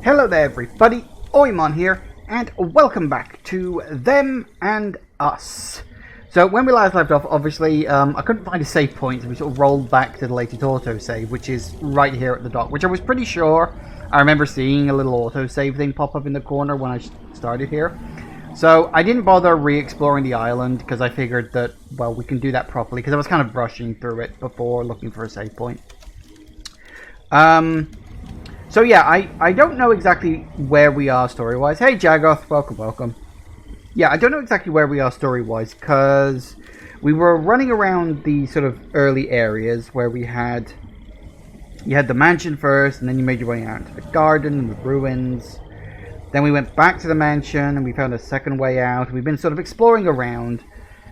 Hello there everybody, Oimon here, and welcome back to Them and Us. So when we last left off, obviously, I couldn't find a save point, so we sort of rolled back to the latest autosave, which is right here at the dock, which I was pretty sure I remember seeing a little autosave thing pop up in the corner when I started here. So I didn't bother re-exploring the island, because I figured that, well, we can do that properly, because I was kind of brushing through it before looking for a save point. So yeah, I don't know exactly where we are story-wise. Hey Jagoth, welcome. Yeah, I don't know exactly where we are story-wise, because we were running around the sort of early areas where you had the mansion first, and then you made your way out to the garden and the ruins. Then we went back to the mansion, and we found a second way out. We've been sort of exploring around,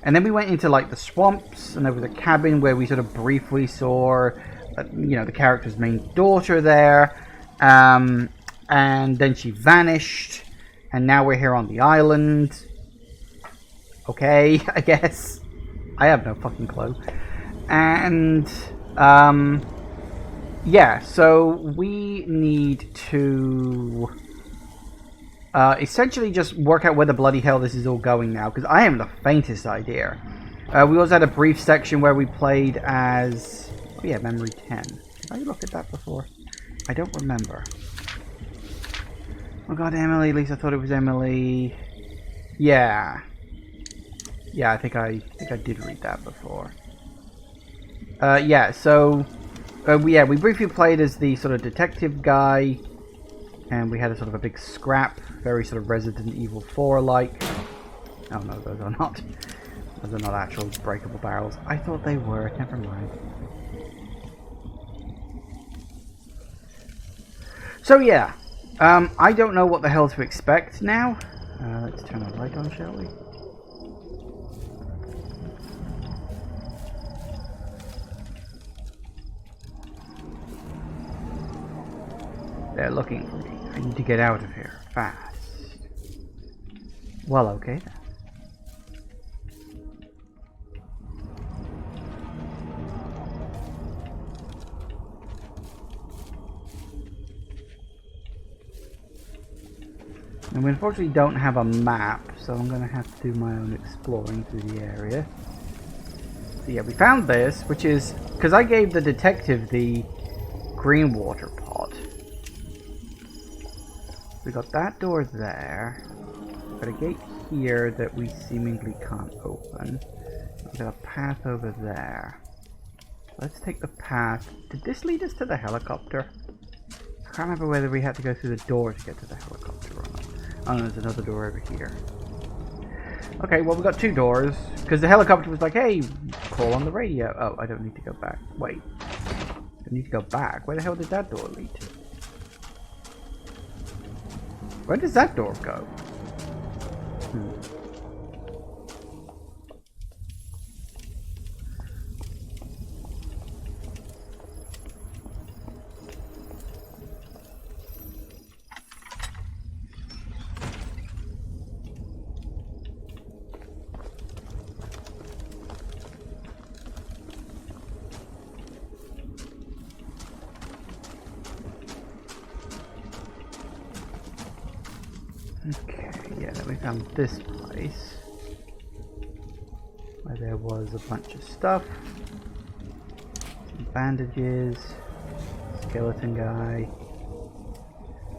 and then we went into like the swamps, and there was a cabin where we sort of briefly saw, the character's main daughter there. And then she vanished, and now we're here on the island. Okay, I guess. I have no fucking clue. And, yeah, so we need to essentially just work out where the bloody hell this is all going now, because I haven't the faintest idea. We also had a brief section where we played as... Oh yeah, Memory 10. Did I look at that before? I don't remember. Oh god, Emily. At least I thought it was Emily. Yeah. Yeah, I think I did read that before. Yeah, so... we briefly played as the sort of detective guy. And we had a sort of a big scrap. Very sort of Resident Evil 4-like. Oh no, those are not. Those are not actual breakable barrels. I thought they were. Never mind. So yeah, I don't know what the hell to expect now. Let's turn the light on, shall we? They're looking for me. I need to get out of here fast. Well, okay then. And we unfortunately don't have a map, so I'm going to have to do my own exploring through the area. So yeah, we found this, which is... Because I gave the detective the green water pot. We got that door there. We've got a gate here that we seemingly can't open. We've got a path over there. Let's take the path. Did this lead us to the helicopter? I can't remember whether we had to go through the door to get to the helicopter or not. Oh no, there's another door over here. Okay, well we got two doors, because the helicopter was like, hey, call on the radio. Oh, I don't need to go back. Wait. I need to go back. Where the hell did that door lead to? Where does that door go? Okay, yeah, then we found this place where there was a bunch of stuff, some bandages, skeleton guy.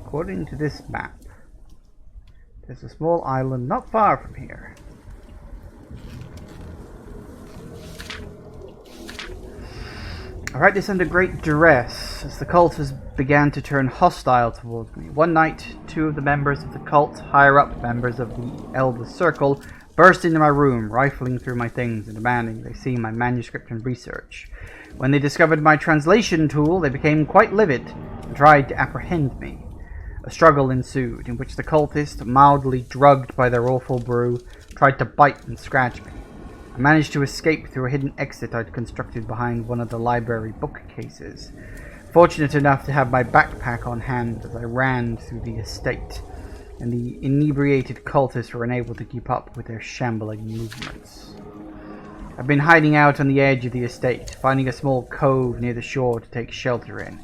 According to this map, there's a small island not far from here. I write this under great duress, as the cultists began to turn hostile towards me. One night, two of the members of the cult, higher-up members of the Elder Circle, burst into my room, rifling through my things and demanding they see my manuscript and research. When they discovered my translation tool, they became quite livid and tried to apprehend me. A struggle ensued, in which the cultists, mildly drugged by their awful brew, tried to bite and scratch me. I managed to escape through a hidden exit I'd constructed behind one of the library bookcases. Fortunate enough to have my backpack on hand as I ran through the estate, and the inebriated cultists were unable to keep up with their shambling movements. I've been hiding out on the edge of the estate, finding a small cove near the shore to take shelter in.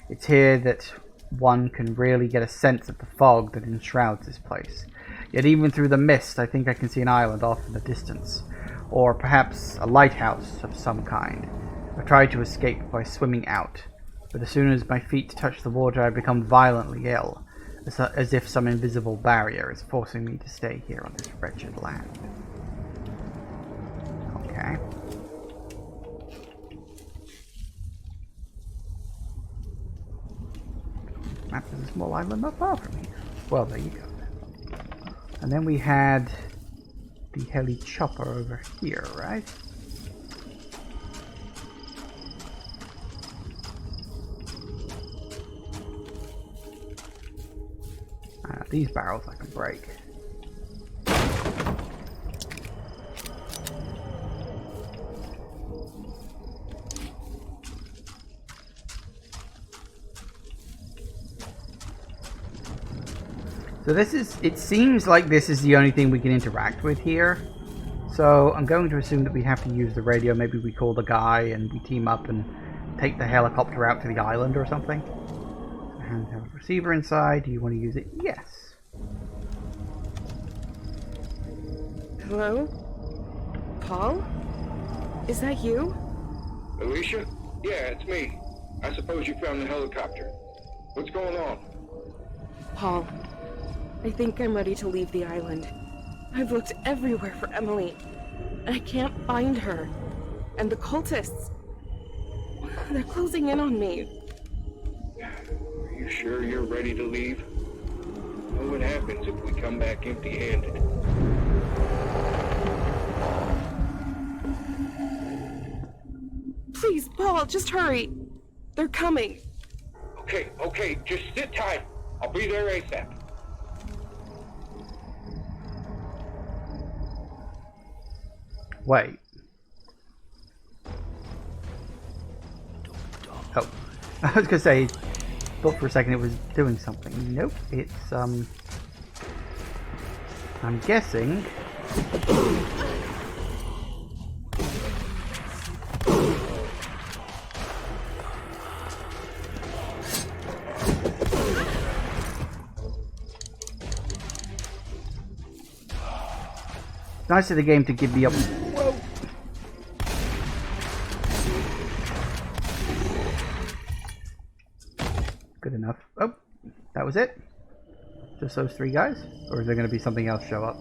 It's here that one can really get a sense of the fog that enshrouds this place. Yet even through the mist, I think I can see an island off in the distance, or perhaps a lighthouse of some kind. I tried to escape by swimming out, but as soon as my feet touch the water, I become violently ill, as if some invisible barrier is forcing me to stay here on this wretched land. Okay. Map is a small island not far from here. Well, there you go. And then we had the heli chopper over here, right? These barrels I can break. So this is, it seems like this is the only thing we can interact with here. So I'm going to assume that we have to use the radio. Maybe we call the guy and we team up and take the helicopter out to the island or something. And have a receiver inside. Do you want to use it? Yes. Hello? Paul? Is that you? Alicia? Yeah, it's me. I suppose you found the helicopter. What's going on? Paul, I think I'm ready to leave the island. I've looked everywhere for Emily. I can't find her. And the cultists, they're closing in on me. Are you sure you're ready to leave? Know what happens if we come back empty-handed? Please, Paul, just hurry. They're coming. Okay, just sit tight. I'll be there ASAP. Wait. Oh. I was gonna say, thought for a second it was doing something. Nope, it's, I'm guessing... Nice of the game to give me a... Whoa. Good enough. Oh, that was it? Just those three guys? Or is there going to be something else show up?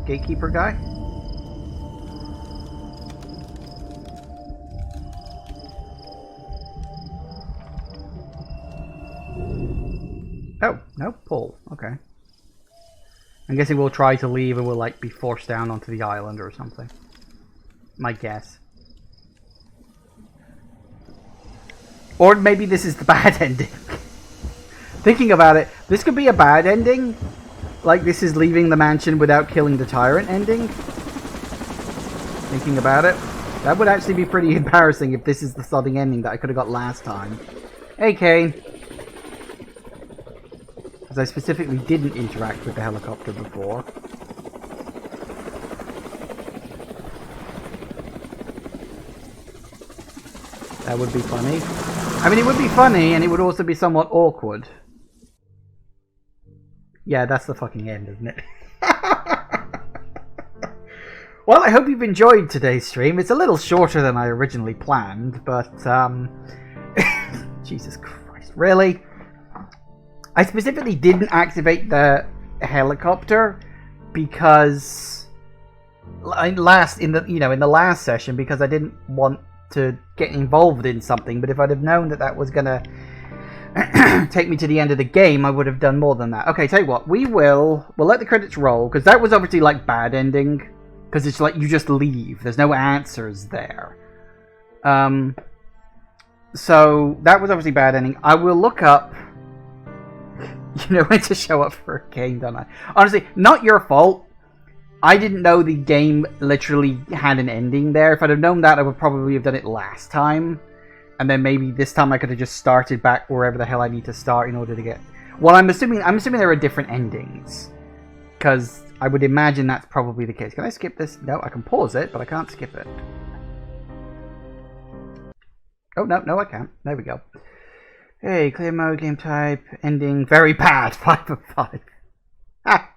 Gatekeeper guy? Oh, no, Paul. Okay. I'm guessing we'll try to leave and we'll like be forced down onto the island or something. My guess. Or maybe this is the bad ending. Thinking about it, this could be a bad ending. Like this is leaving the mansion without killing the tyrant ending. Thinking about it. That would actually be pretty embarrassing if this is the sodding ending that I could have got last time. Hey Kane. Because I specifically didn't interact with the helicopter before. That would be funny. I mean, it would be funny, and it would also be somewhat awkward. Yeah, that's the fucking end, isn't it? Well, I hope you've enjoyed today's stream. It's a little shorter than I originally planned, but, Jesus Christ, really? I specifically didn't activate the helicopter because in the last session because I didn't want to get involved in something. But if I'd have known that that was gonna take me to the end of the game, I would have done more than that. Okay, tell you what, we'll let the credits roll because that was obviously like bad ending because it's like you just leave. There's no answers there. So that was obviously bad ending. I will look up. You know when to show up for a game, don't I? Honestly, not your fault. I didn't know the game literally had an ending there. If I'd have known that, I would probably have done it last time. And then maybe this time I could have just started back wherever the hell I need to start in order to get... Well, I'm assuming there are different endings. Because I would imagine that's probably the case. Can I skip this? No, I can pause it, but I can't skip it. Oh, no, I can't. There we go. Hey, clear mode, game type, ending, very bad, 5 of 5. Ah.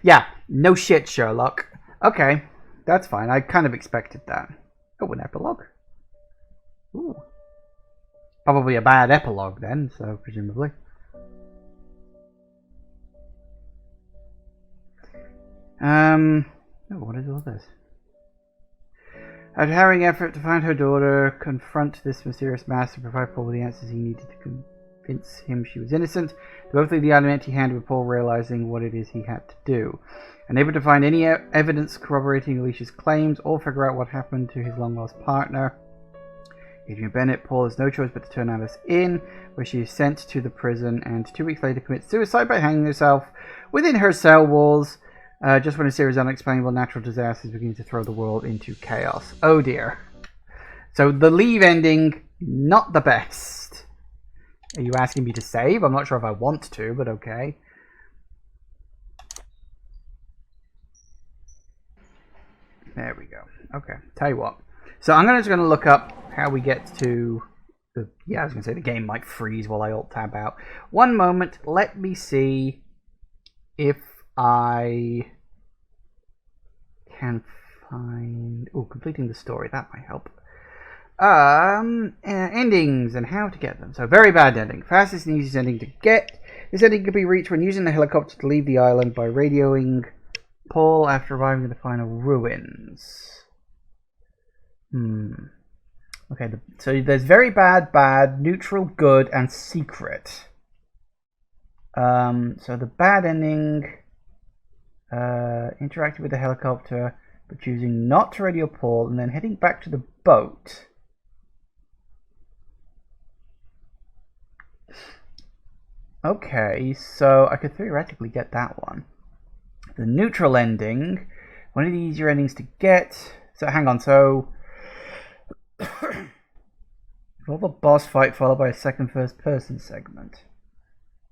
Yeah, no shit, Sherlock. Okay, that's fine, I kind of expected that. Oh, an epilogue? Ooh. Probably a bad epilogue then, so presumably. Oh, what is all this? After having effort to find her daughter, confront this mysterious master, provide Paul with the answers he needed to convince him she was innocent, they both leave the island empty-handed with Paul realizing what it is he had to do. Unable to find any evidence corroborating Alicia's claims or figure out what happened to his long-lost partner, Adrian Bennett, Paul has no choice but to turn Alice in, where she is sent to the prison and 2 weeks later commits suicide by hanging herself within her cell walls, just when a series of unexplainable natural disasters begin to throw the world into chaos. Oh dear. So the leave ending, not the best. Are you asking me to save? I'm not sure if I want to, but okay. There we go. Okay, tell you what. So I'm just going to look up how we get to the... Yeah, I was going to say the game might freeze while I alt-tab out. One moment, let me see if I can find... Oh, completing the story, that might help. Endings and how to get them. So, very bad ending. Fastest and easiest ending to get. This ending can be reached when using the helicopter to leave the island by radioing Paul after arriving at the final ruins. Okay, so there's very bad, bad, neutral, good, and secret. So the bad ending, interacting with the helicopter, but choosing not to radio Paul, and then heading back to the boat. Okay, so I could theoretically get that one. The neutral ending, one of the easier endings to get. So hang on, so involve a boss fight followed by a second first person segment.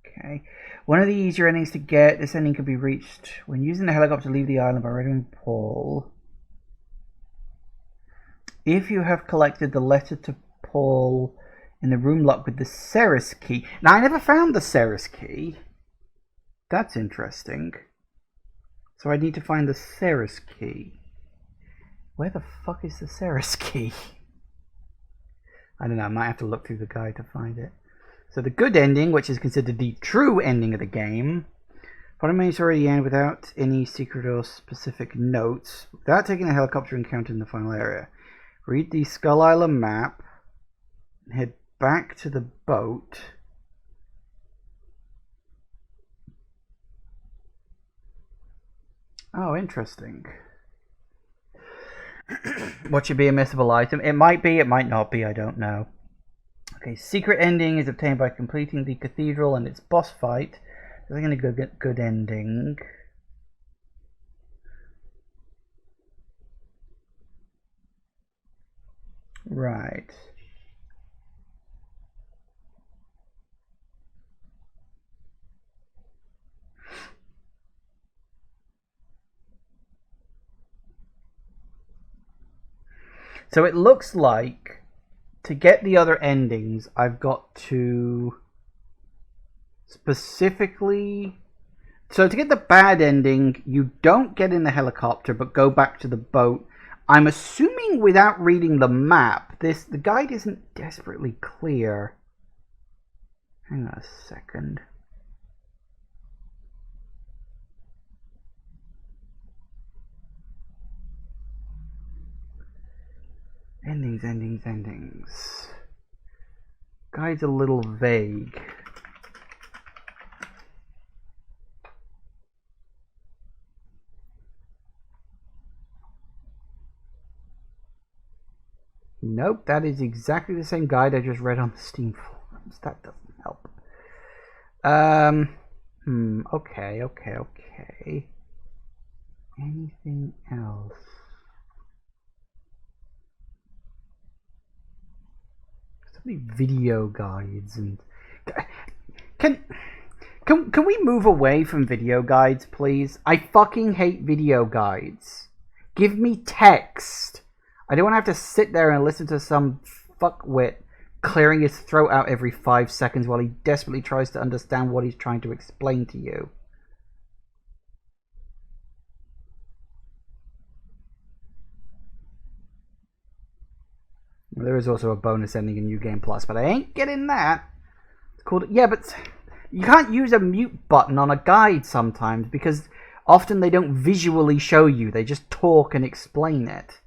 Okay. One of the easier endings to get. This ending can be reached when using the helicopter to leave the island by radioing Paul. If you have collected the letter to Paul in the room locked with the Ceres key. Now, I never found the Ceres key. That's interesting. So I need to find the Ceres key. Where the fuck is the Ceres key? I don't know, I might have to look through the guide to find it. So the good ending, which is considered the true ending of the game, Polymace already end without any secret or specific notes, without taking a helicopter encounter in the final area. Read the Skull Island map, head back to the boat. Oh, interesting. What should be a missable item? It might be, it might not be, I don't know. Okay, secret ending is obtained by completing the cathedral and its boss fight. So I'm going to go get good ending. Right. So it looks like to get the other endings, I've got to specifically... So to get the bad ending, you don't get in the helicopter, but go back to the boat. I'm assuming without reading the map, the guide isn't desperately clear. Hang on a second. Endings. Guide's a little vague. Nope, that is exactly the same guide I just read on the Steam forums. That doesn't help. Okay. Anything else? So many video guides and... Can we move away from video guides, please? I fucking hate video guides. Give me text. I don't want to have to sit there and listen to some fuckwit clearing his throat out every 5 seconds while he desperately tries to understand what he's trying to explain to you. There is also a bonus ending in New Game Plus, but I ain't getting that. It's called... Yeah, but you can't use a mute button on a guide sometimes because often they don't visually show you. They just talk and explain it.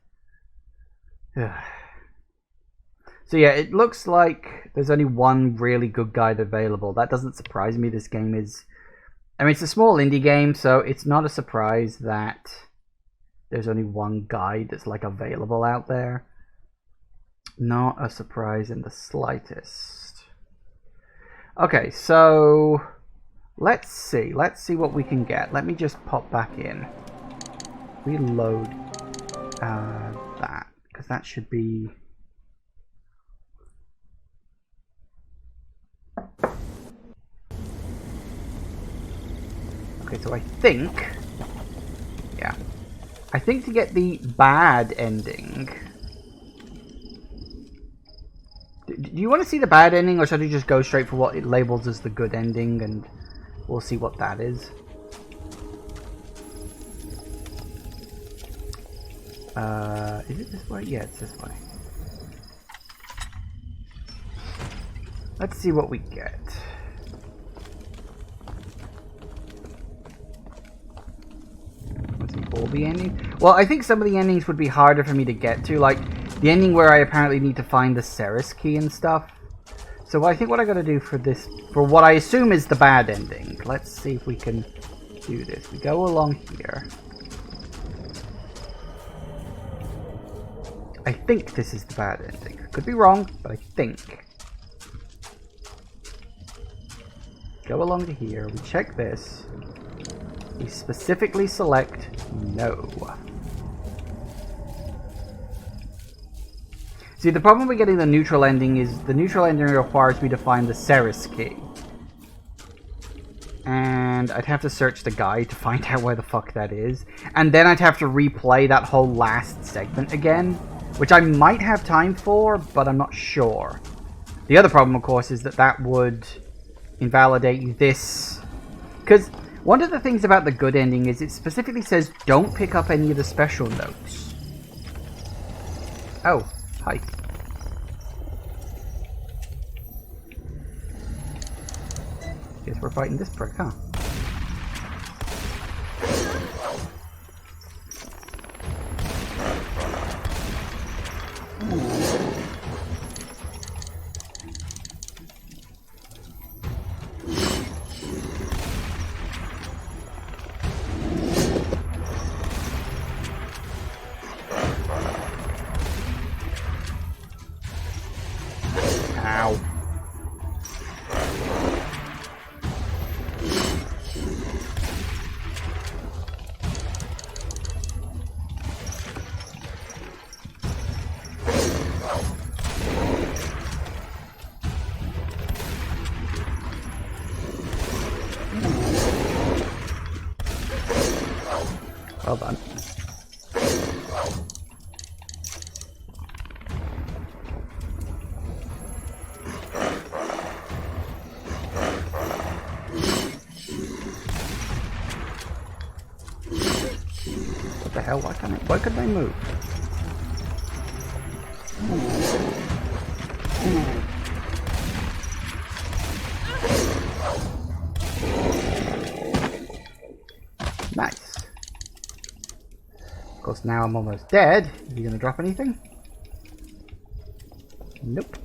So yeah, it looks like there's only one really good guide available. That doesn't surprise me. This game is... I mean, it's a small indie game, so it's not a surprise that there's only one guide that's like available out there. Not a surprise in the slightest. Okay, so let's see what we can get. Let me just pop back in. Reload that, because that should be... Okay, so I think... Yeah. I think to get the bad ending... Do you want to see the bad ending, or should I just go straight for what it labels as the good ending, and we'll see what that is? Is it this way? Yeah, it's this way. Let's see what we get. Let's see, all the endings? Well, I think some of the endings would be harder for me to get to, like the ending where I apparently need to find the Ceres key and stuff. So I think what I gotta do for this, for what I assume is the bad ending, let's see if we can do this. We go along here. I think this is the bad ending. Could be wrong, but I think. Go along to here, we check this. We specifically select no. See, the problem with getting the neutral ending is the neutral ending requires me to find the Ceres key. And I'd have to search the guide to find out where the fuck that is. And then I'd have to replay that whole last segment again, which I might have time for, but I'm not sure. The other problem, of course, is that that would invalidate this. Because one of the things about the good ending is it specifically says don't pick up any of the special notes. Oh. Hi. Guess we're fighting this prick, huh? Ow. Well done. What the hell? Why couldn't I move? Nice. Of course, now I'm almost dead. Are you gonna drop anything? Nope.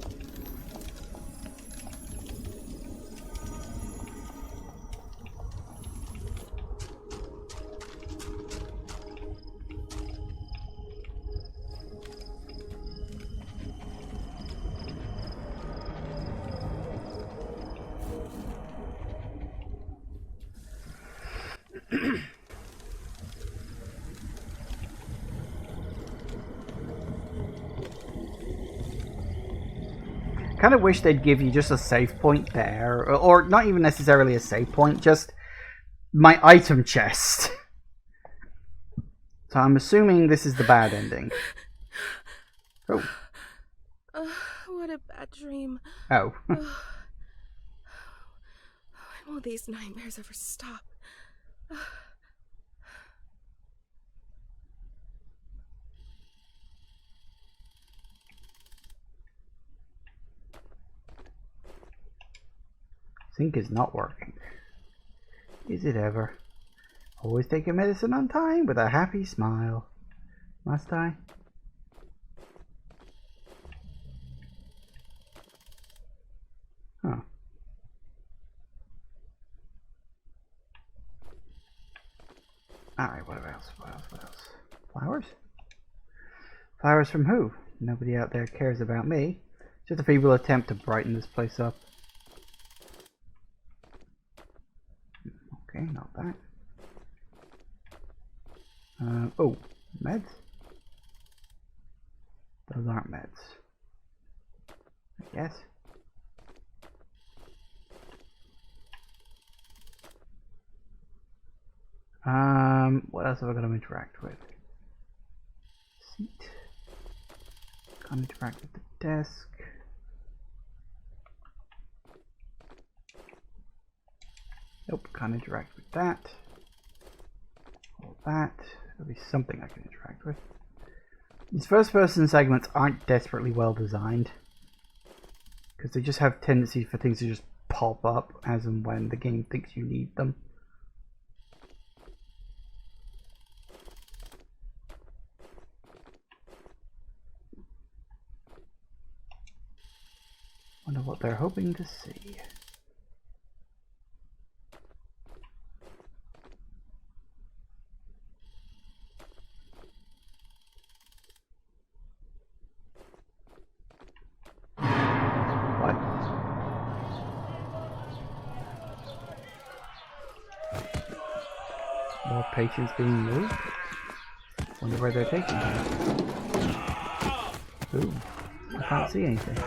Kind of wish they'd give you just a save point there, or not even necessarily a save point, just my item chest. So I'm assuming this is the bad ending. Oh. What a bad dream. Oh. When will these nightmares ever stop? Sync is not working. Is it ever? Always take your medicine on time with a happy smile. Must I? Huh. Alright, what else? What else? Flowers? Flowers from who? Nobody out there cares about me. Just a feeble attempt to brighten this place up. Okay, not that. Oh, meds? Those aren't meds. I guess. What else have I got to interact with? Seat. Can't interact with the desk. Nope, can't interact with that. All that. There'll be something I can interact with. These first person segments aren't desperately well designed, because they just have tendency for things to just pop up as and when the game thinks you need them. Wonder what they're hoping to see. What? More patients being moved? Wonder where they're taking them. Ooh, I can't see anything.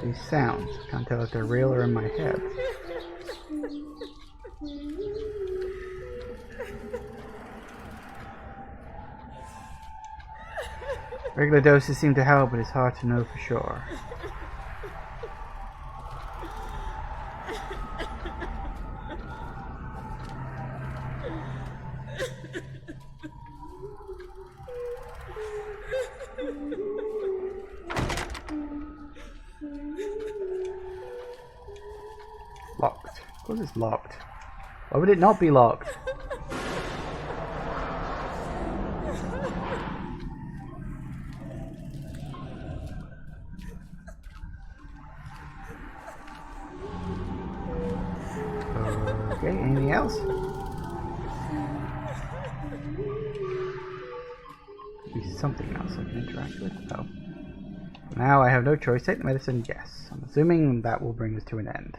These sounds, I can't tell if they're real or in my head. Regular doses seem to help, but it's hard to know for sure. Locked. Of course it's locked. Why would it not be locked? Okay, anything else? Maybe something else I can interact with. Oh. Now I have no choice. Take the medicine, yes. I'm assuming that will bring us to an end.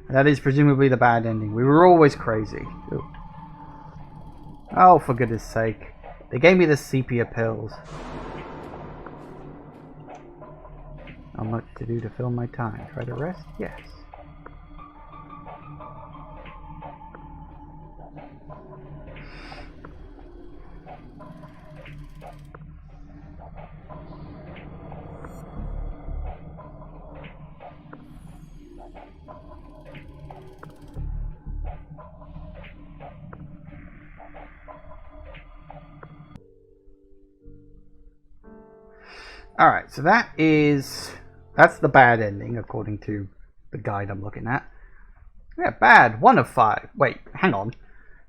And that is presumably the bad ending. We were always crazy. Ooh. Oh, for goodness sake. They gave me the sepia pills. Not much to do to fill my time. Try to rest? Yes. Alright, so that's the bad ending according to the guide I'm looking at. Yeah, bad. 1 of 5. Wait, hang on.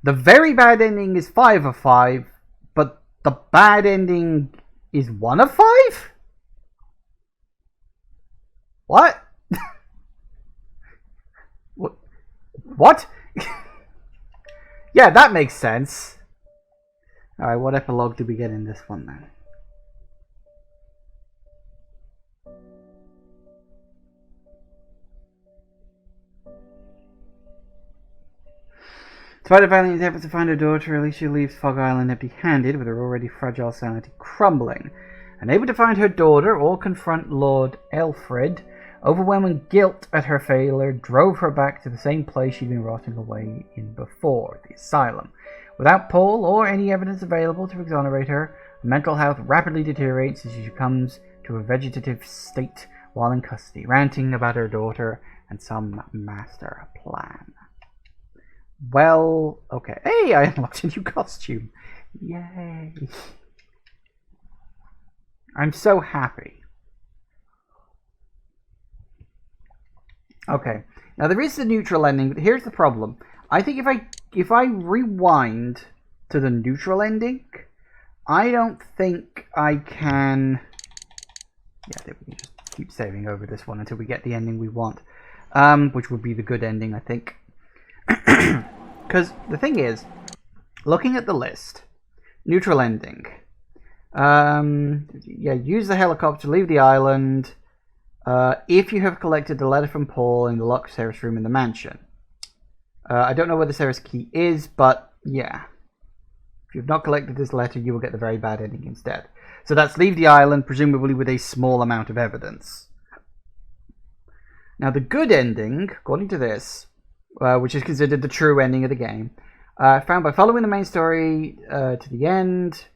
The very bad ending is 5 of 5, but the bad ending is 1 of 5? What? What? Yeah, that makes sense. Alright, what epilogue do we get in this one then? Despite a valiant effort to find her daughter, Alicia leaves Fog Island empty-handed, with her already fragile sanity crumbling. Unable to find her daughter or confront Lord Elfred, overwhelming guilt at her failure drove her back to the same place she'd been rotting away in before, the asylum. Without Paul or any evidence available to exonerate her, her mental health rapidly deteriorates as she succumbs to a vegetative state while in custody, ranting about her daughter and some master plan. Well, okay. Hey, I unlocked a new costume. Yay. I'm so happy. Okay. Now there is the neutral ending, but here's the problem. I think if I rewind to the neutral ending, I don't think I can... Yeah, we can just keep saving over this one until we get the ending we want. Which would be the good ending, I think. Because the thing is, looking at the list, neutral ending. Yeah, use the helicopter to leave the island if you have collected the letter from Paul in the locked Ceres room in the mansion. I don't know where the Ceres key is, but yeah. If you've not collected this letter, you will get the very bad ending instead. So that's leave the island, presumably with a small amount of evidence. Now the good ending, according to this, which is considered the true ending of the game, found by following the main story to the end,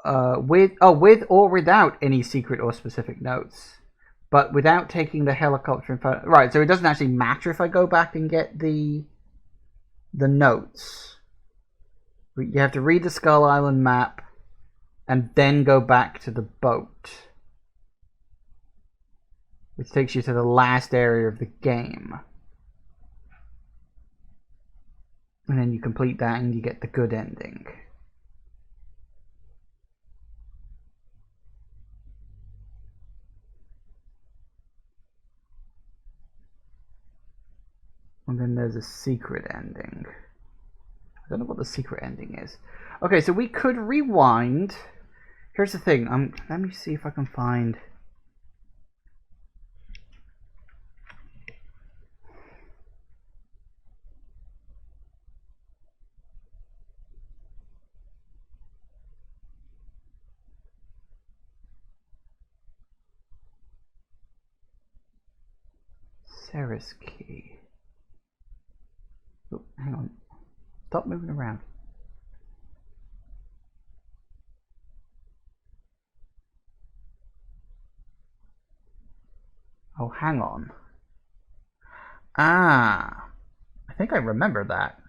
with or without any secret or specific notes, but without taking the helicopter in front. Right, so it doesn't actually matter if I go back and get the notes. You have to read the Skull Island map and then go back to the boat, which takes you to the last area of the game. And then you complete that and you get the good ending. And then there's a secret ending. I don't know what the secret ending is. Okay, so we could rewind. Here's the thing. Let me see if I can find... Ceres key. Oh, hang on. Stop moving around. Oh, hang on. Ah, I think I remember that.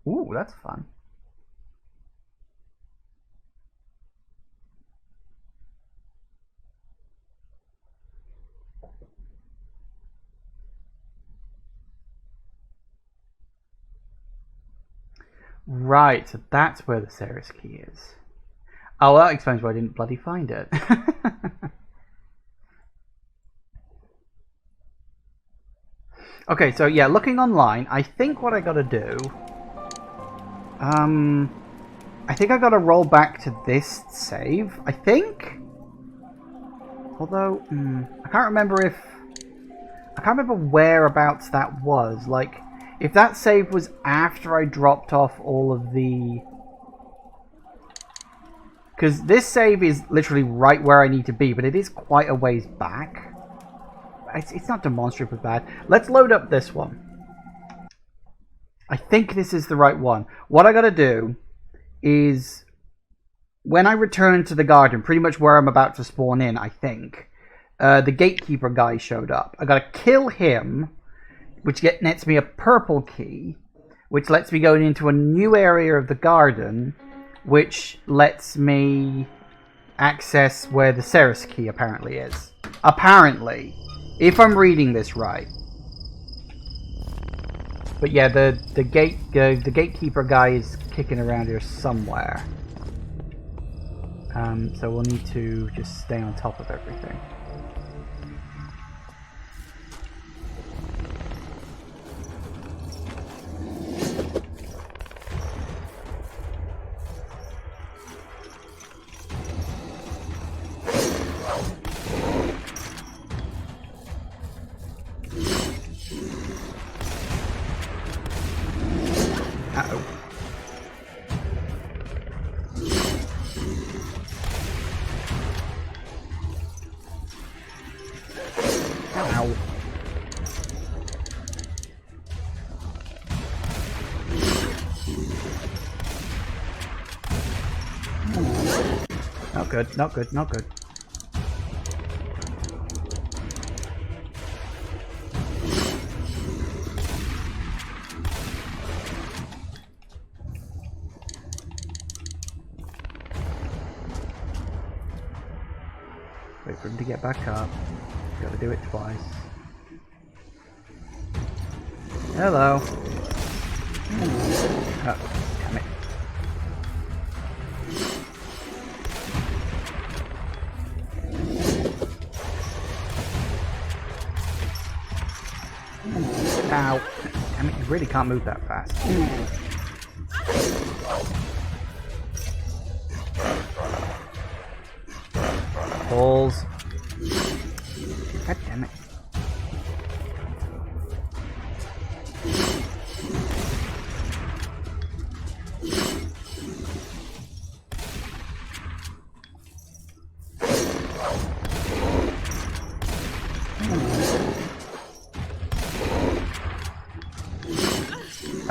Ooh, that's fun. Right, so that's where the Ceres key is. Oh, well, that explains why I didn't bloody find it. Okay, so yeah, looking online, I think what I gotta do... I think I gotta roll back to this save, I think? Although, I can't remember if... I can't remember whereabouts that was, like... If that save was after I dropped off all of the... Because this save is literally right where I need to be, but it is quite a ways back. It's not demonstrably bad. Let's load up this one. I think this is the right one. What I gotta do is... When I return to the garden, pretty much where I'm about to spawn in, I think, the gatekeeper guy showed up. I gotta kill him, which nets me a purple key, which lets me go into a new area of the garden, which lets me access where the Ceres key apparently is. Apparently. If I'm reading this right. But yeah, the gatekeeper guy is kicking around here somewhere. So we'll need to just stay on top of everything. good, not good, not good. Wait for him to get back up. Gotta do it twice. Hello. Oh, damn it. Ow. Damn it, you really can't move that fast. Balls. God damn it.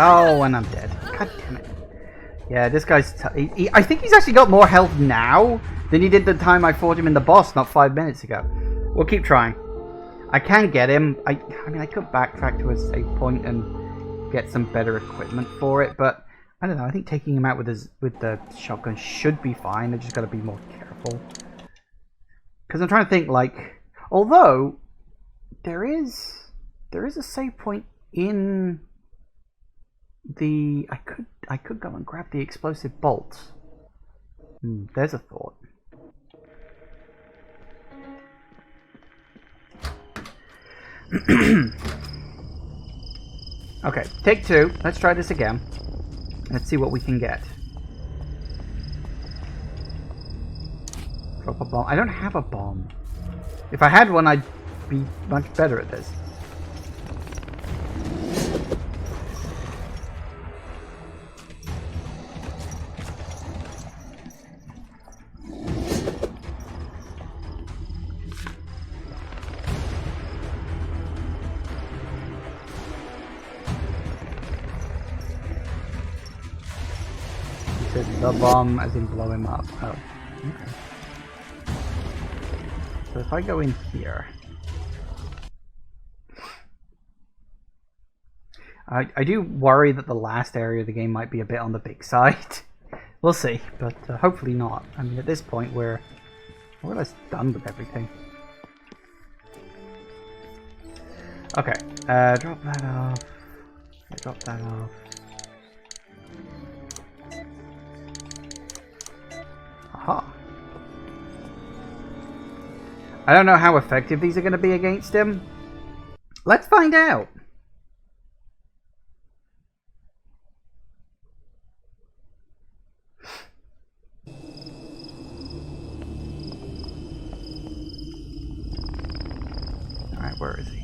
Oh, and I'm dead. God damn it. Yeah, this guy's... I think he's actually got more health now than he did the time I fought him in the boss not 5 minutes ago. We'll keep trying. I can get him. I mean, I could backtrack to a save point and get some better equipment for it, but I don't know. I think taking him out with the shotgun should be fine. I just got to be more careful. Because I'm trying to think, like... Although, there is a save point in... I could go and grab the explosive bolts. There's a thought. Okay, take two. Let's try this again. Let's see what we can get. Drop a bomb. I don't have a bomb. If I had one, I'd be much better at this. The bomb, as in blow him up. Oh, okay. So if I go in here, I do worry that the last area of the game might be a bit on the big side. We'll see, but hopefully not. I mean, at this point, we're more or less done with everything. Okay, drop that off. Drop that off. Aha. I don't know how effective these are going to be against him. Let's find out. Alright, where is he?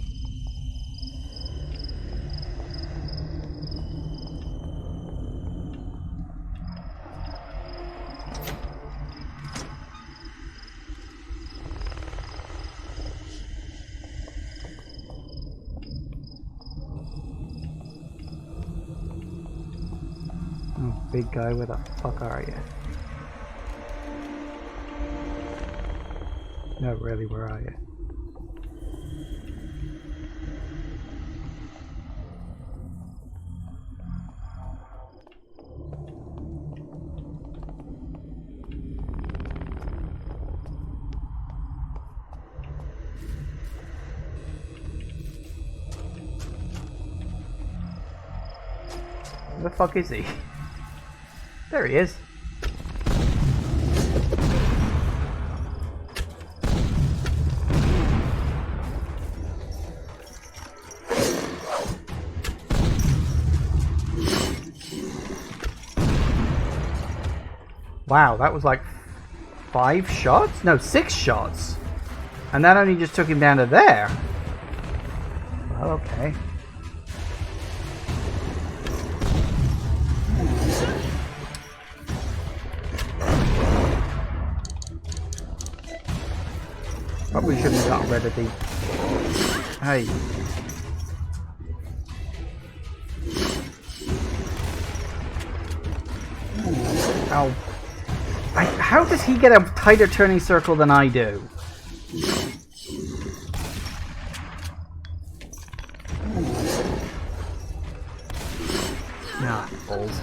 Big guy, where the fuck are you? No, really, where are you? Where the fuck is he? There he is. Wow, that was like 5 shots? No, 6 shots. And that only just took him down to there. Well, okay. Probably shouldn't have gotten rid of the... Hey. Ow. How does he get a tighter turning circle than I do? Ah, balls.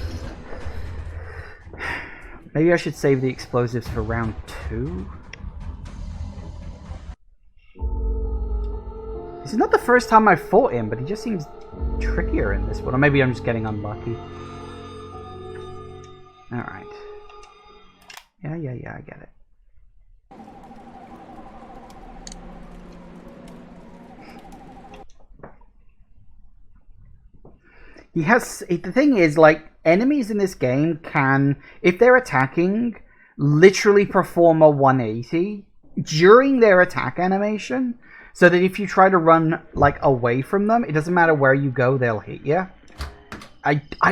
Maybe I should save the explosives for round 2? This is not the first time I've fought him, but he just seems trickier in this one. Or maybe I'm just getting unlucky. Alright. Yeah, I get it. He has... The thing is, like, enemies in this game can, if they're attacking, literally perform a 180 during their attack animation, so that if you try to run, like, away from them, it doesn't matter where you go, they'll hit you.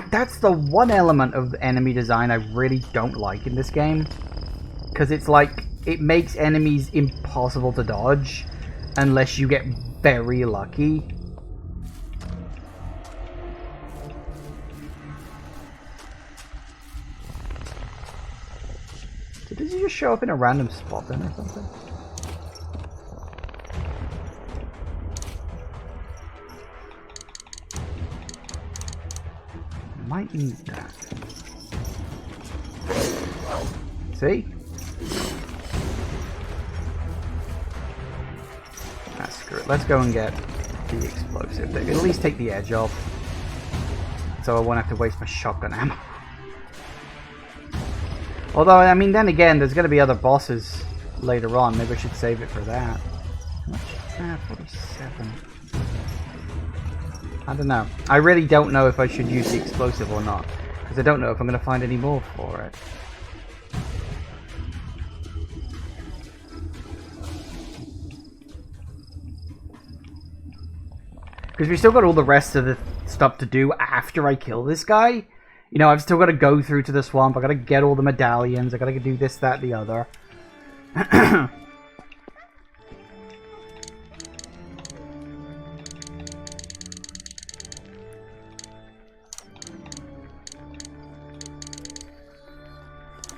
That's the one element of enemy design I really don't like in this game. Because it's like, it makes enemies impossible to dodge unless you get very lucky. So does he just show up in a random spot then or something? Might need that. See? Ah, screw it. Let's go and get the explosive. At least take the edge off. So I won't have to waste my shotgun ammo. Although, I mean, then again, there's going to be other bosses later on. Maybe I should save it for that. How much is that? 47. I don't know. I really don't know if I should use the explosive or not. Because I don't know if I'm going to find any more for it. Because we still got all the rest of the stuff to do after I kill this guy. You know, I've still got to go through to the swamp. I've got to get all the medallions. I've got to do this, that, the other.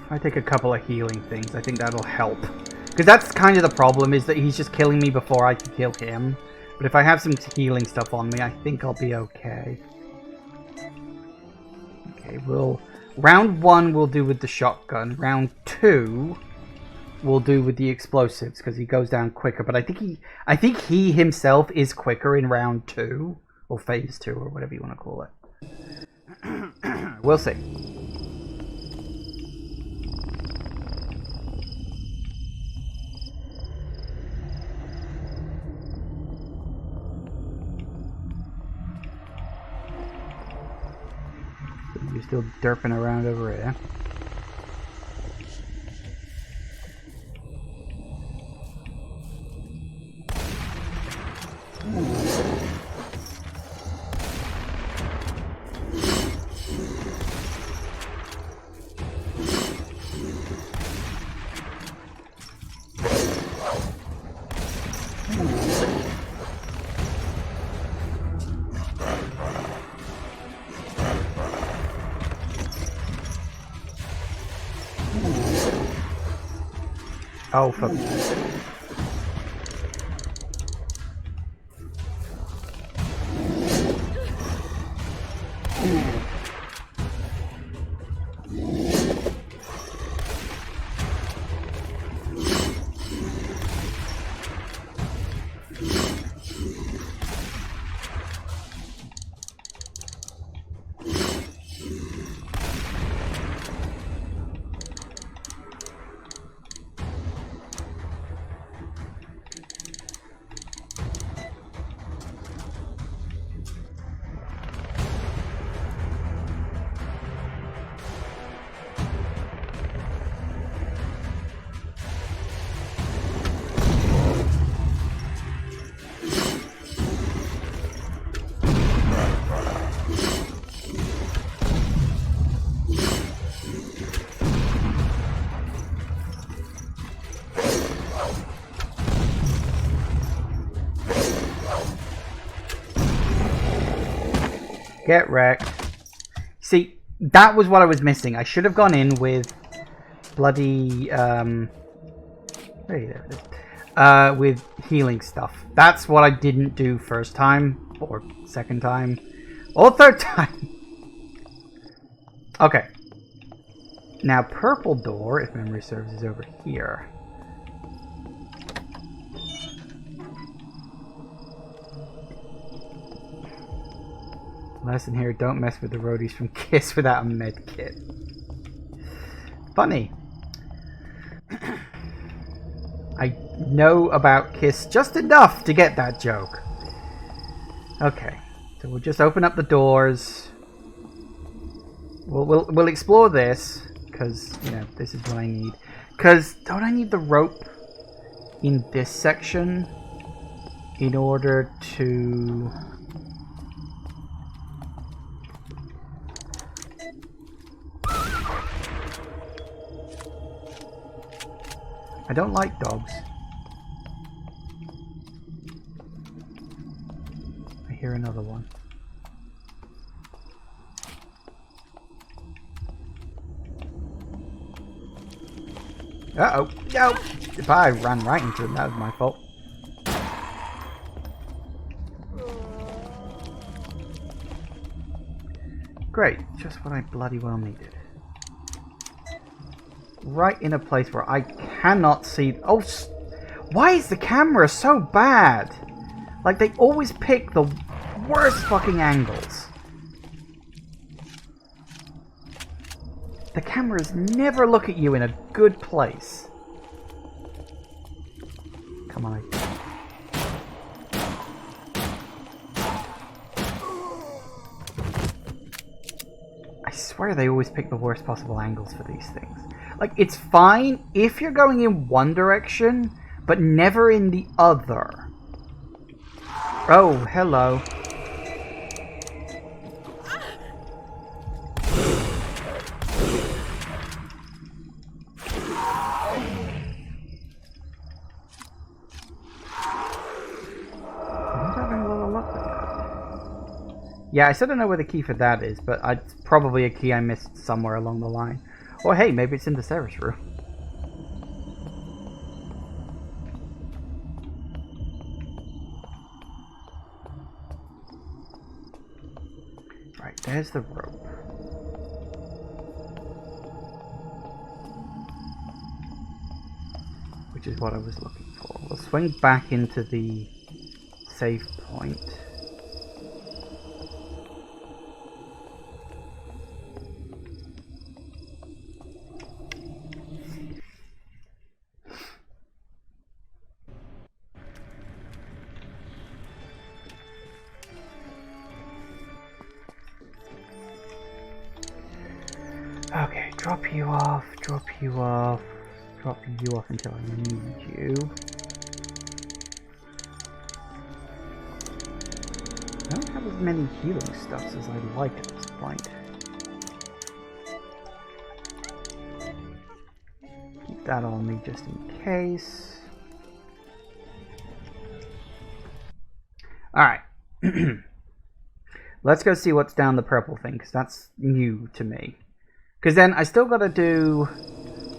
I take a couple of healing things. I think that'll help. Because that's kind of the problem, is that he's just killing me before I can kill him. But if I have some healing stuff on me, I think I'll be okay. Okay, round 1 we'll do with the shotgun. Round 2 we'll do with the explosives, because he goes down quicker. But I think he himself is quicker in round 2. Or phase 2, or whatever you want to call it. We'll see. You're still derping around over here. Oh, fuck. Get wrecked. See, that was what I was missing. I should have gone in with bloody there it is. With healing stuff. That's what I didn't do first time, or second time, or third time. Okay. Now, purple door, if memory serves, is over here. Lesson here, don't mess with the roadies from KISS without a med kit. Funny. I know about KISS just enough to get that joke. Okay, so we'll just open up the doors. We'll explore this, because, you know, this is what I need. Because, don't I need the rope in this section in order to... I don't like dogs. I hear another one. Uh-oh. No! If I ran right into him, that was my fault. Great. Just what I bloody well needed. Right in a place where I cannot see... Oh, why is the camera so bad? Like, they always pick the worst fucking angles. The cameras never look at you in a good place. Come on. I swear they always pick the worst possible angles for these things. Like, it's fine if you're going in one direction, but never in the other. Oh, hello. Yeah, I still don't know where the key for that is, but it's probably a key I missed somewhere along the line. Or hey, maybe it's in the Ceres room. Right, there's the rope. Which is what I was looking for. We'll swing back into the save point. Okay, drop you off until I need you. I don't have as many healing stuffs as I'd like at this point. Keep that on me just in case. Alright. Let's go see what's down the purple thing, because that's new to me. Because then I still got to do...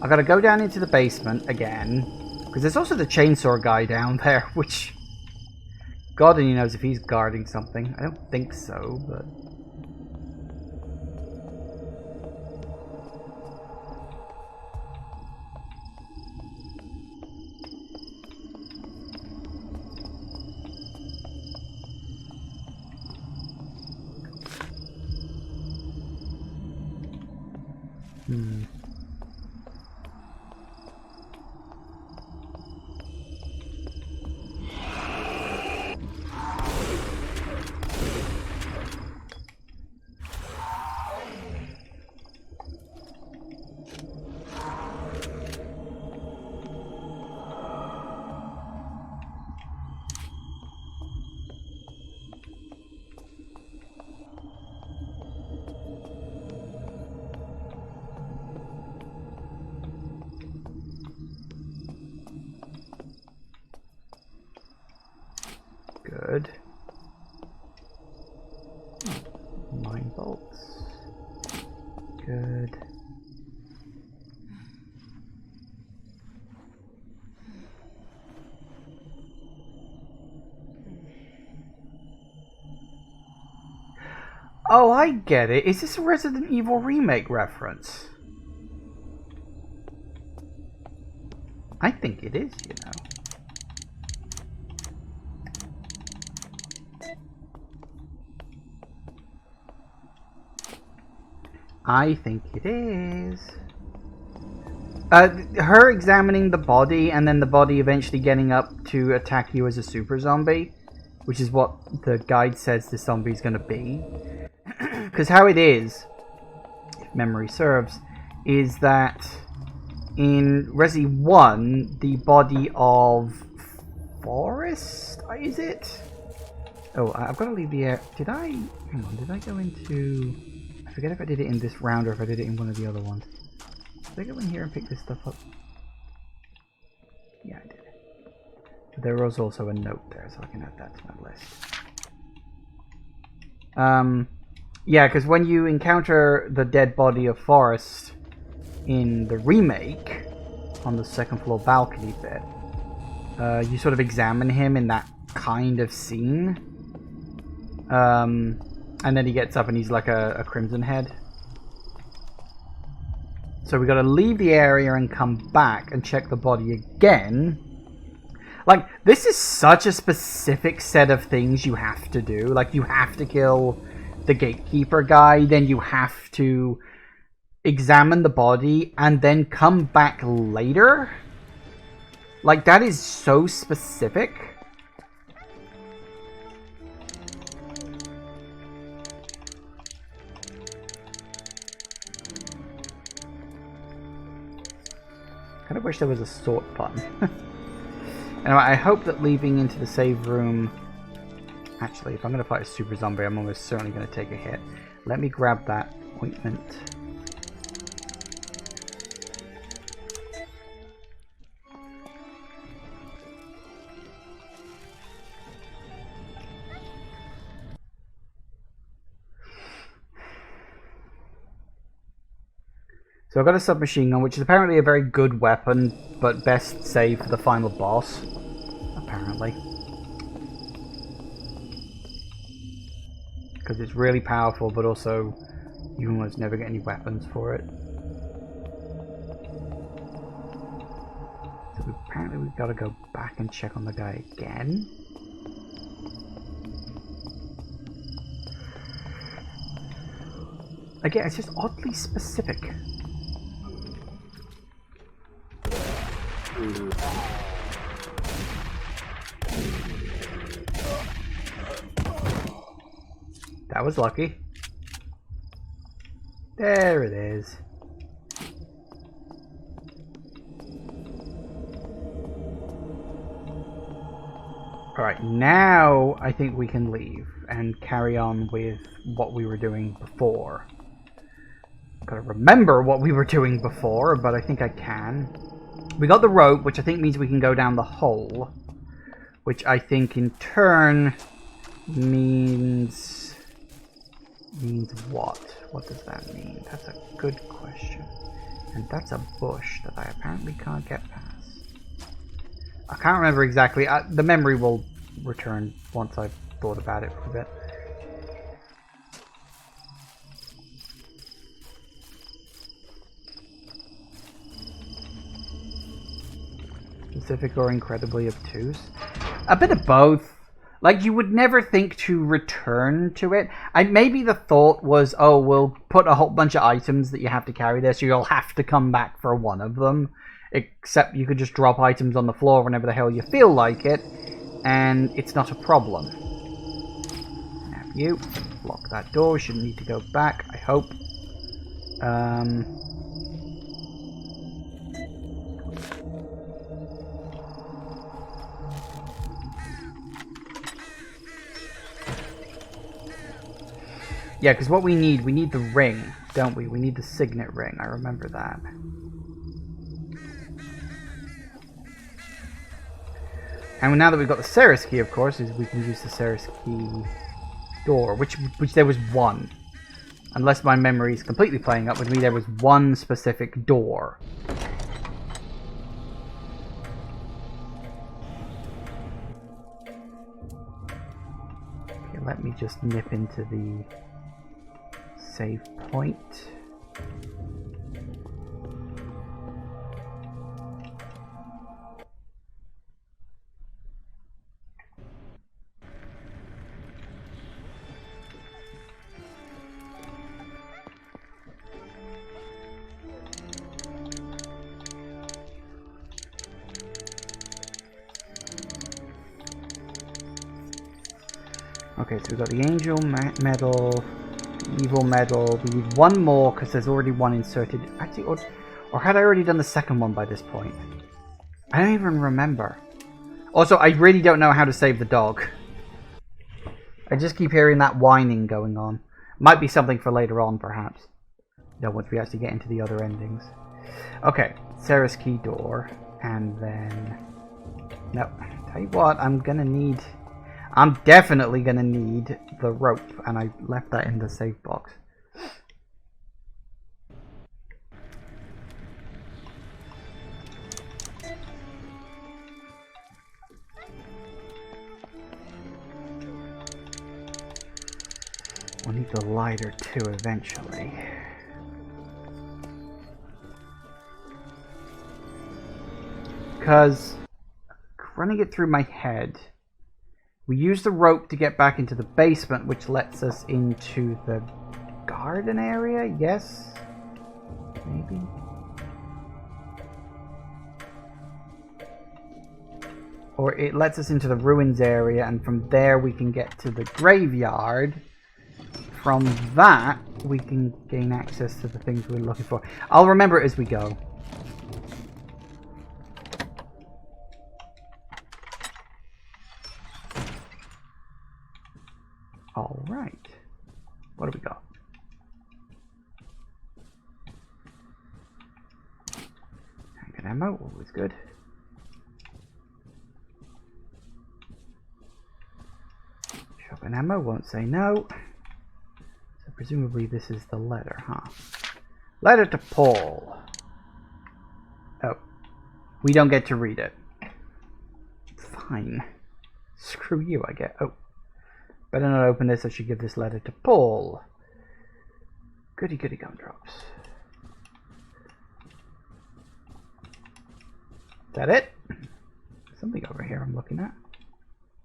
I got to go down into the basement again. Because there's also the chainsaw guy down there, which... God only knows if he's guarding something. I don't think so, but... Good. 9 bolts. Good. Oh, I get it. Is this a Resident Evil remake reference? I think it is, you know. I think it is. Her examining the body and then the body eventually getting up to attack you as a super zombie, which is what the guide says the zombie's going to be. Because how it is, if memory serves, is that in Resi 1, the body of Forrest, is it? Oh, I've got to leave the air. Did I? Hang on, did I go into... I forget if I did it in this round or if I did it in one of the other ones. Did I go in here and pick this stuff up? Yeah, I did. But there was also a note there, so I can add that to my list. Yeah, because when you encounter the dead body of Forrest in the remake, on the second floor balcony bit, you sort of examine him in that kind of scene. And then he gets up and he's like a Crimson Head. So we got to leave the area and come back and check the body again. Like, this is such a specific set of things you have to do. Like, you have to kill the gatekeeper guy, then you have to examine the body, and then come back later. Like, that is so specific. Kind of wish there was a sort button. Anyway, I hope that leaving into the save room... Actually, if I'm going to fight a super zombie, I'm almost certainly going to take a hit. Let me grab that ointment. So I've got a submachine gun, which is apparently a very good weapon, but best saved for the final boss. Apparently. Because it's really powerful, but also you almost never get any weapons for it. So apparently we've got to go back and check on the guy again. Again, it's just oddly specific. That was lucky. There it is. Alright, now I think we can leave and carry on with what we were doing before. Gotta remember what we were doing before, but I think I can. We got the rope, which I think means we can go down the hole. Which I think in turn means... Means what? What does that mean? That's a good question. And that's a bush that I apparently can't get past. I can't remember exactly. The memory will return once I've thought about it for a bit. Specific or incredibly obtuse? A bit of both. Like, you would never think to return to it. Maybe the thought was, oh, we'll put a whole bunch of items that you have to carry there, so you'll have to come back for one of them. Except you could just drop items on the floor whenever the hell you feel like it, and it's not a problem. Have you. Lock that door. Shouldn't need to go back, I hope. Yeah, because what we need the ring, don't we? We need the signet ring, I remember that. And now that we've got the Ceres key, of course, is we can use the Ceres key door, which there was one. Unless my memory is completely playing up with me, there was one specific door. Okay, let me just nip into the save point. Okay, so we've got the Angel Medal, Evil Medal. We need one more because there's already one inserted. Actually, or had I already done the second one by this point? I don't even remember. Also, I really don't know how to save the dog. I just keep hearing that whining going on. Might be something for later on, perhaps. No, once we actually get into the other endings. Okay, Sarah's key door, and then... No, tell you what, I'm definitely gonna need the rope, and I left that in the save box. We'll need the lighter too eventually. Because running it through my head, we use the rope to get back into the basement, which lets us into the garden area? Yes? Maybe? Or it lets us into the ruins area, and from there we can get to the graveyard. From that, we can gain access to the things we're looking for. I'll remember it as we go. Alright. What do we got? Handgun ammo, always good. Shotgun ammo, won't say no. So presumably this is the letter, huh? Letter to Paul. Oh. We don't get to read it. Fine. Screw you, I get. Oh. Better not open this. I should give this letter to Paul. Goody goody gumdrops. Is that it? Something over here I'm looking at.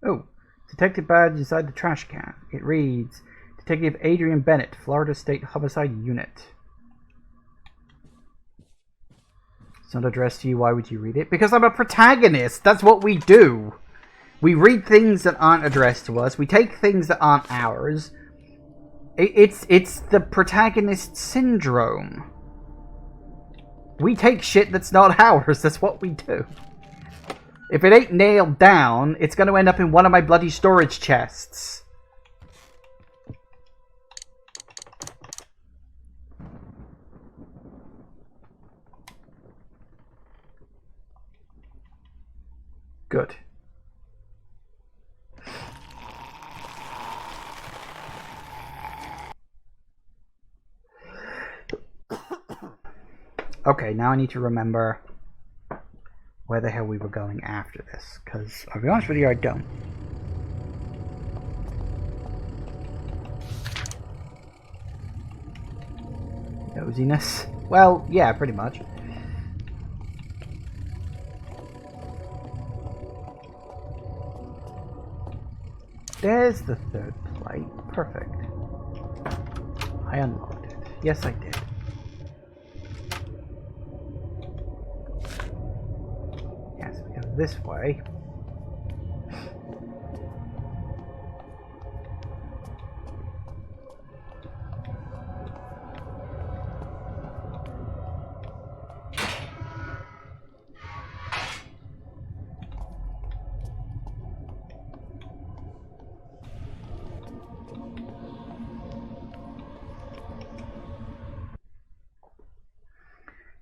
Oh, detective badge inside the trash can. It reads, Detective Adrian Bennett, Florida State Homicide Unit. It's not addressed to you. Why would you read it? Because I'm a protagonist. That's what we do. We read things that aren't addressed to us. We take things that aren't ours. It's the protagonist syndrome. We take shit that's not ours. That's what we do. If it ain't nailed down, it's going to end up in one of my bloody storage chests. Good. Okay, now I need to remember where the hell we were going after this, because I'll be honest with you, I don't. Nosiness? Well, yeah, pretty much. There's the third plate. Perfect. I unlocked it. Yes, I did. This way.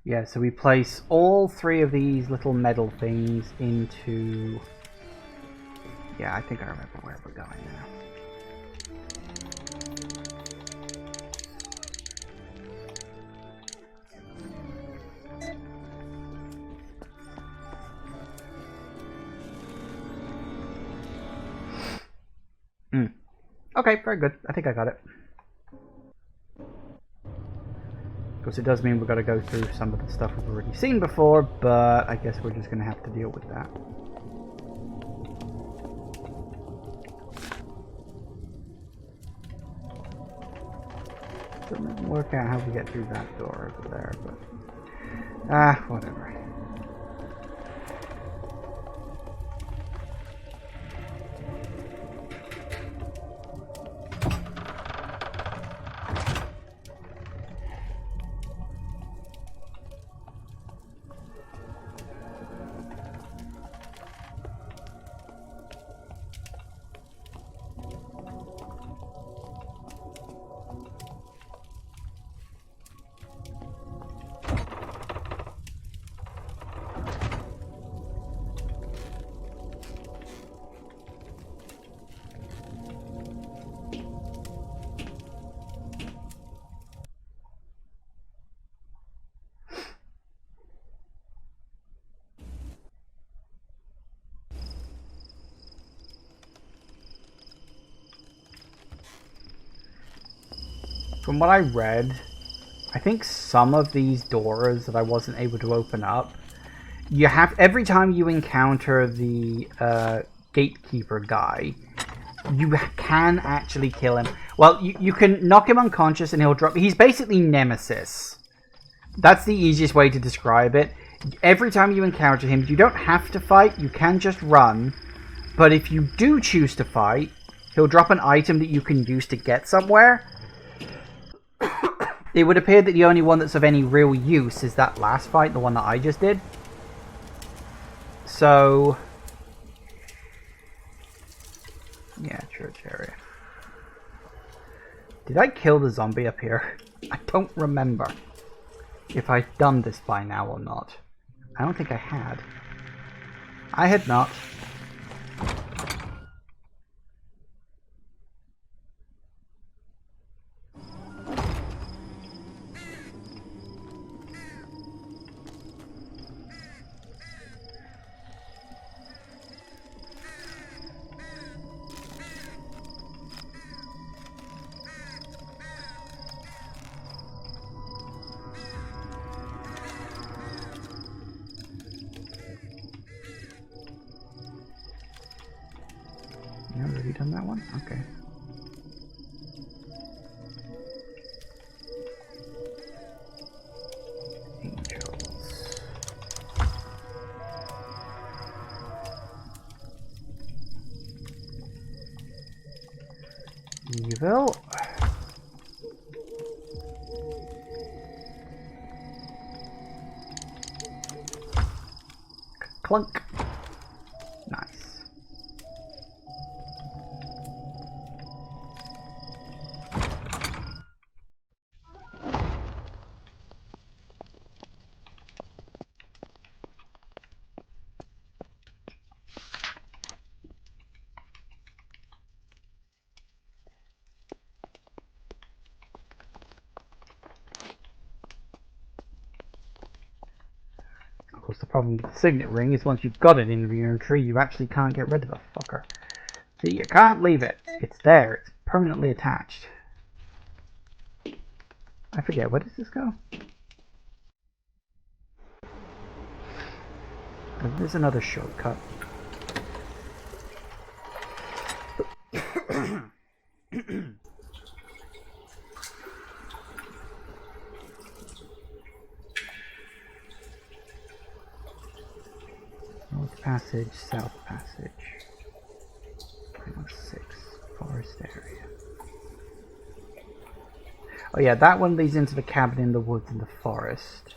Yeah, so we place all three of these little metal things into... Yeah, I think I remember where we're going now. Okay, very good. I think I got it. course, it does mean we've got to go through some of the stuff we've already seen before, but I guess we're just going to have to deal with that. Doesn't work out how we get through that door over there, but whatever. From what I read, I think some of these doors that I wasn't able to open up, you have, every time you encounter the gatekeeper guy, you can actually kill him. Well, you can knock him unconscious and he'll drop. He's basically Nemesis. That's the easiest way to describe it. Every time you encounter him, you don't have to fight, you can just run. But if you do choose to fight, he'll drop an item that you can use to get somewhere. It would appear that the only one that's of any real use is that last fight, the one that I just did. So, yeah, church area. Did I kill the zombie up here? I don't remember if I've done this by now or not. I don't think I had. I had not. Yeah, have you done that one? Okay. Angels. Evil. Clunk. Nice. Of course, the problem with the signet ring is once you've got it in your tree, you actually can't get rid of the fucker. See, you can't leave it. It's there. It's permanently attached. I forget, where does this go? There's another shortcut. North Passage, South Passage. 6, Forest area. Oh yeah, that one leads into the cabin in the woods in the forest.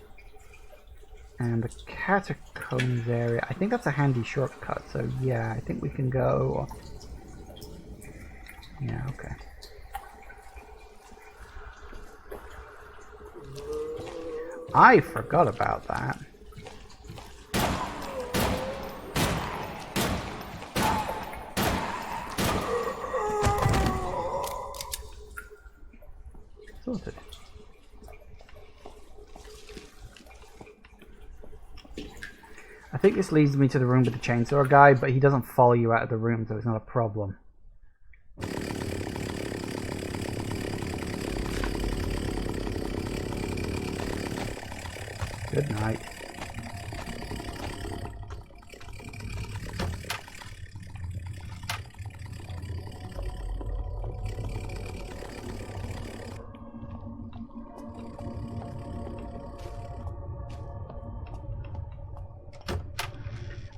And the catacombs area, I think that's a handy shortcut, so yeah, I think we can go... Yeah, okay. I forgot about that. Sorted. I think this leads me to the room with the chainsaw guy, but he doesn't follow you out of the room, so it's not a problem. Good night.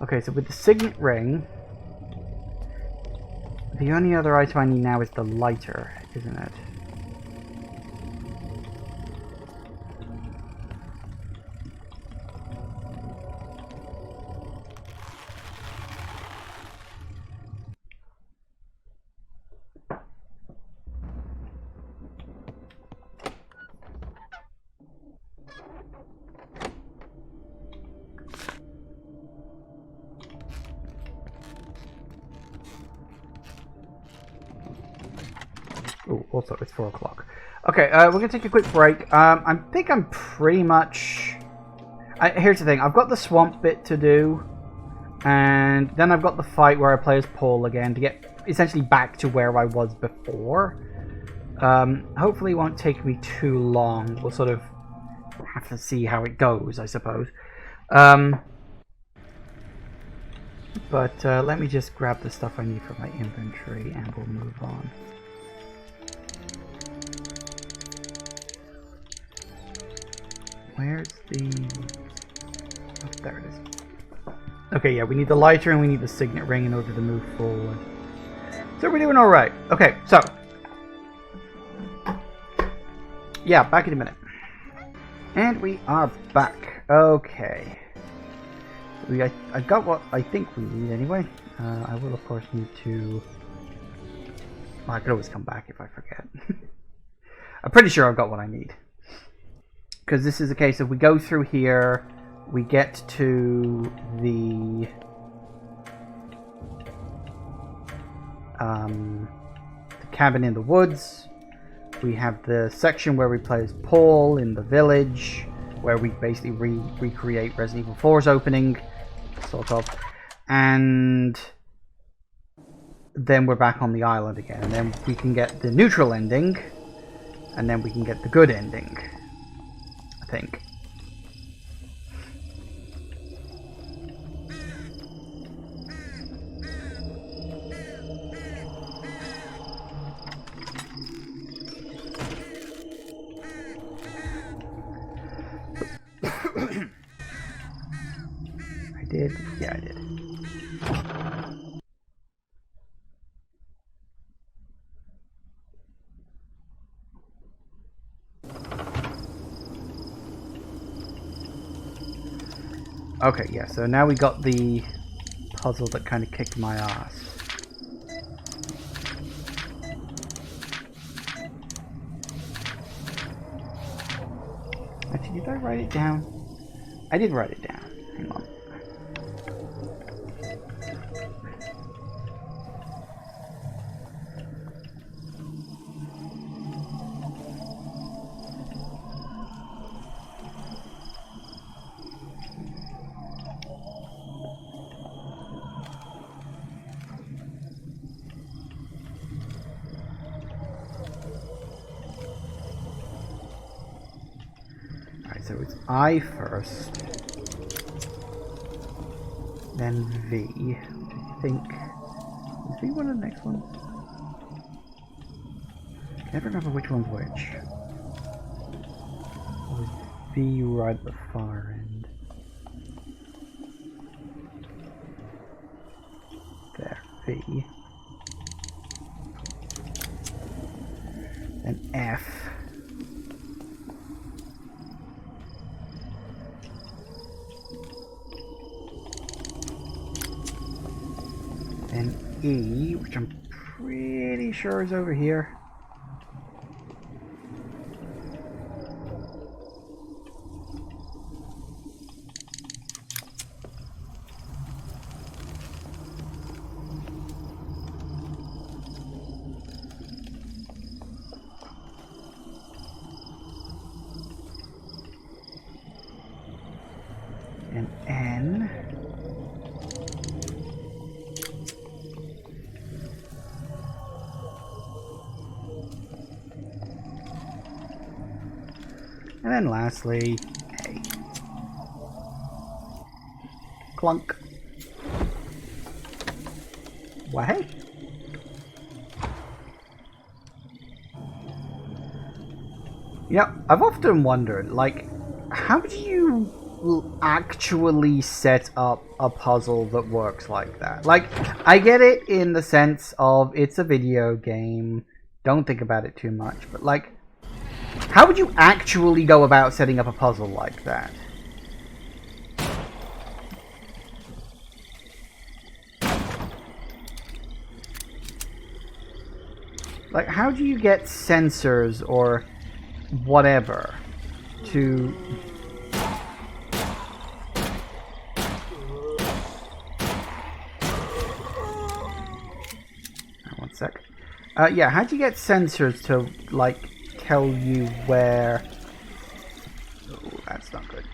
Okay, so with the signet ring, the only other item I need now is the lighter, isn't it? Oh, also it's 4 o'clock. Okay, we're gonna take a quick break. I think I'm pretty much. Here's the thing: I've got the swamp bit to do, and then I've got the fight where I play as Paul again to get essentially back to where I was before. Hopefully, it won't take me too long. We'll sort of have to see how it goes, I suppose. But let me just grab the stuff I need for my inventory, and we'll move on. Where's the... Oh, there it is. Okay, yeah, we need the lighter and we need the signet ring in order to move forward. So we're doing alright. Okay, so... Yeah, back in a minute. And we are back. Okay. I got what I think we need anyway. I will, of course, need to... Well, I could always come back if I forget. I'm pretty sure I've got what I need. Because this is a case of we go through here, we get to the cabin in the woods. We have the section where we play as Paul in the village, where we basically recreate Resident Evil 4's opening, sort of. And then we're back on the island again. And then we can get the neutral ending, and then we can get the good ending. I think. I did? Yeah, I did. Okay, yeah, so now we got the puzzle that kind of kicked my ass. Actually, did I write it down? I did write it down. Hang on. So it's I first, then V, which I think, is V one of the next ones? I never remember which one's which. Or is V right at the far end? There, V. Then F. And E, which I'm pretty sure is over here. And N. And then lastly, A. Clunk. Why? You know, I've often wondered, like, how do you actually set up a puzzle that works like that? Like, I get it in the sense of it's a video game, don't think about it too much, but like, how would you actually go about setting up a puzzle like that? Like, how do you get sensors or whatever to... One sec. Yeah, how do you get sensors to, like, tell you where... Oh, that's not good.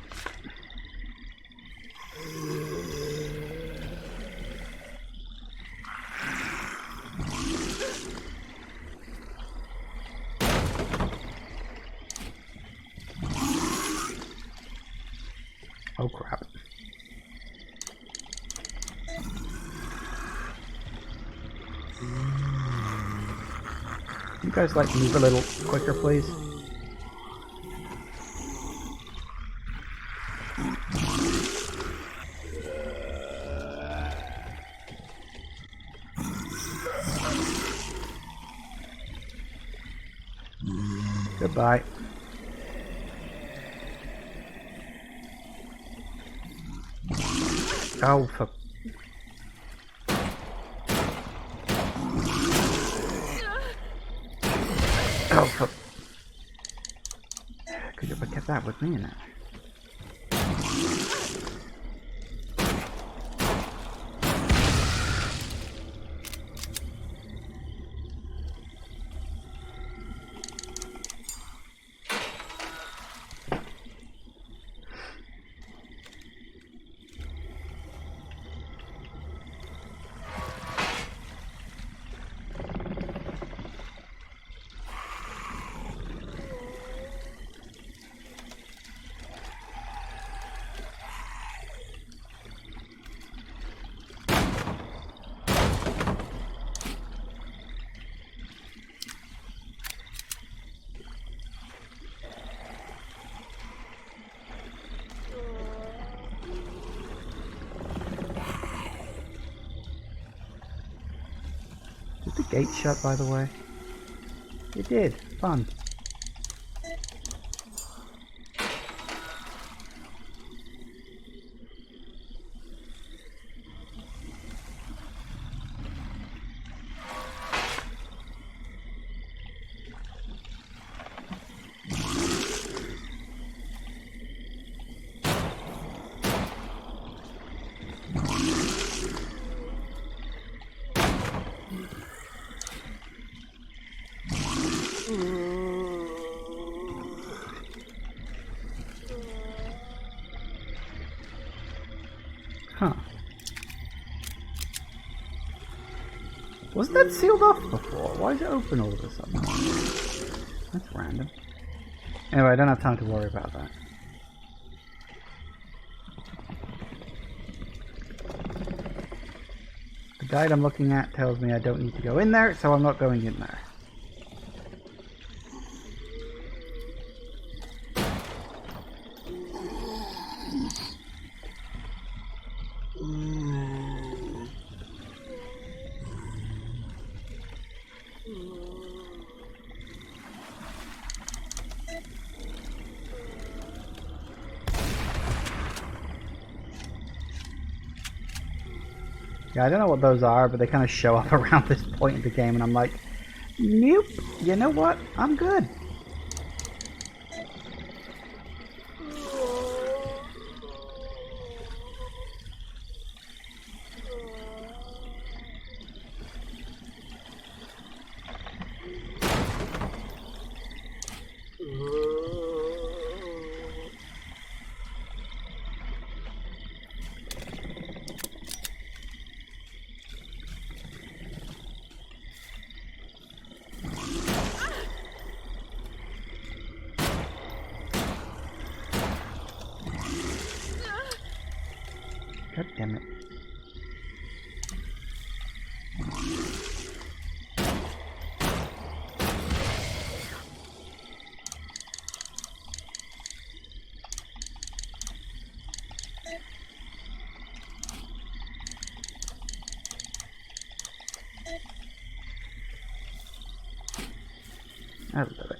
Oh, crap. You guys, like, move a little quicker, please? Goodbye. Oh, for... Oh, for... Could you have kept that with me in it? Did the gate shut, by the way? It did. Fun. Huh. Wasn't that sealed off before? Why is it open all of a sudden? That's random. Anyway, I don't have time to worry about that. The guide I'm looking at tells me I don't need to go in there, so I'm not going in there. Yeah, I don't know what those are, but they kind of show up around this point in the game, and I'm like, nope, you know what? I'm good. God damn it. I love it.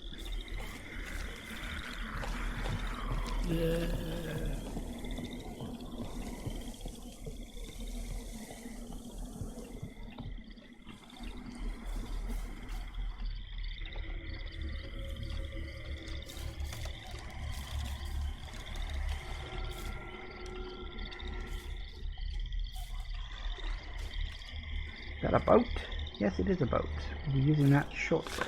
Is that a boat? Yes, it is a boat. We'll be using that shortly.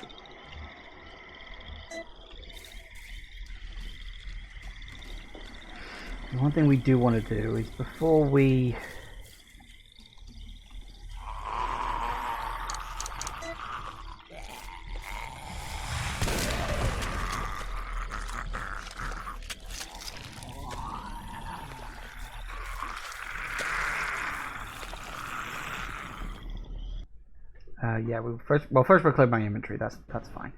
One thing we do want to do is before we first we'll clear my inventory. That's fine.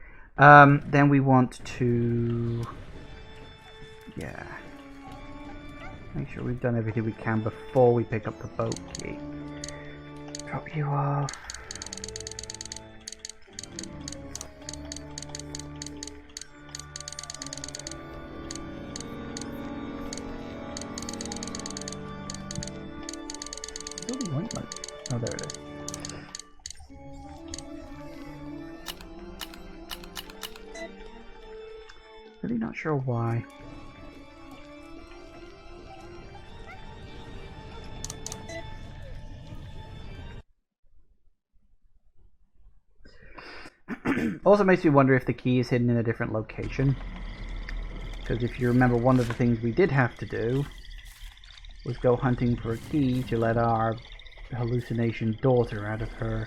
Then we want to make sure we've done everything we can before we pick up the boat key. Drop you off. Oh, there it is. Really not sure why. Also makes me wonder if the key is hidden in a different location. Because if you remember, one of the things we did have to do was go hunting for a key to let our hallucination daughter out of her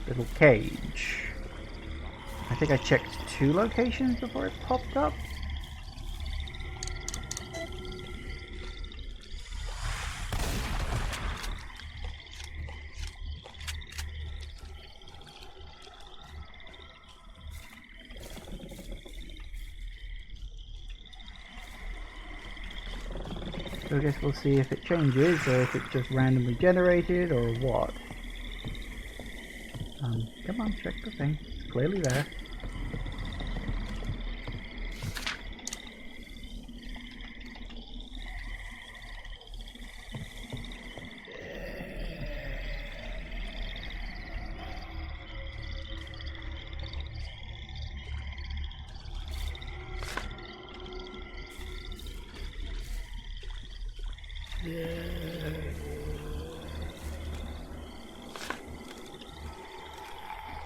little cage. I think I checked 2 locations before it popped up. So I guess we'll see if it changes, or if it's just randomly generated, or what. Come on, check the thing. It's clearly there.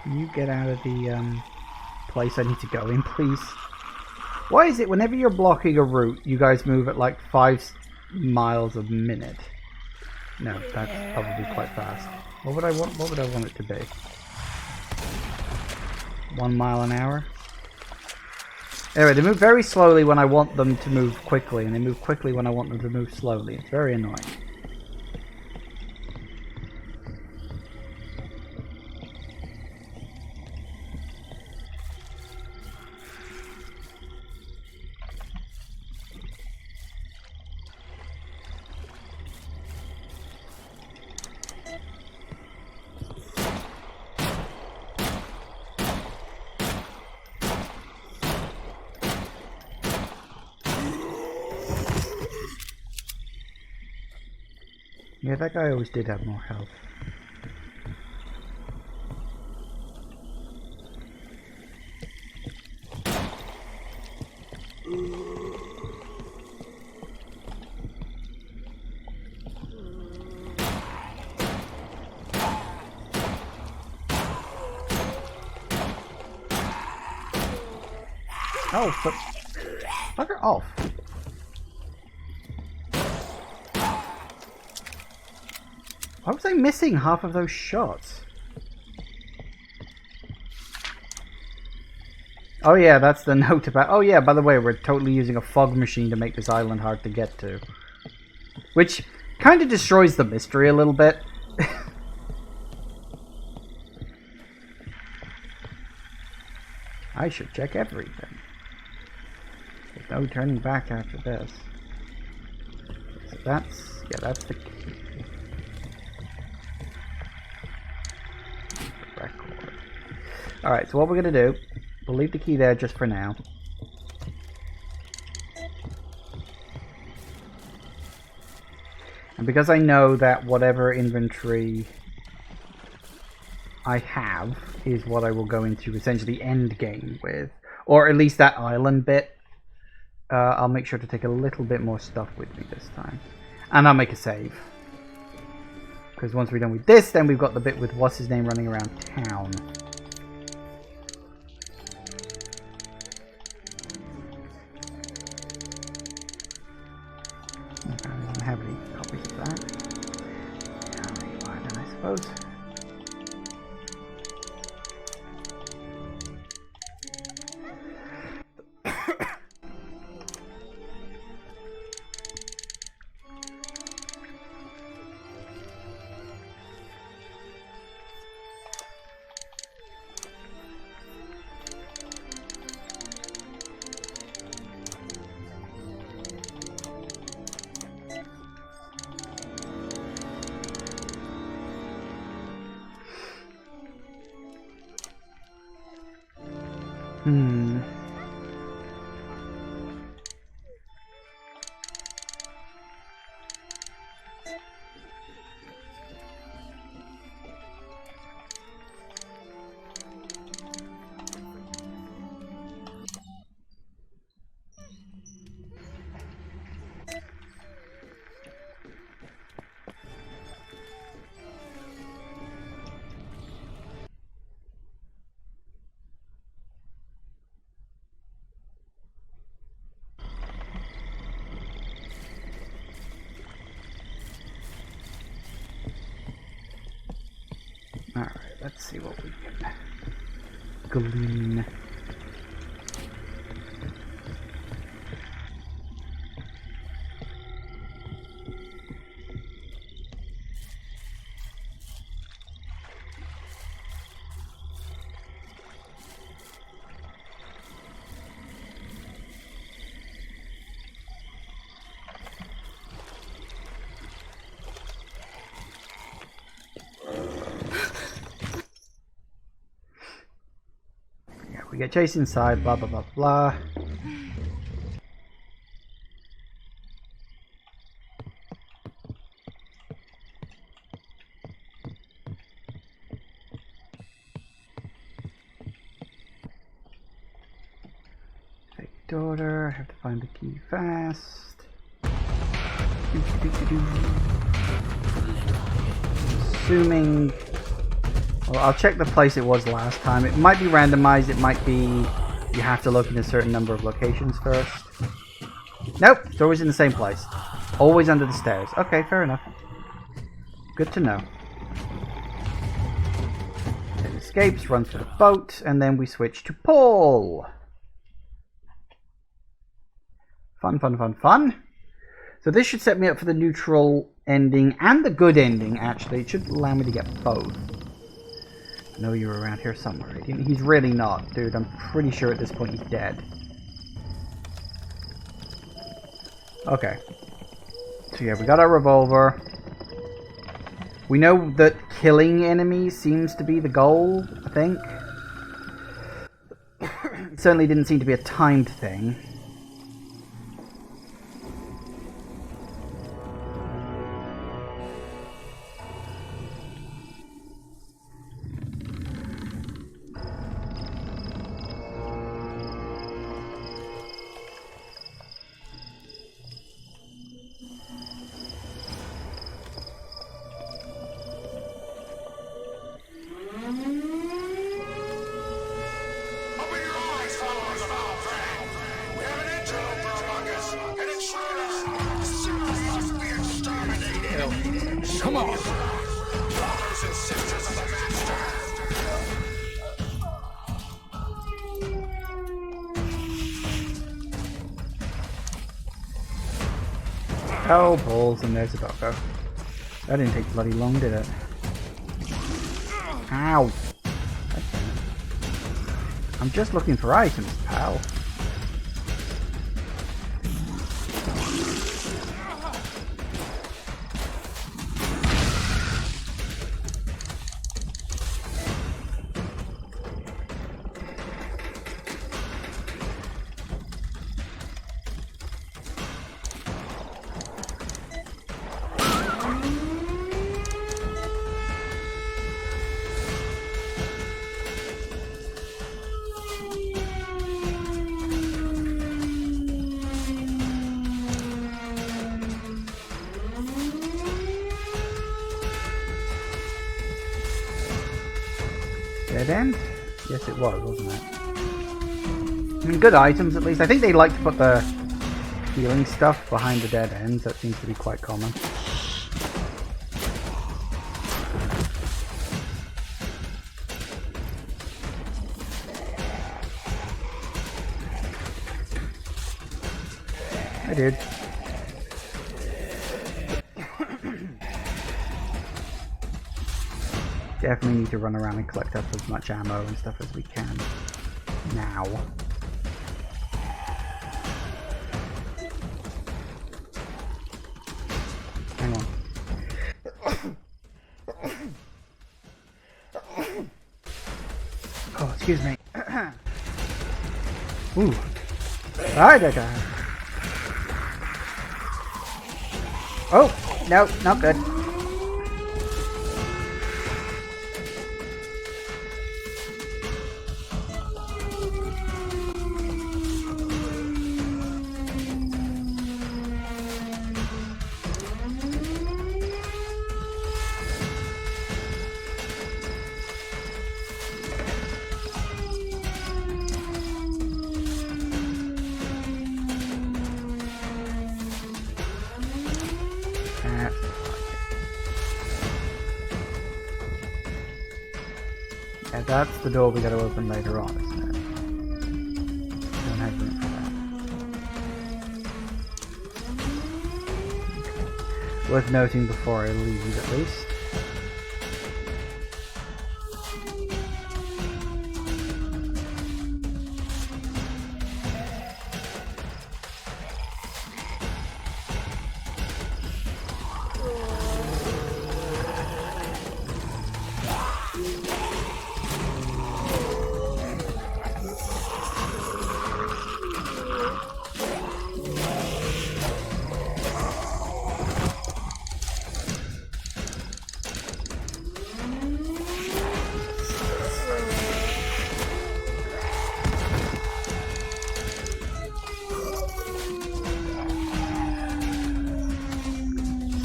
Can you get out of the place I need to go in, please? Why is it whenever you're blocking a route, you guys move at like 5 miles a minute? No, that's probably quite fast. What would I want it to be? 1 mile an hour? Anyway, they move very slowly when I want them to move quickly, and they move quickly when I want them to move slowly. It's very annoying. Yeah, that guy always did have more health. Oh, fucker off. Why was I missing half of those shots? Oh yeah, that's the note about... Oh yeah, by the way, we're totally using a fog machine to make this island hard to get to. Which, Kind of destroys the mystery a little bit. I should check everything. There's no turning back after this. So that's the key. Record. Alright, so what we're going to do, we'll leave the key there just for now. And because I know that whatever inventory I have is what I will go into essentially end game with, or at least that island bit, I'll make sure to take a little bit more stuff with me this time. And I'll make a save. Because once we're done with this, then we've got the bit with what's his name running around town. I don't have any copies of that. Alright, then I suppose. Alright, let's see what we can glean. We get chased inside, blah blah blah blah. Fake daughter, have to find the key fast. Assuming. Well, I'll check the place it was last time. It might be randomized. It might be you have to look in a certain number of locations first. Nope, it's always in the same place. Always under the stairs. Okay, fair enough. Good to know. It escapes, runs for the boat, and then we switch to Paul. Fun, fun, fun, fun. So this should set me up for the neutral ending and the good ending, actually. It should allow me to get both. I know you're around here somewhere. He's really not, dude. I'm pretty sure at this point he's dead. Okay. So yeah, we got our revolver. We know that killing enemies seems to be the goal, I think. It certainly didn't seem to be a timed thing. Come on! Brothers and sisters of the Master! Oh, balls, and there's a doggo. That didn't take bloody long, did it? Ow! I'm just looking for items, pal. Dead end? Yes, it was, wasn't it? I mean, good items at least. I think they like to put the healing stuff behind the dead ends. That seems to be quite common. I did. Definitely need to run around and collect up as much ammo and stuff as we can now. Hang on. Oh, excuse me. Ooh. Alright, that guy. Oh, no, not good. Yeah, that's the door we gotta open later on, isn't it? Don't have room for that. Worth noting before I leave, at least.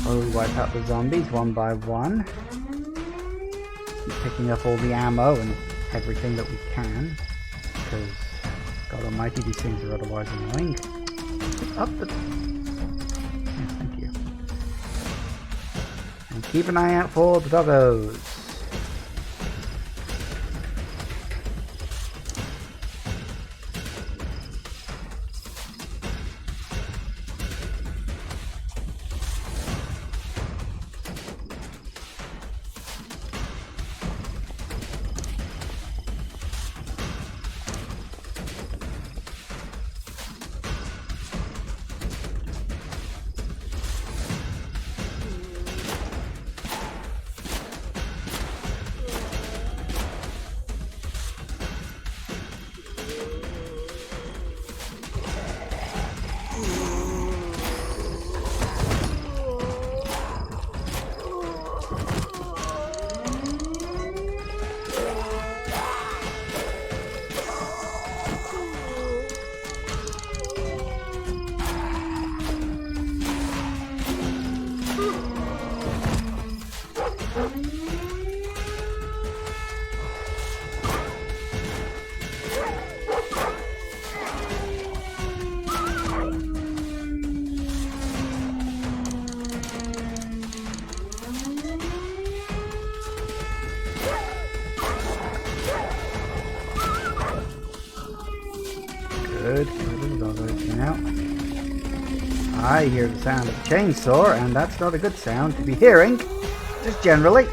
Slowly wipe out the zombies one by one. Keep picking up all the ammo and everything that we can. Because, God almighty, these things are otherwise annoying. Up the... Yes, thank you. And keep an eye out for the doggos. Good, get rid of the doggos now. I hear the sound of a chainsaw, and that's not a good sound to be hearing, just generally.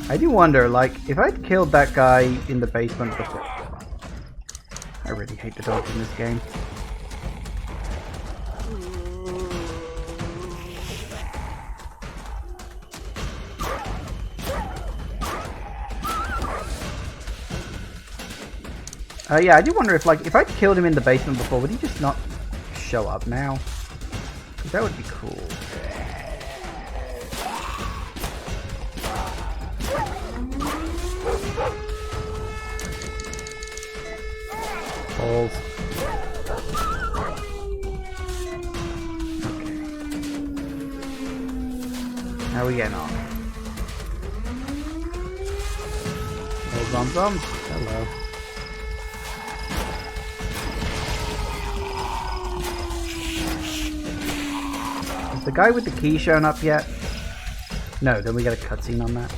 I do wonder, like, if I'd killed that guy in the basement before... I really hate the dogs in this game. Yeah, I do wonder if, like, if I'd killed him in the basement before, would he just not show up now? Because that would be cool. Balls. Okay. How are we getting on? Oh, zombies. Hello. The guy with the key shown up yet? No, then we get a cutscene on that.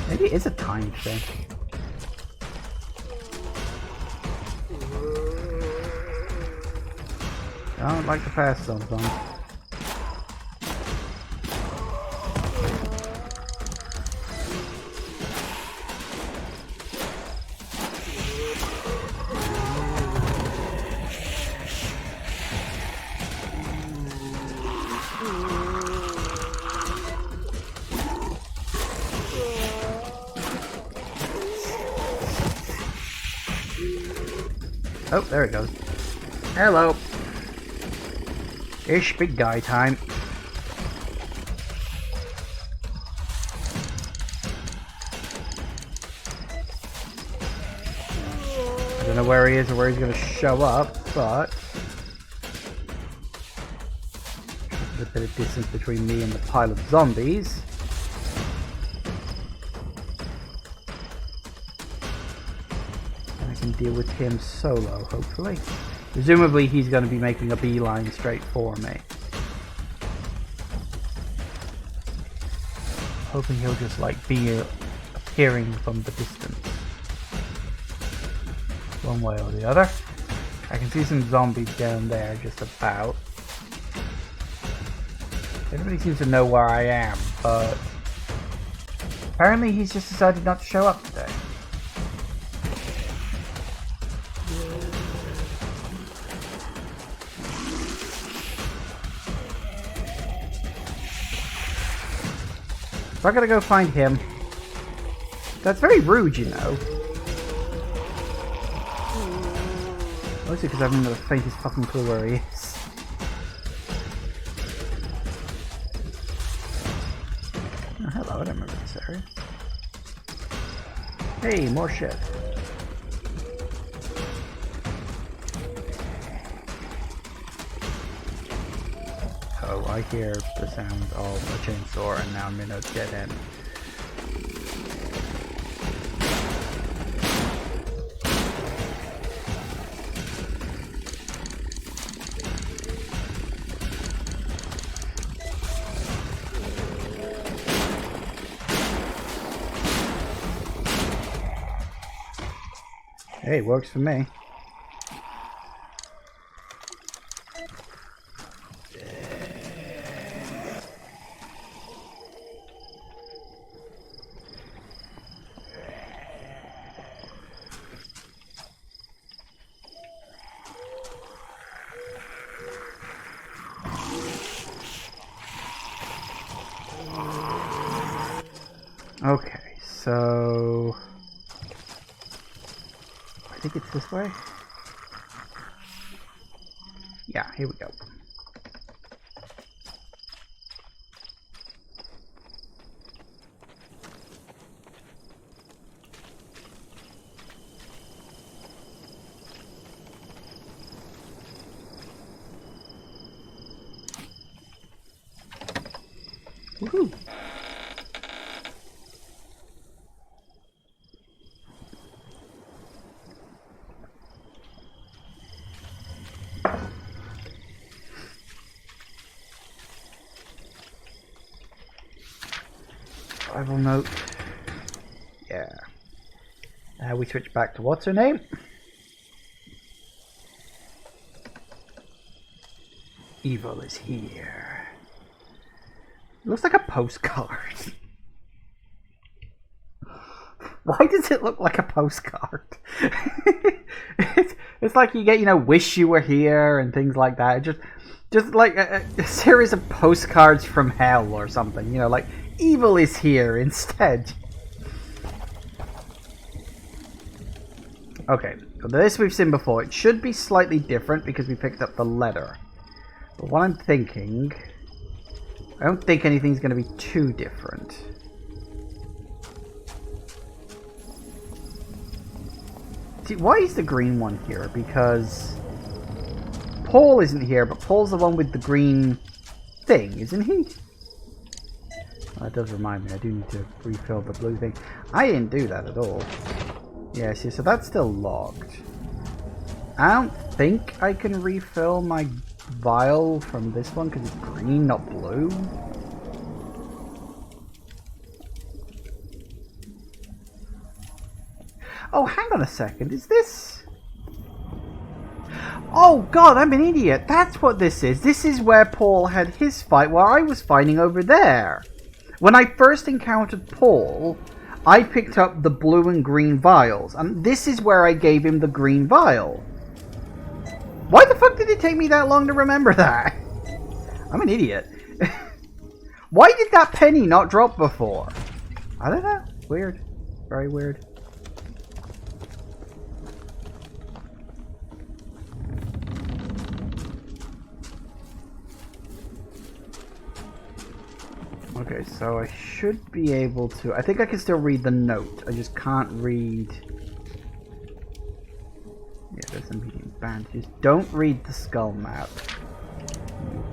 Maybe it is a time thing. I don't like the fast zones on. Oh, there it goes. Hello. Ish, big guy time. I don't know where he is or where he's going to show up, but there's a bit of distance between me and the pile of zombies. I can deal with him solo, hopefully. Presumably he's going to be making a beeline straight for me. Hoping he'll just like be appearing from the distance. One way or the other. I can see some zombies down there just about. Everybody seems to know where I am, but apparently he's just decided not to show up today. So I gotta go find him. That's very rude, you know. Mostly because I haven't got the faintest fucking clue where he is. Oh, hello, I don't remember this area. Hey, more shit. Oh, I hear the sound of a chainsaw and now I'm in a dead end. Hey, works for me. Okay, so I think it's this way. Yeah, here we go. Woohoo! Survival note. Yeah. We switch back to what's her name? Evil is here. It looks like a postcard. Why does it look like a postcard? it's like you get, you know, wish you were here and things like that. Just like a series of postcards from hell or something. You know, like evil is here instead. Okay, so this we've seen before. It should be slightly different because we picked up the letter. But what I'm thinking... I don't think anything's going to be too different. See, why is the green one here? Because... Paul isn't here, but Paul's the one with the green thing, isn't he? Well, that does remind me, I do need to refill the blue thing. I didn't do that at all. Yeah, see, so that's still locked. I don't think I can refill my vial from this one because it's green, not blue. Oh, hang on a second. Is this... Oh, God, I'm an idiot. That's what this is. This is where Paul had his fight, while I was fighting over there. When I first encountered Paul... I picked up the blue and green vials, and this is where I gave him the green vial. Why the fuck did it take me that long to remember that? I'm an idiot. Why did that penny not drop before? I don't know. Weird. Very weird. Okay, so I should be able to... I think I can still read the note. I just can't read... Yeah, there's some medium bandages. Don't read the skull map.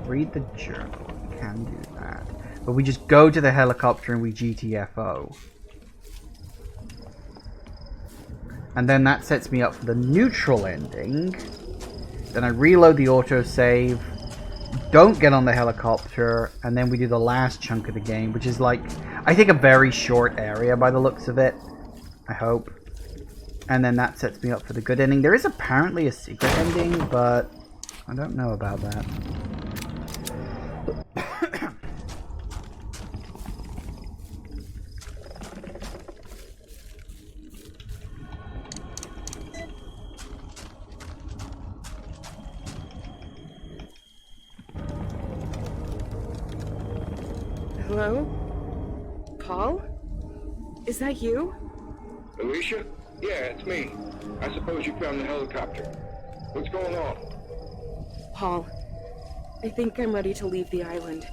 Read the journal. You can do that. But we just go to the helicopter and we GTFO. And then that sets me up for the neutral ending. Then I reload the autosave. Don't get on the helicopter, and then we do the last chunk of the game, which is like, I think a very short area by the looks of it. I hope. And then that sets me up for the good ending. There is apparently a secret ending, but I don't know about that. Hello? Paul? Is that you? Alicia? Yeah, it's me. I suppose you found the helicopter. What's going on? Paul, I think I'm ready to leave the island.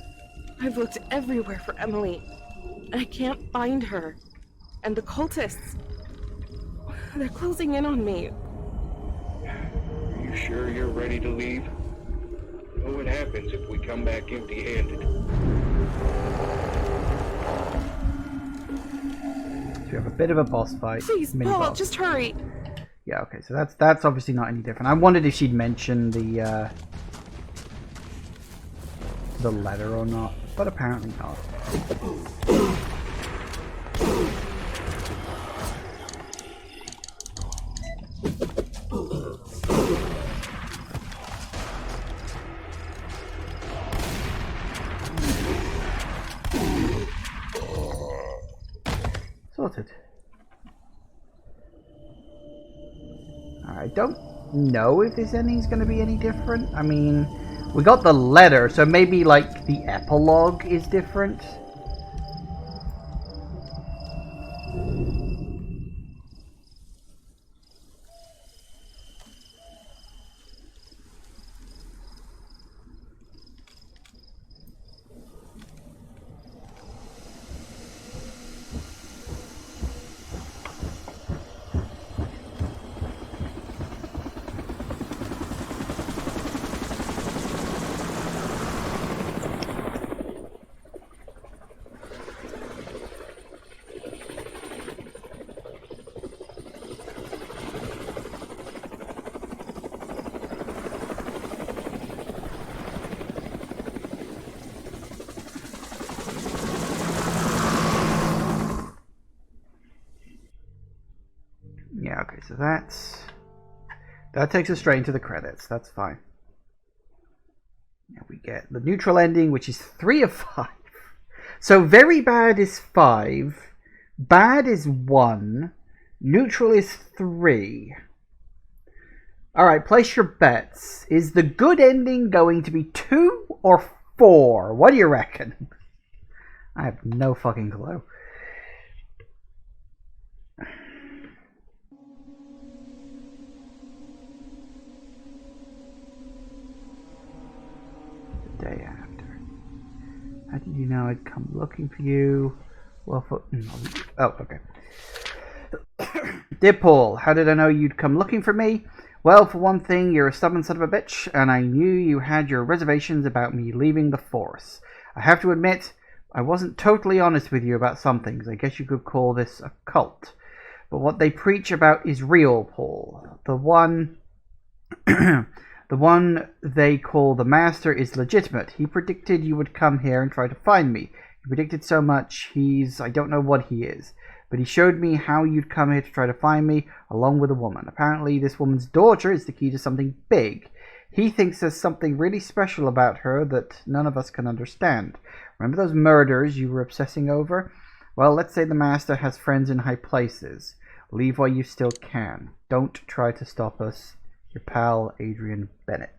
I've looked everywhere for Emily, and I can't find her. And the cultists, they're closing in on me. Are you sure you're ready to leave? You know what happens if we come back empty-handed. We have a bit of a boss fight. Please, Paul, boss. just hurry. Yeah, okay, so that's obviously not any different. I wondered if she'd mention the letter or not, but apparently not. Sorted. I don't know if this ending's going to be any different. I mean, we got the letter, so maybe like the epilogue is different. Yeah, okay, so that takes us straight into the credits. That's fine. Now we get the neutral ending, which is 3 of 5. So very bad is 5, bad is 1, neutral is 3. Alright, place your bets. Is the good ending going to be 2 or 4? What do you reckon? I have no fucking clue. The day after. How did you know I'd come looking for you? Well, oh, okay. Dear Paul, how did I know you'd come looking for me? Well, for one thing, you're a stubborn son of a bitch, and I knew you had your reservations about me leaving the Force. I have to admit, I wasn't totally honest with you about some things. I guess you could call this a cult. But what they preach about is real, Paul. The one they call the Master is legitimate. He predicted you would come here and try to find me. He predicted so much, I don't know what he is. But he showed me how you'd come here to try to find me, along with a woman. Apparently, this woman's daughter is the key to something big. He thinks there's something really special about her that none of us can understand. Remember those murders you were obsessing over? Well, let's say the Master has friends in high places. Leave while you still can. Don't try to stop us. Your pal, Adrian Bennett.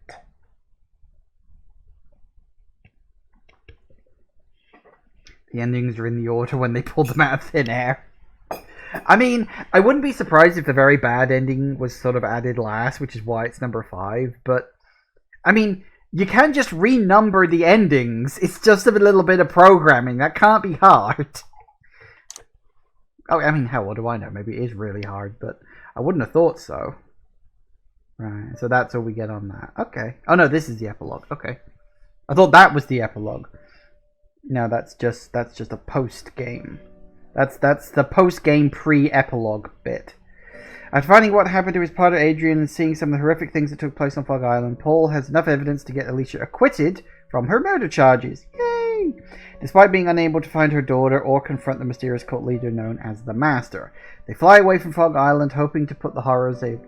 The endings are in the order when they pulled them out of thin air. I mean, I wouldn't be surprised if the very bad ending was sort of added last, which is why it's number 5, but I mean, you can't just renumber the endings. It's just a little bit of programming. That can't be hard. Oh, I mean, hell, what do I know? Maybe it is really hard, but I wouldn't have thought so. Right, so that's all we get on that. Okay. Oh, no, this is the epilogue. Okay. I thought that was the epilogue. No, that's just a post-game. That's the post-game pre-epilogue bit. After finding what happened to his partner Adrian and seeing some of the horrific things that took place on Fog Island, Paul has enough evidence to get Alicia acquitted from her murder charges. Yay! Despite being unable to find her daughter or confront the mysterious cult leader known as the Master. They fly away from Fog Island, hoping to put the horrors they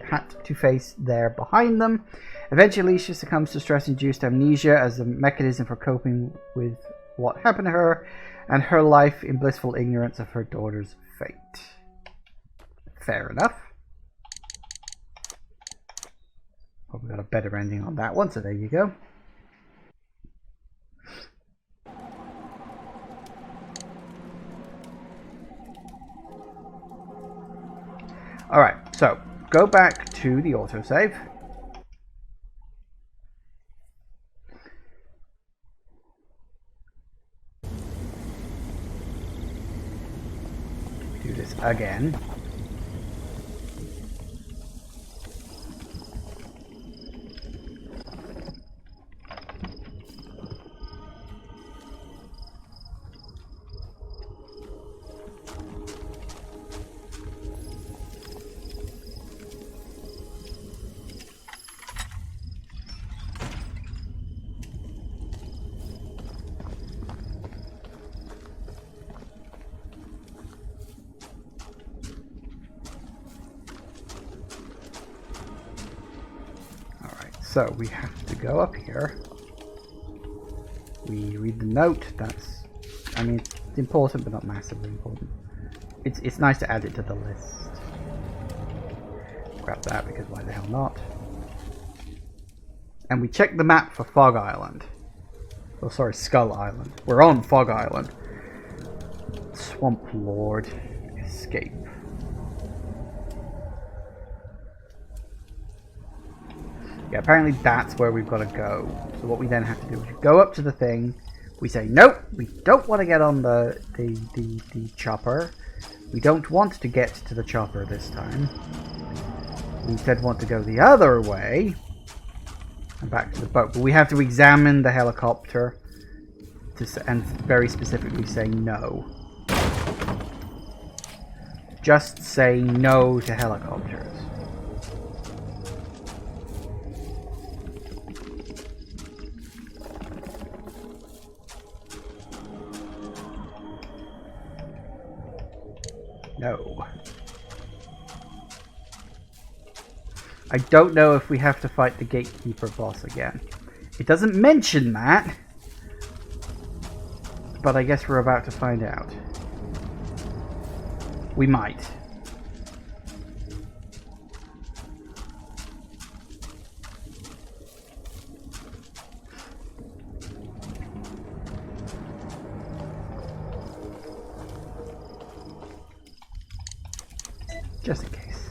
had to face there behind them. Eventually, Alicia succumbs to stress-induced amnesia as a mechanism for coping with what happened to her, and her life in blissful ignorance of her daughter's fate. Fair enough. Hope we got a better ending on that one, so there you go. Alright, so go back to the autosave. Do this again. So we have to go up here. We read the note. That's, I mean, it's important, but not massively important. It's nice to add it to the list. Grab that because why the hell not? And we check the map for Fog Island. Oh, sorry, Skull Island. We're on Fog Island. Swamp Lord, escape. Yeah, apparently that's where we've got to go. So what we then have to do is go up to the thing. We say, nope, we don't want to get on the chopper. We don't want to get to the chopper this time. We instead want to go the other way. And back to the boat. But we have to examine the helicopter. And very specifically say no. Just say no to helicopters. No. I don't know if we have to fight the Gatekeeper boss again. It doesn't mention that, but I guess we're about to find out. We might. Just in case.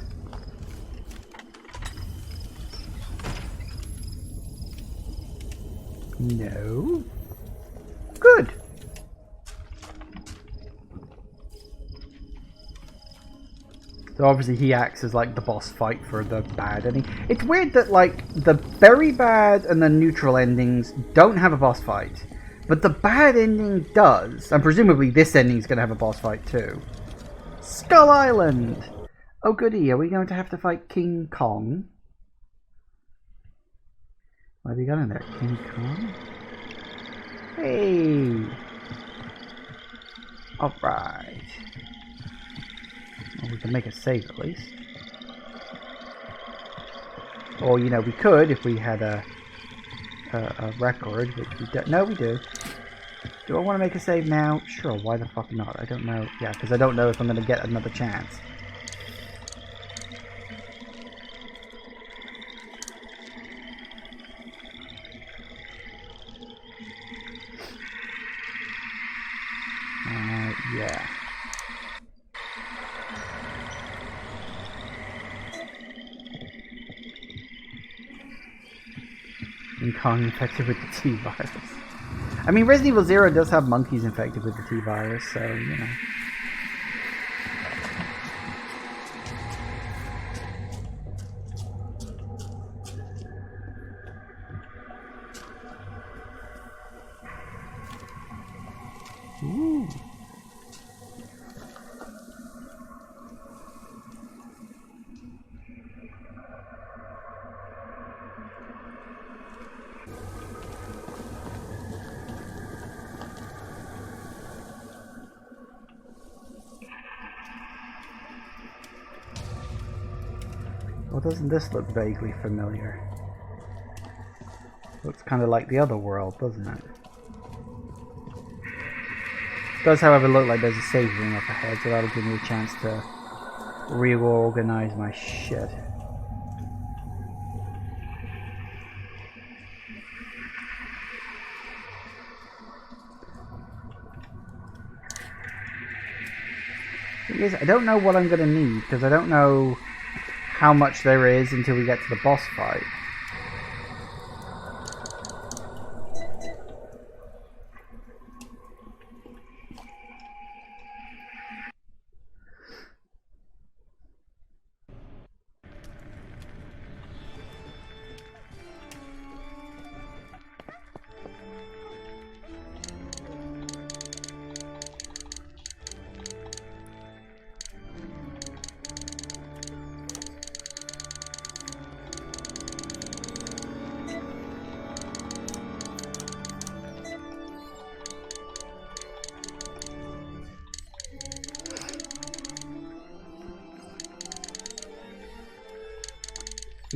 No. Good. So obviously he acts as like the boss fight for the bad ending. It's weird that like the very bad and the neutral endings don't have a boss fight, but the bad ending does. And presumably this ending is going to have a boss fight too. Skull Island! Oh goody, are we going to have to fight King Kong? What have you got in there? King Kong? Hey! Alright. Well, we can make a save at least. Or, you know, we could if we had a record, which we don't. No, we do. Do I want to make a save now? Sure, why the fuck not? I don't know. Yeah, because I don't know if I'm going to get another chance. Yeah. King Kong infected with the T-virus. I mean, Resident Evil 0 does have monkeys infected with the T-virus, so, you know. Ooh. Well, doesn't this look vaguely familiar? Looks kind of like the other world, doesn't it? It does, however, look like there's a save room up ahead, so that'll give me a chance to reorganize my shit. Thing is, I don't know what I'm going to need, because I don't know how much there is until we get to the boss fight.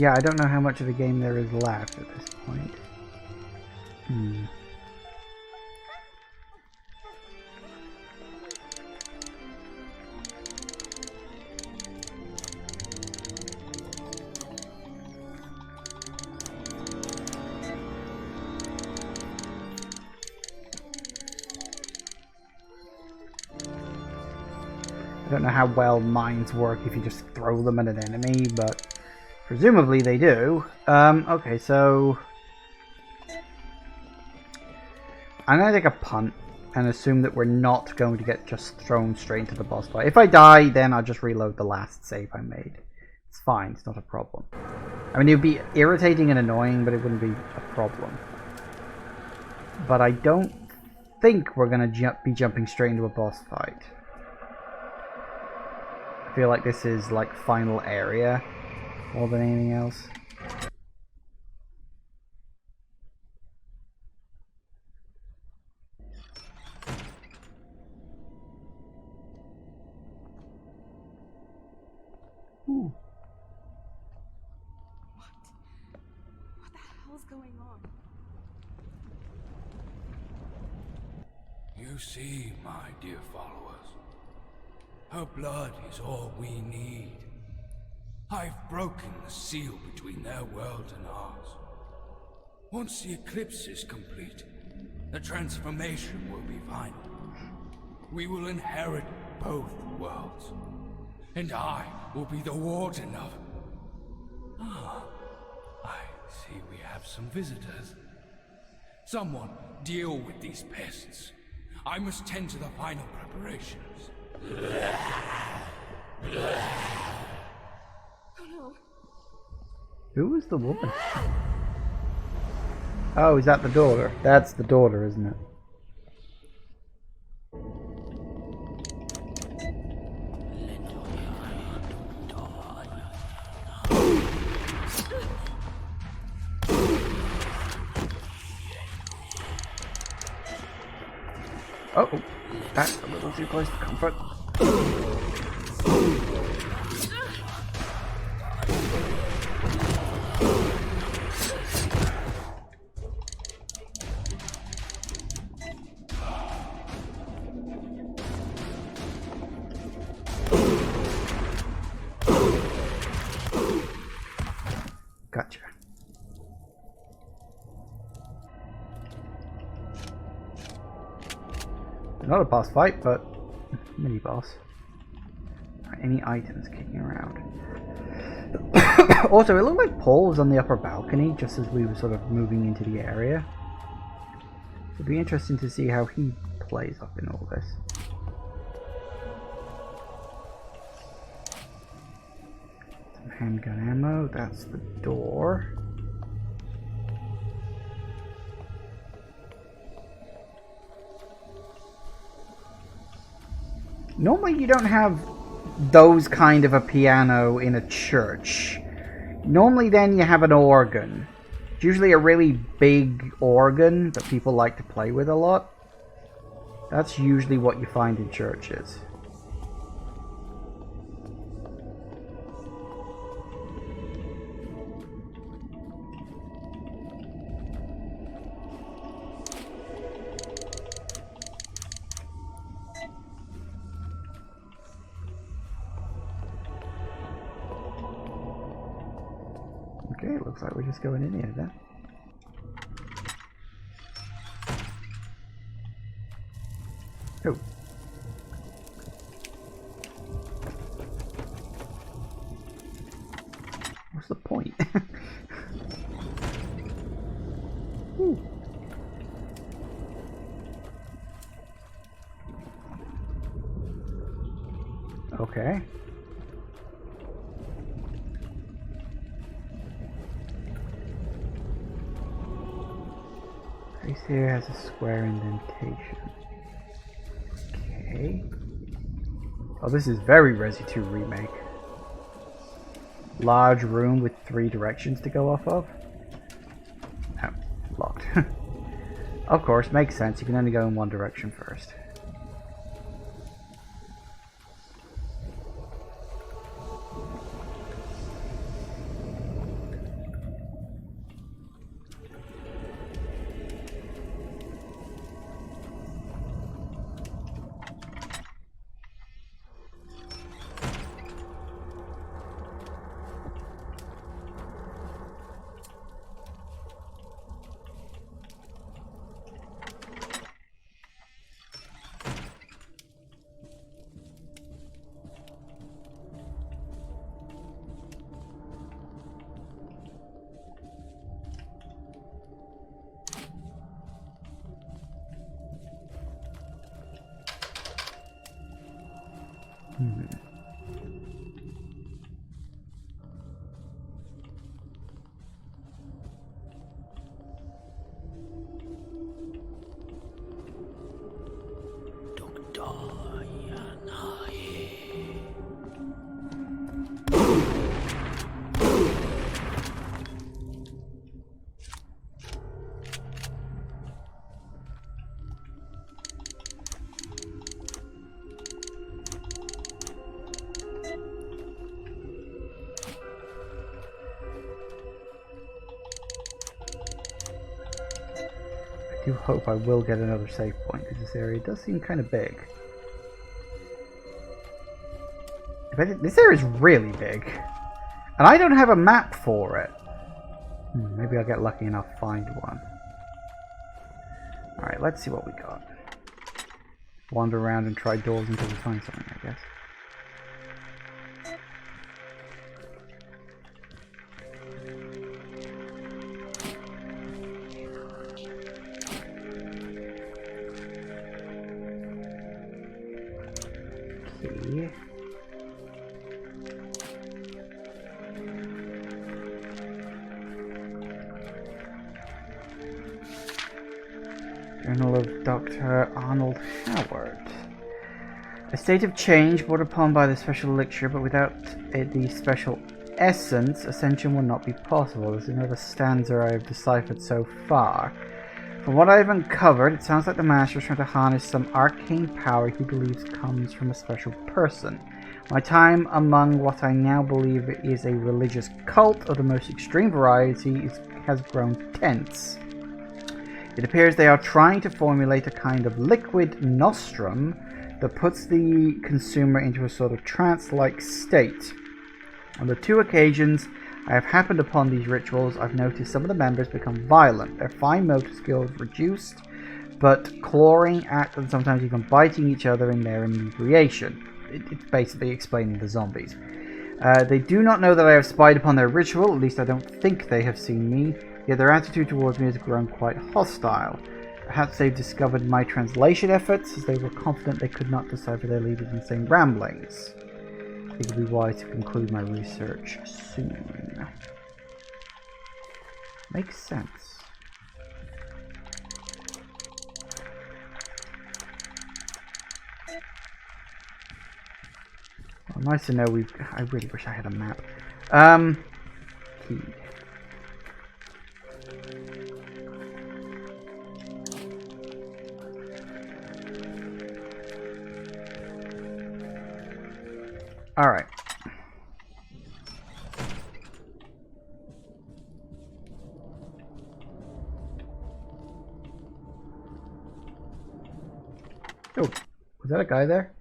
Yeah, I don't know how much of the game there is left at this point. I don't know how well mines work if you just throw them at an enemy, but presumably they do. Okay, so I'm going to take a punt and assume that we're not going to get just thrown straight into the boss fight. If I die, then I'll just reload the last save I made. It's fine, it's not a problem. I mean, it would be irritating and annoying, but it wouldn't be a problem. But I don't think we're going to be jumping straight into a boss fight. I feel like this is like final area more than anything else. Ooh. You see, my dear followers, her blood is all we need. I've broken the seal between their world and ours. Once the eclipse is complete, the transformation will be final. We will inherit both worlds, and I will be the warden of... Ah, I see we have some visitors. Someone deal with these pests. I must tend to the final preparations. Oh no. Who was the woman? Oh, is that the daughter? That's the daughter, isn't it? Oh, that's a little too close to comfort. Gotcha. Not a boss fight, but mini boss. Any items kicking around? Also, it looked like Paul was on the upper balcony just as we were sort of moving into the area. It'd be interesting to see how he plays up in all this. Some handgun ammo. That's the door. Normally you don't have those kind of a piano in a church. Normally then you have an organ. It's usually a really big organ that people like to play with a lot. That's usually what you find in churches. Okay, it looks like we're just going in here then. Oh. What's the point? Ooh. Okay. This here has a square indentation. Okay. Oh, this is very Resi 2 remake. Large room with 3 directions to go off of. Oh, locked. Of course, makes sense. You can only go in one direction first. do hope I will get another save point, because this area does seem kind of big. This area is really big. And I don't have a map for it. Maybe I'll get lucky enough to find one. Alright, let's see what we got. Wander around and try doors until we find something, I guess. Okay. Journal of Dr. Arnold Howard. A state of change brought upon by the special elixir, but without the special essence, ascension will not be possible. There's another stanza I have deciphered so far. From what I have uncovered, it sounds like the Master is trying to harness some arcane power he believes comes from a special person. My time among what I now believe is a religious cult of the most extreme variety has grown tense. It appears they are trying to formulate a kind of liquid nostrum that puts the consumer into a sort of trance-like state. On the 2 occasions I have happened upon these rituals, I've noticed some of the members become violent, their fine motor skills reduced, but clawing at and sometimes even biting each other in their inebriation. It's basically explaining the zombies. They do not know that I have spied upon their ritual, at least I don't think they have seen me, yet their attitude towards me has grown quite hostile. Perhaps they've discovered my translation efforts, as they were confident they could not decipher their leader's insane ramblings. It would be wise to conclude my research soon. Makes sense. Well, nice to know I really wish I had a map. Key. Alright. Oh, was that a guy there?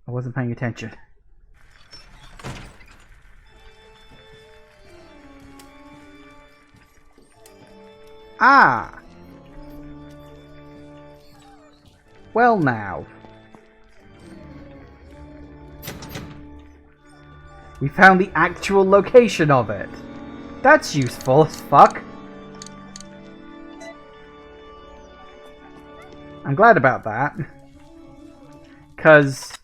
I wasn't paying attention. Ah! Well now. We found the actual location of it. That's useful as fuck. I'm glad about that. Because,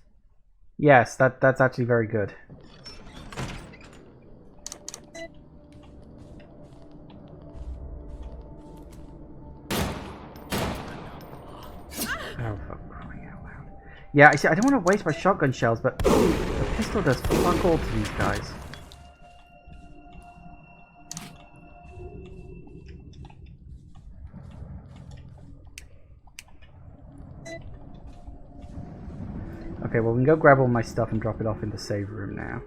yes, that's actually very good. Oh, for crying out loud. Yeah, I don't want to waste my shotgun shells, but the pistol does fuck all to these guys. Okay, well we can go grab all my stuff and drop it off in the save room now.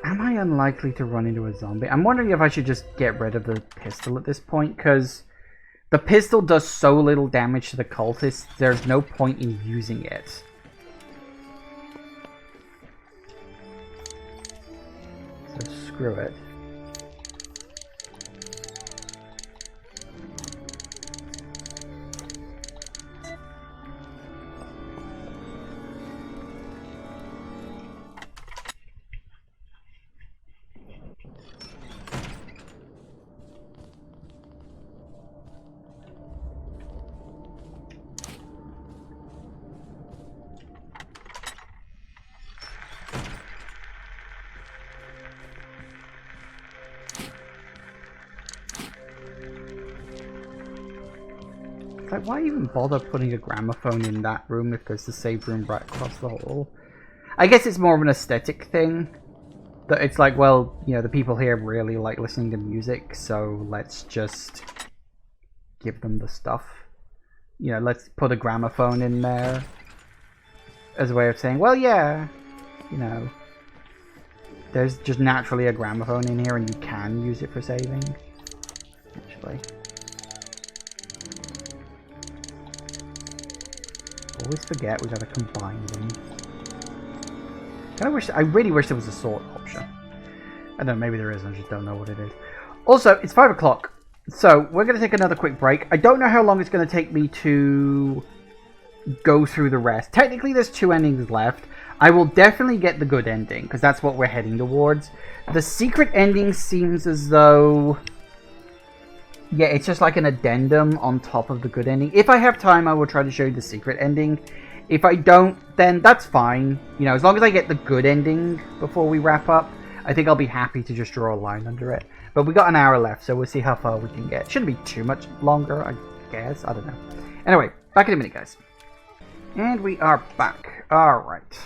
Am I unlikely to run into a zombie? I'm wondering if I should just get rid of the pistol at this point, because the pistol does so little damage to the cultists, there's no point in using it. So screw it. Like, why even bother putting a gramophone in that room if there's the save room right across the hall? I guess it's more of an aesthetic thing. That it's like, well, you know, the people here really like listening to music, so let's just give them the stuff. You know, let's put a gramophone in there as a way of saying, well, yeah, you know, there's just naturally a gramophone in here and you can use it for saving, actually. Always forget we gotta combine them. I really wish there was a sort option. I don't know, maybe there is, I just don't know what it is. Also, it's 5 o'clock, so we're going to take another quick break. I don't know how long it's going to take me to go through the rest. Technically, there's 2 endings left. I will definitely get the good ending, because that's what we're heading towards. The secret ending seems as though... yeah, it's just like an addendum on top of the good ending. If I have time, I will try to show you the secret ending. If I don't, then that's fine. You know, as long as I get the good ending before we wrap up, I think I'll be happy to just draw a line under it. But we got an hour left, so we'll see how far we can get. Shouldn't be too much longer, I guess. I don't know. Anyway, back in a minute, guys. And we are back. Alright.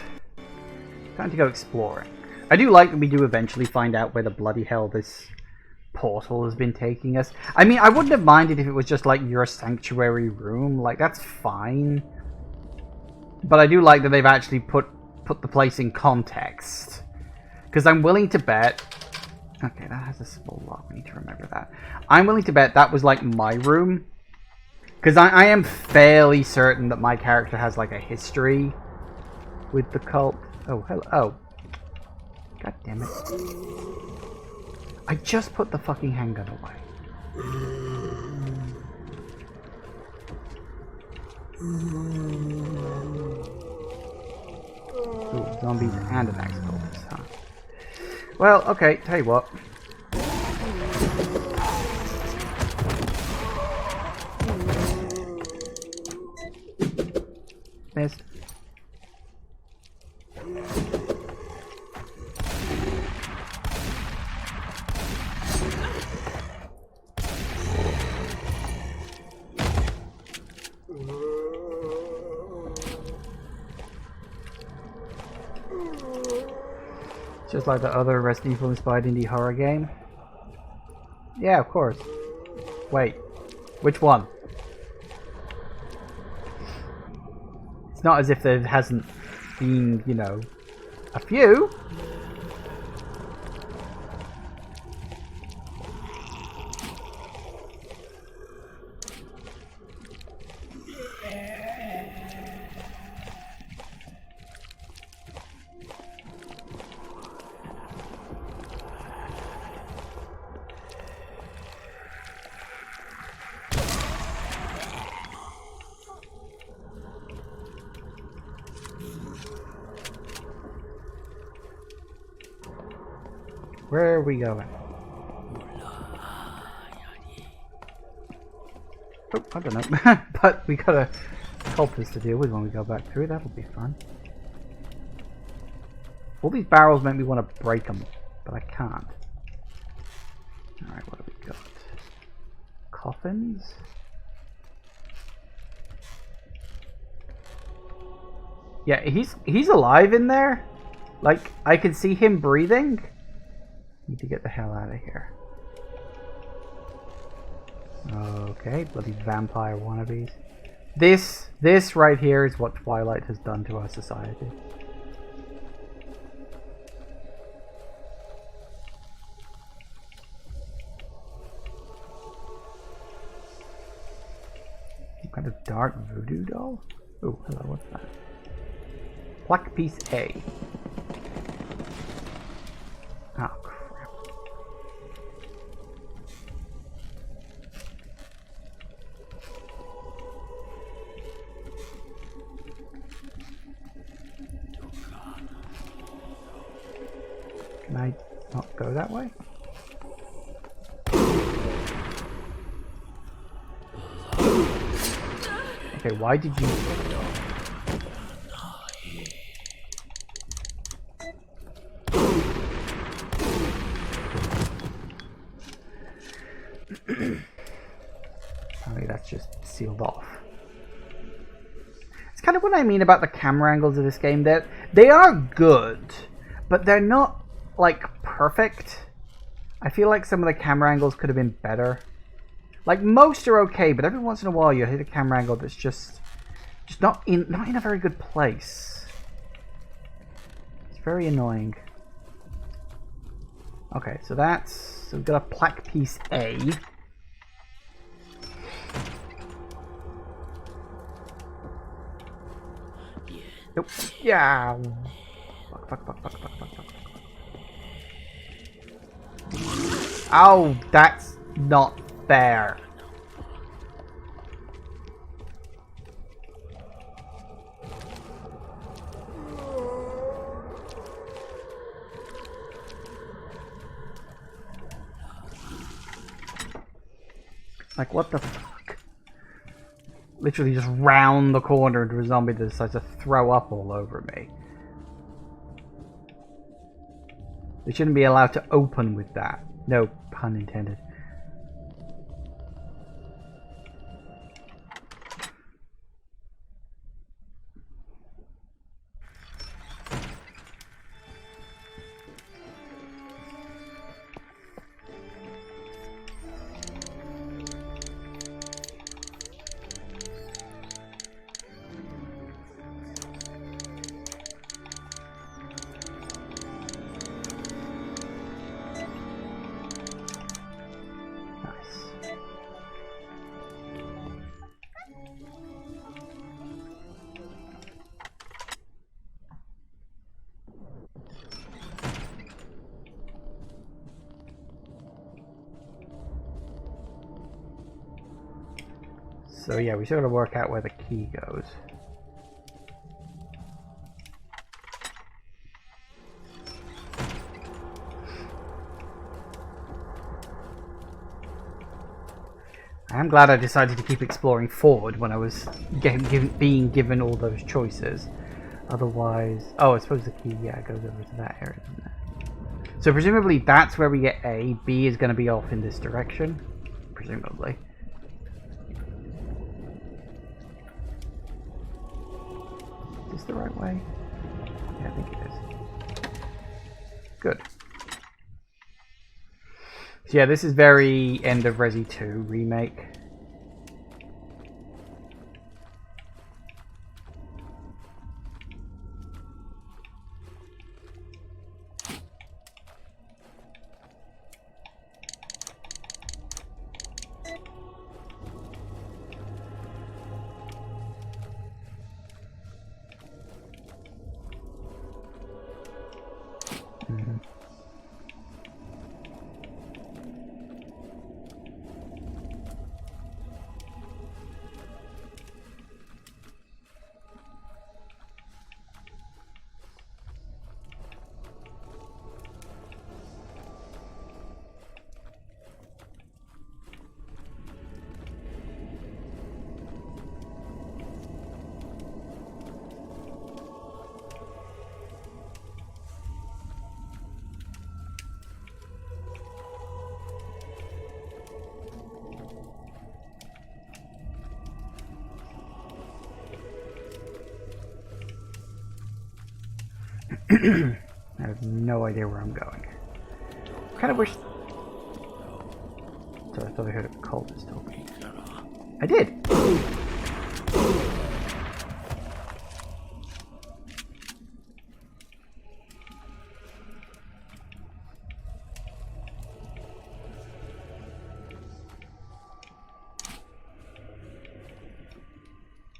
Time to go exploring. I do like that we do eventually find out where the bloody hell this portal has been taking us. I mean, I wouldn't have minded if it was just like your sanctuary room. Like, that's fine. But I do like that they've actually put the place in context. Because I'm willing to bet... okay, that has a small lock. We need to remember that. I'm willing to bet that was like my room. Because I am fairly certain that my character has like a history with the cult. Oh, hello. Oh. God damn it. I just put the fucking handgun away. Ooh, zombies and an axe cultist, huh? Well, okay, tell you what. Missed. Just like the other Resident Evil inspired indie horror game. Yeah, of course. Wait, which one? It's not as if there hasn't been, you know, a few. Where are we going? Oh, I don't know. But we got a cultist to deal with when we go back through. That'll be fun. All these barrels make me want to break them, but I can't. Alright, what have we got? Coffins? Yeah, he's alive in there. Like, I can see him breathing. Need to get the hell out of here. Okay, bloody vampire wannabes. This right here is what Twilight has done to our society. Some kind of dark voodoo doll? Oh, hello, what's that? Black piece A. Oh, crap. Can I not go that way? Okay, why did you... Apparently that's just sealed off. It's kind of what I mean about the camera angles of this game. They're They are good, but they're not, like, perfect. I feel like some of the camera angles could have been better. Like, most are okay, but every once in a while you hit a camera angle that's just not in a very good place. It's very annoying. Okay, so we've got a plaque piece A. Nope. Yeah. Fuck. Oh, that's not fair. Like, what the fuck? Literally just round the corner into a zombie that decides to throw up all over me. They shouldn't be allowed to open with that. No pun intended. So yeah, we still gotta work out where the key goes. I'm glad I decided to keep exploring forward when I was being given all those choices. Otherwise... Oh, I suppose the key, yeah, goes over to that area, doesn't it? So presumably that's where we get A. B is going to be off in this direction. Presumably. Is this the right way? Yeah, I think it is. Good. So yeah, this is very end of Resi 2 remake. I have no idea where I'm going. Kind of wish... So I thought I heard a cultist talking. I did!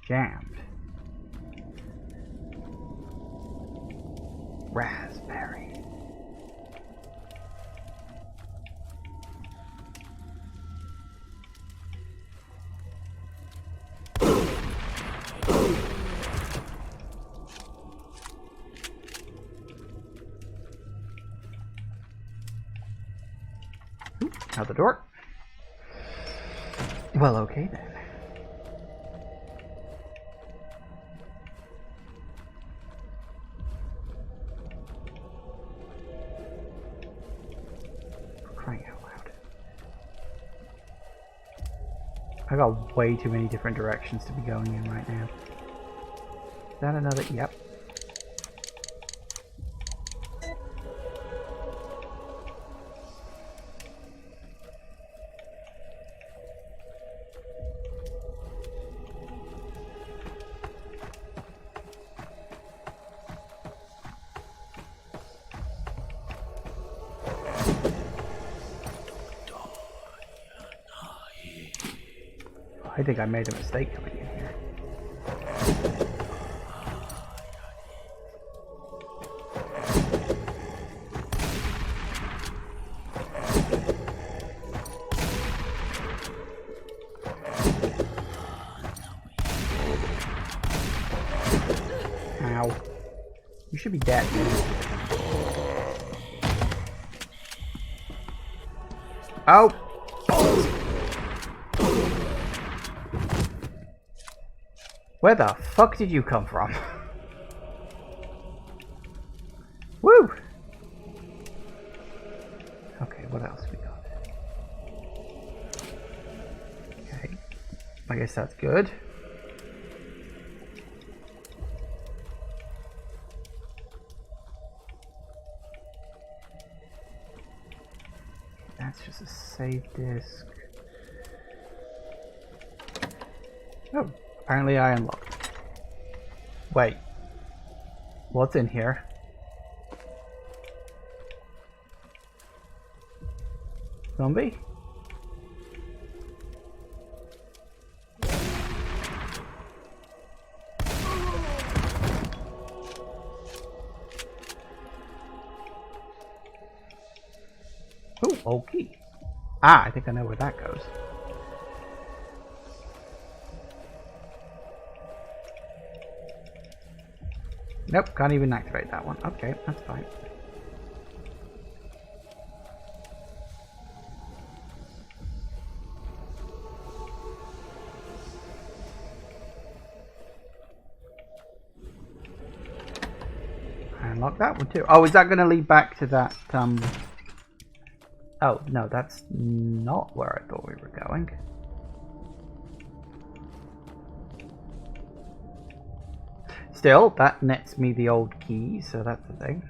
Jammed. Raspberry. Out the door. Well, okay then. I got way too many different directions to be going in right now. Is that another? Yep. I think I made a mistake coming in here. Ow. You should be dead, dude. Oh! Where the fuck did you come from? Woo! Okay, what else we got? Okay. I guess that's good. That's just a save disk. Oh, apparently I unlocked. Wait. What's in here? Zombie? Oh, okay. Ah, I think I know where that goes. Nope, can't even activate that one. Okay, that's fine. I unlocked that one too. Oh, is that going to lead back to that, Oh, no, that's not where I thought we were going. Still, that nets me the old key, so that's the thing.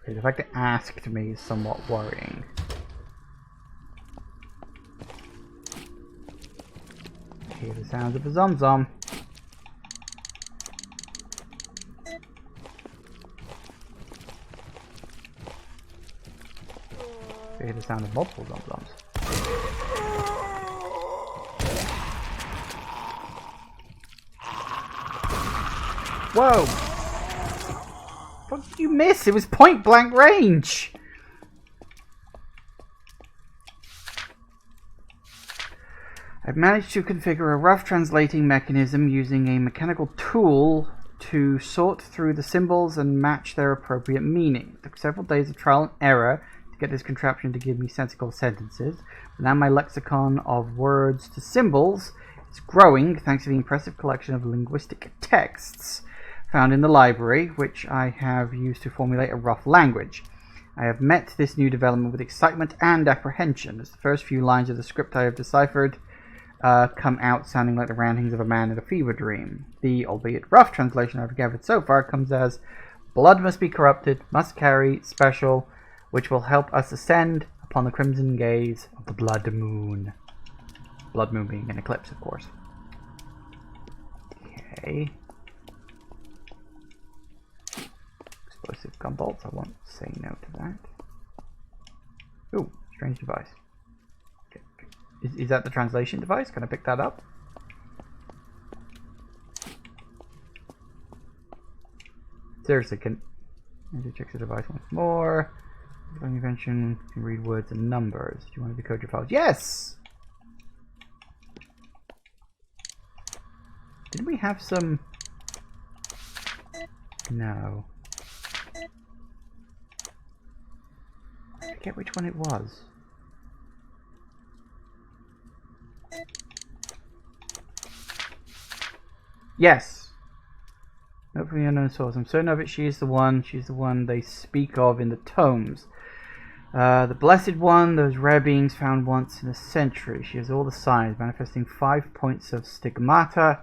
Okay, the fact it asked me is somewhat worrying. Hear the sounds of a Zom-Zom. Hear the sound of multiple Zom-Zoms. Whoa! What did you miss? It was point blank range! I've managed to configure a rough translating mechanism using a mechanical tool to sort through the symbols and match their appropriate meaning. It took several days of trial and error to get this contraption to give me sensible sentences, but now my lexicon of words to symbols is growing thanks to the impressive collection of linguistic texts found in the library, which I have used to formulate a rough language. I have met this new development with excitement and apprehension, as the first few lines of the script I have deciphered come out sounding like the rantings of a man in a fever dream. The, albeit rough, translation I've gathered so far comes as: blood must be corrupted, must carry special, which will help us ascend upon the crimson gaze of the blood moon. Blood moon being an eclipse, of course. Okay. Explosive gun bolts, I won't say no to that. Ooh, strange device. Is that the translation device? Can I pick that up? Seriously, can I check the device once more? Invention can read words and numbers. Do you want to decode your files? Yes! Didn't we have some? No. I forget which one it was. Yes. Note from the unknown source. I'm certain of it. She is the one. She's the one they speak of in the tomes. The Blessed One, those rare beings found once in a century. She has all the signs, manifesting 5 points of stigmata,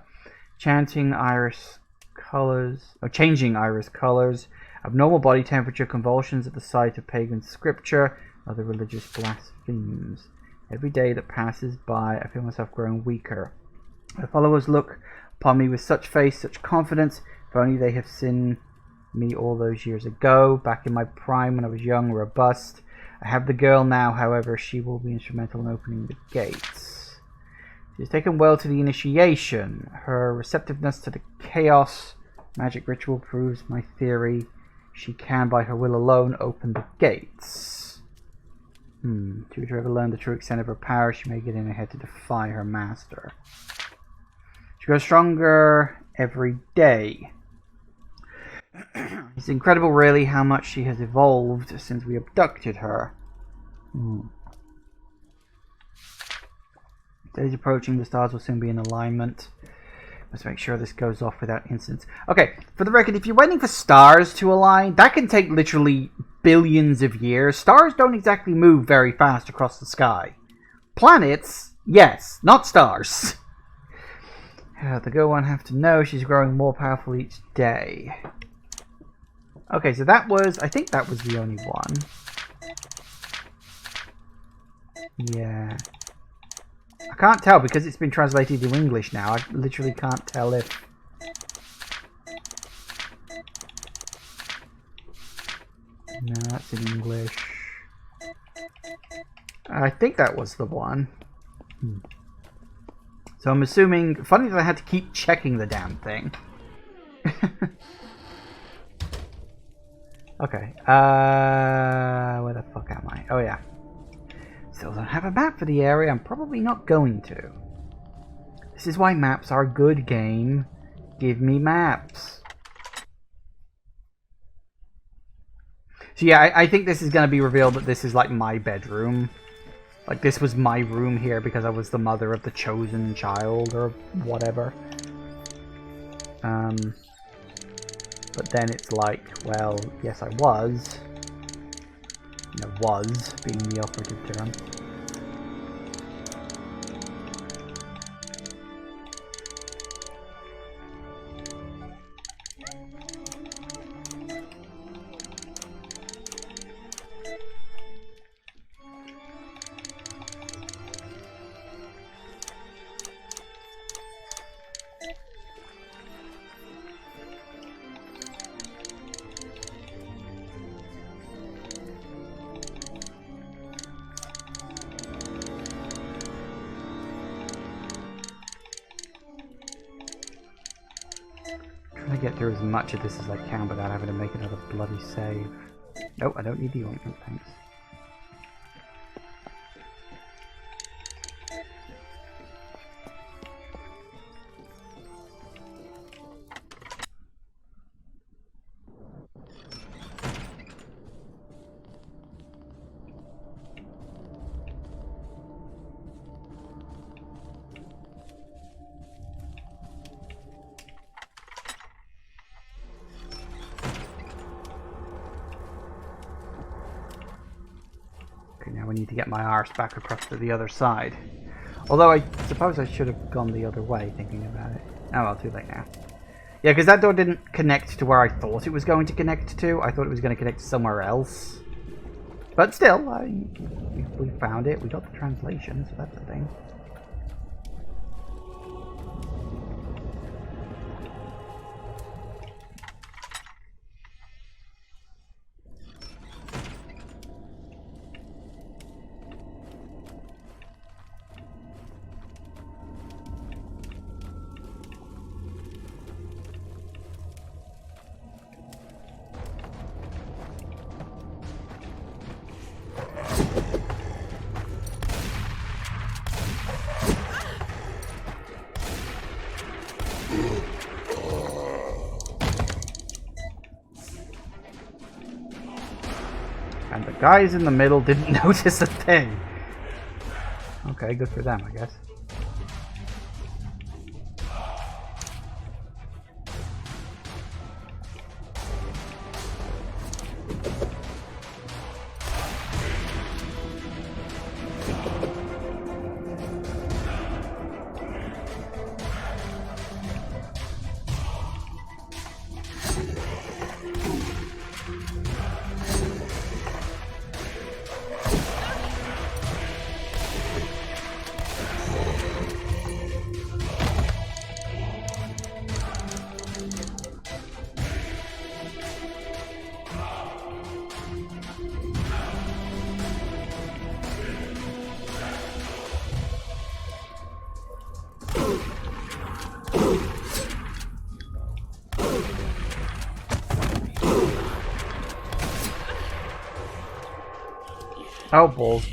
changing iris colors, abnormal body temperature, convulsions at the sight of pagan scripture, other religious blasphemes. Every day that passes by, I feel myself growing weaker. My followers look upon me with such faith, such confidence. If only they have seen me all those years ago, back in my prime when I was young, robust. I have the girl now, however, she will be instrumental in opening the gates. She has taken well to the initiation. Her receptiveness to the chaos magic ritual proves my theory. She can, by her will alone, open the gates. Should her ever learn the true extent of her power, she may get in ahead to defy her master. She grows stronger every day. It's incredible, really, how much she has evolved since we abducted her. Days approaching, the stars will soon be in alignment. Let's make sure this goes off without incidents. Okay, for the record, if you're waiting for stars to align, that can take literally billions of years. Stars don't exactly move very fast across the sky. Planets, yes, not stars. The girl won't have to know she's growing more powerful each day. Okay, so that was... I think that was the only one. Yeah. I can't tell because it's been translated to English now. I literally can't tell if... No, that's in English. I think that was the one. So I'm assuming... Funny that I had to keep checking the damn thing. Okay. Where the fuck am I? Oh, yeah. Still don't have a map for the area. I'm probably not going to. This is why maps are a good game. Give me maps. So yeah, I think this is going to be revealed that this is like my bedroom. Like this was my room here because I was the mother of the chosen child or whatever. But then it's like, well, yes I was. You know, was being the operative term. Get through as much of this as I can without having to make another bloody save. Nope, I don't need the ointment, thanks. We need to get my arse back across to the other side. Although I suppose I should have gone the other way, thinking about it. Oh well, too late now. Yeah, because that door didn't connect to where I thought it was going to connect to. I thought it was going to connect somewhere else. But still, we found it. We got the translation, so that's the thing. And the guys in the middle didn't notice a thing. Okay, good for them, I guess. Oh, balls.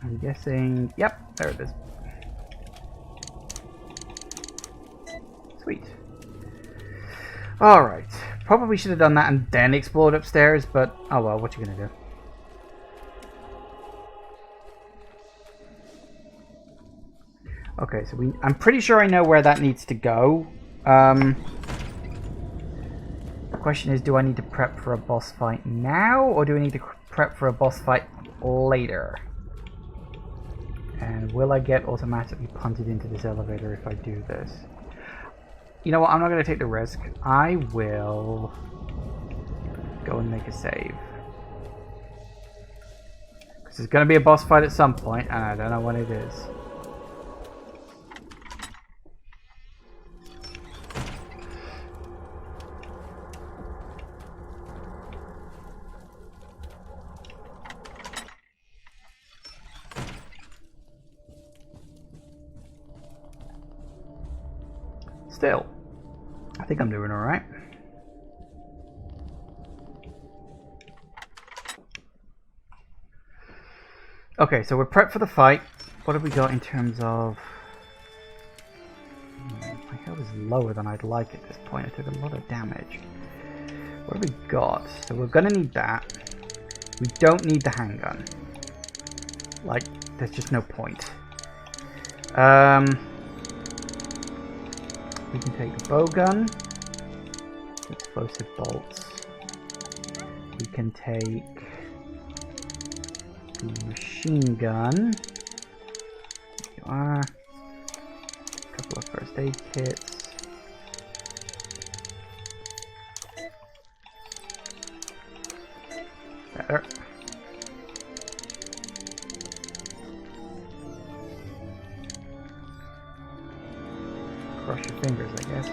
I'm guessing... Yep, there it is. Sweet. Alright. Probably should have done that and then explored upstairs, but oh well, what you gonna do? Okay, so I'm pretty sure I know where that needs to go. The question is, do I need to prep for a boss fight now, or do I need to prep for a boss fight later? And will I get automatically punted into this elevator if I do this? You know what, I'm not going to take the risk. I will go and make a save. Because there's going to be a boss fight at some point, and I don't know when it is. Still, I think I'm doing alright. Okay, so we're prepped for the fight. What have we got in terms of... My health is lower than I'd like at this point. I took a lot of damage. What have we got? So we're going to need that. We don't need the handgun. Like, there's just no point. We can take the bowgun, explosive bolts. We can take the machine gun. There you are. A couple of first aid kits. Better. Cross your fingers, I guess.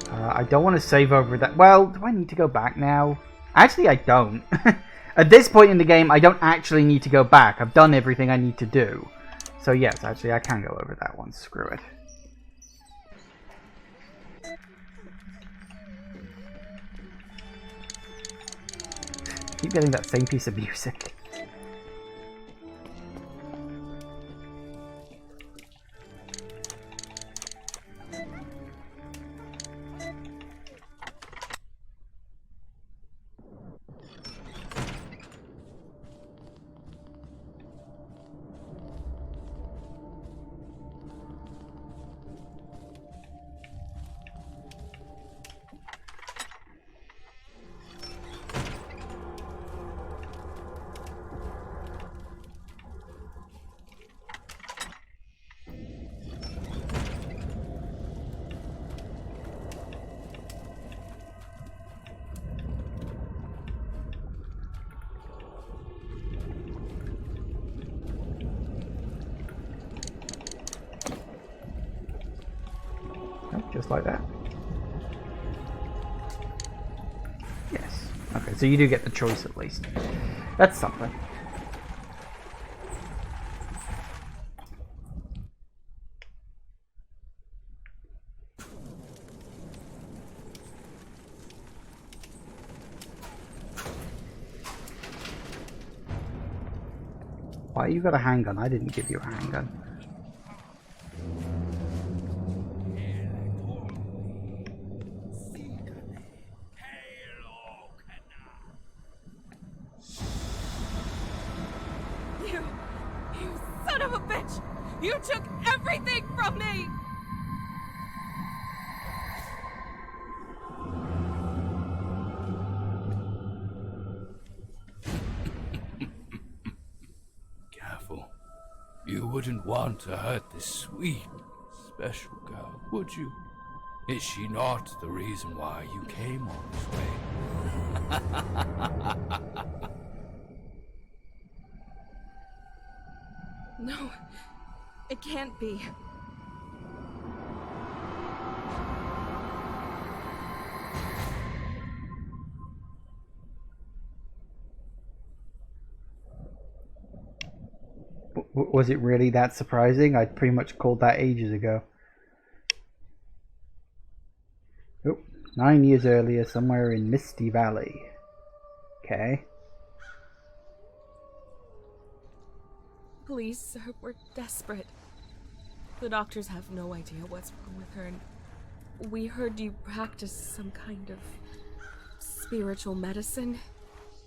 I don't want to save over that. Well, do I need to go back now? Actually, I don't. At this point in the game, I don't actually need to go back. I've done everything I need to do. So yes, actually, I can go over that one. Screw it. Keep getting that same piece of music. Just like that. Yes. Okay, so you do get the choice at least. That's something. Why you got a handgun? I didn't give you a handgun. You took everything from me! Careful. You wouldn't want to hurt this sweet, special girl, would you? Is she not the reason why you came all this way? No, it can't be. Was it really that surprising? I pretty much called that ages ago. Oh, 9 years earlier, somewhere in Misty Valley. Okay. Please, sir, we're desperate. The doctors have no idea what's wrong with her, and we heard you practice some kind of spiritual medicine.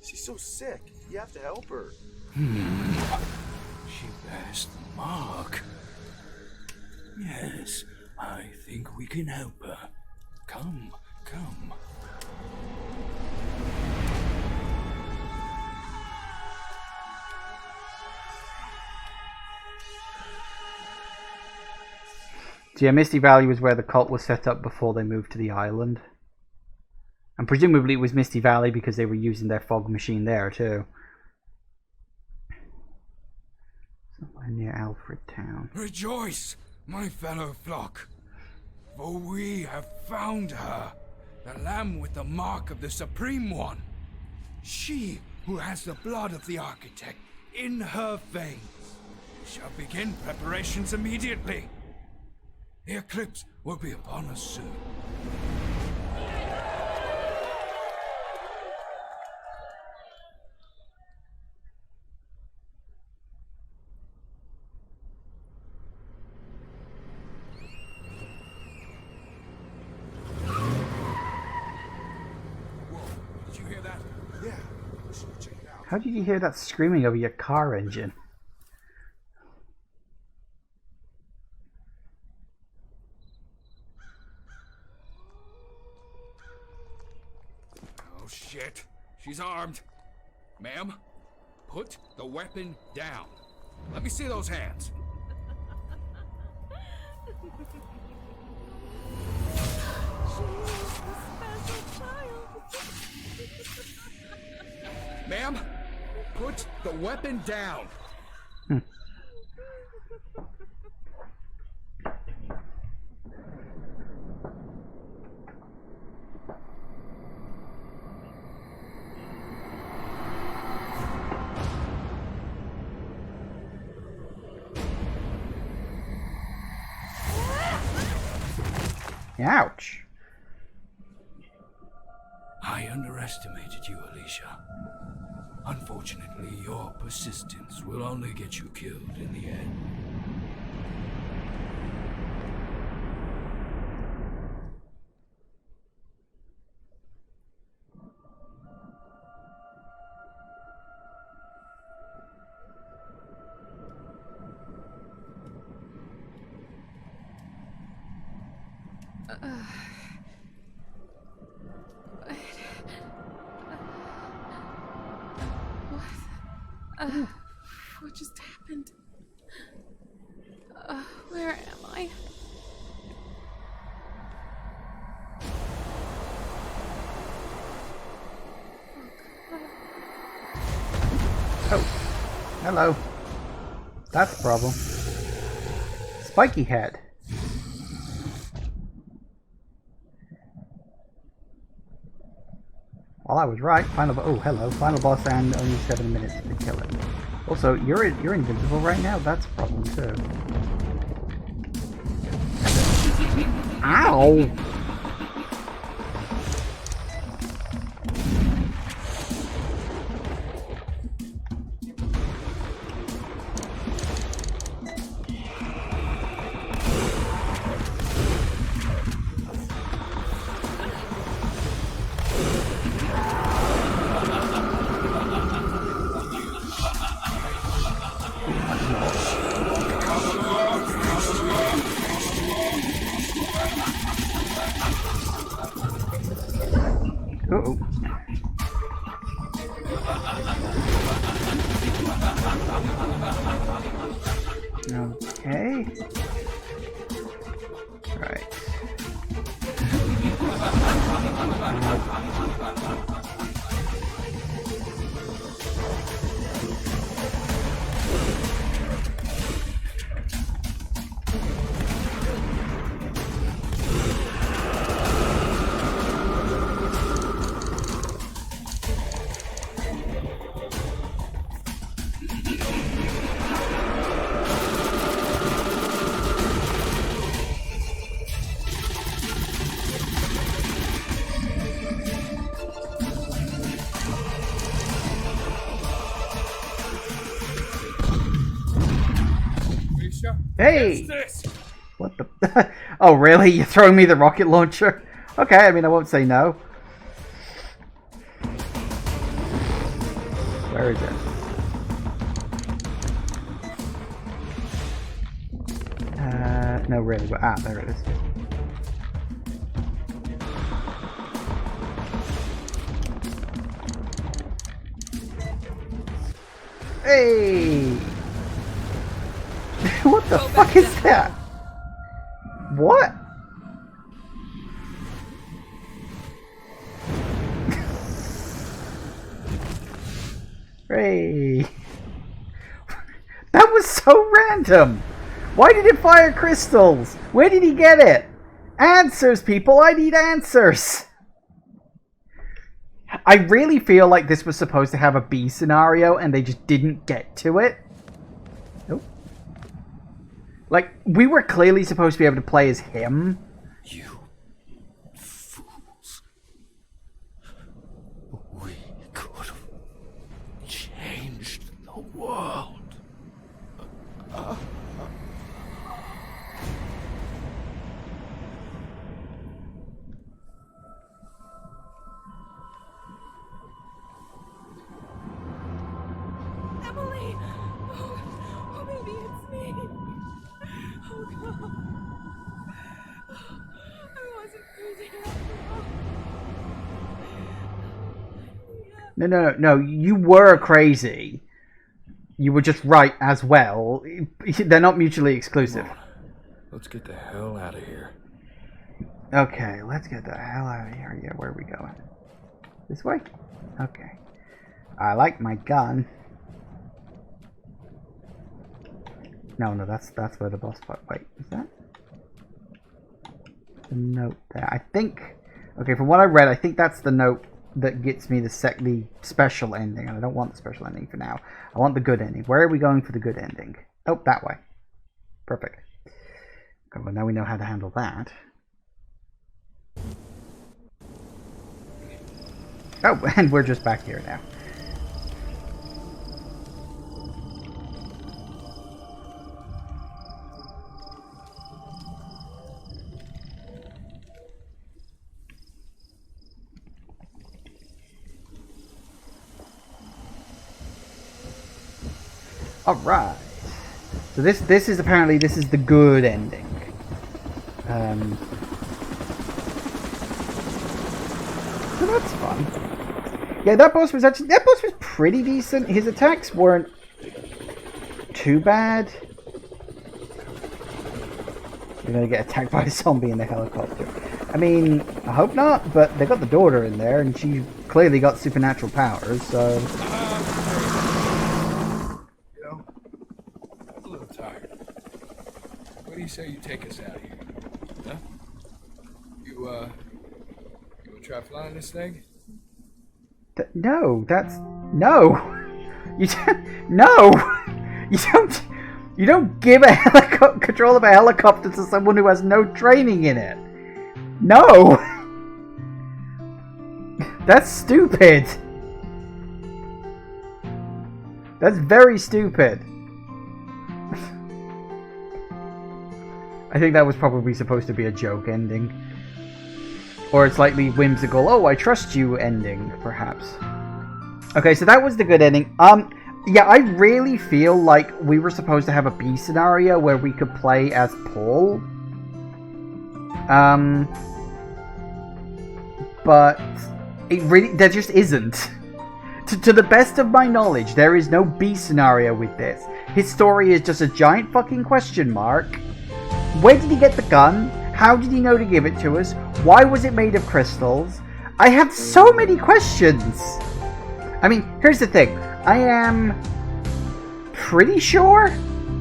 She's so sick. You have to help her. She bears the mark. Yes, I think we can help her. Come, come. So yeah, Misty Valley was where the cult was set up before they moved to the island. And presumably it was Misty Valley because they were using their fog machine there too. Somewhere near Alfred Town. Rejoice, my fellow flock, for we have found her, the lamb with the mark of the Supreme One. She who has the blood of the architect in her veins shall begin preparations immediately. The eclipse will be upon us soon. Did you hear that? Yeah, we should check it out. How did you hear that screaming over your car engine? Oh shit, she's armed. Ma'am, put the weapon down. Let me see those hands. Ma'am, put the weapon down. Ouch. I underestimated you, Alicia. Unfortunately, your persistence will only get you killed in the end. What just happened? Where am I? Oh, hello. That's the problem. Spiky head. Well, I was right. Oh, hello. Final boss and only 7 minutes to kill it. Also, you're invincible right now. That's a problem too. Ow! Uh-oh. Okay. Right. launcher. Hey! What's this? What the? Oh, really? You're throwing me the rocket launcher? Okay, I mean, I won't say no. Where is it? No, really. There it is. Hey! What the fuck is that? What? Hey! That was so random! Why did it fire crystals? Where did he get it? Answers, people! I need answers! I really feel like this was supposed to have a B scenario and they just didn't get to it. Nope. Like, we were clearly supposed to be able to play as him. You fools. We could have changed the world. Emily! Oh, maybe it's me. Oh, God. I wasn't crazy after all. No. You were crazy. You were just right as well. They're not mutually exclusive. Let's get the hell out of here. Okay, let's get the hell out of here. Yeah, where are we going? This way? Okay. I like my gun. No, that's where the boss fight. Wait, is that the note there? I think. Okay, from what I read, I think that's the note that gets me the special ending, and I don't want the special ending for now. I want the good ending. Where are we going for the good ending? Oh, that way. Perfect. Okay, well, now we know how to handle that. Oh, and we're just back here now. Alright. So this is apparently the good ending. So that's fun. Yeah, that boss was pretty decent. His attacks weren't too bad. You're gonna get attacked by a zombie in the helicopter. I mean, I hope not, but they got the daughter in there and she clearly got supernatural powers, so What do you say you take us out of here? Huh? You wanna try flying this thing? no, that's no. You don't, no. You don't give a control of a helicopter to someone who has no training in it. No. That's stupid. That's very stupid. I think that was probably supposed to be a joke ending. Or a slightly whimsical, oh, I trust you ending, perhaps. Okay, so that was the good ending. Yeah, I really feel like we were supposed to have a B scenario where we could play as Paul. But it really, there just isn't. To the best of my knowledge, there is no B scenario with this. His story is just a giant fucking question mark. Where did he get the gun? How did he know to give it to us? Why was it made of crystals? I have so many questions. I mean, here's the thing. I am pretty sure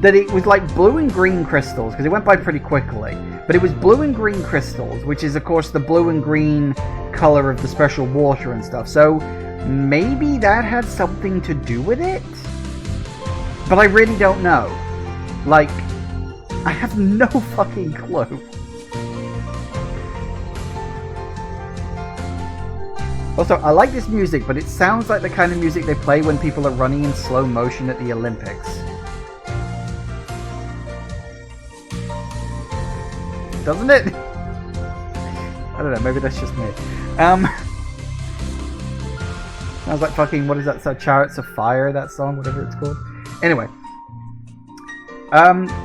that it was like blue and green crystals, because it went by pretty quickly. But it was blue and green crystals, which is, of course, the blue and green color of the special water and stuff. So maybe that had something to do with it? But I really don't know. Like, I have no fucking clue. Also, I like this music, but it sounds like the kind of music they play when people are running in slow motion at the Olympics. doesn't it? I don't know, maybe that's just me. Sounds like fucking, what is that, so Chariots of Fire, that song, whatever it's called. Anyway.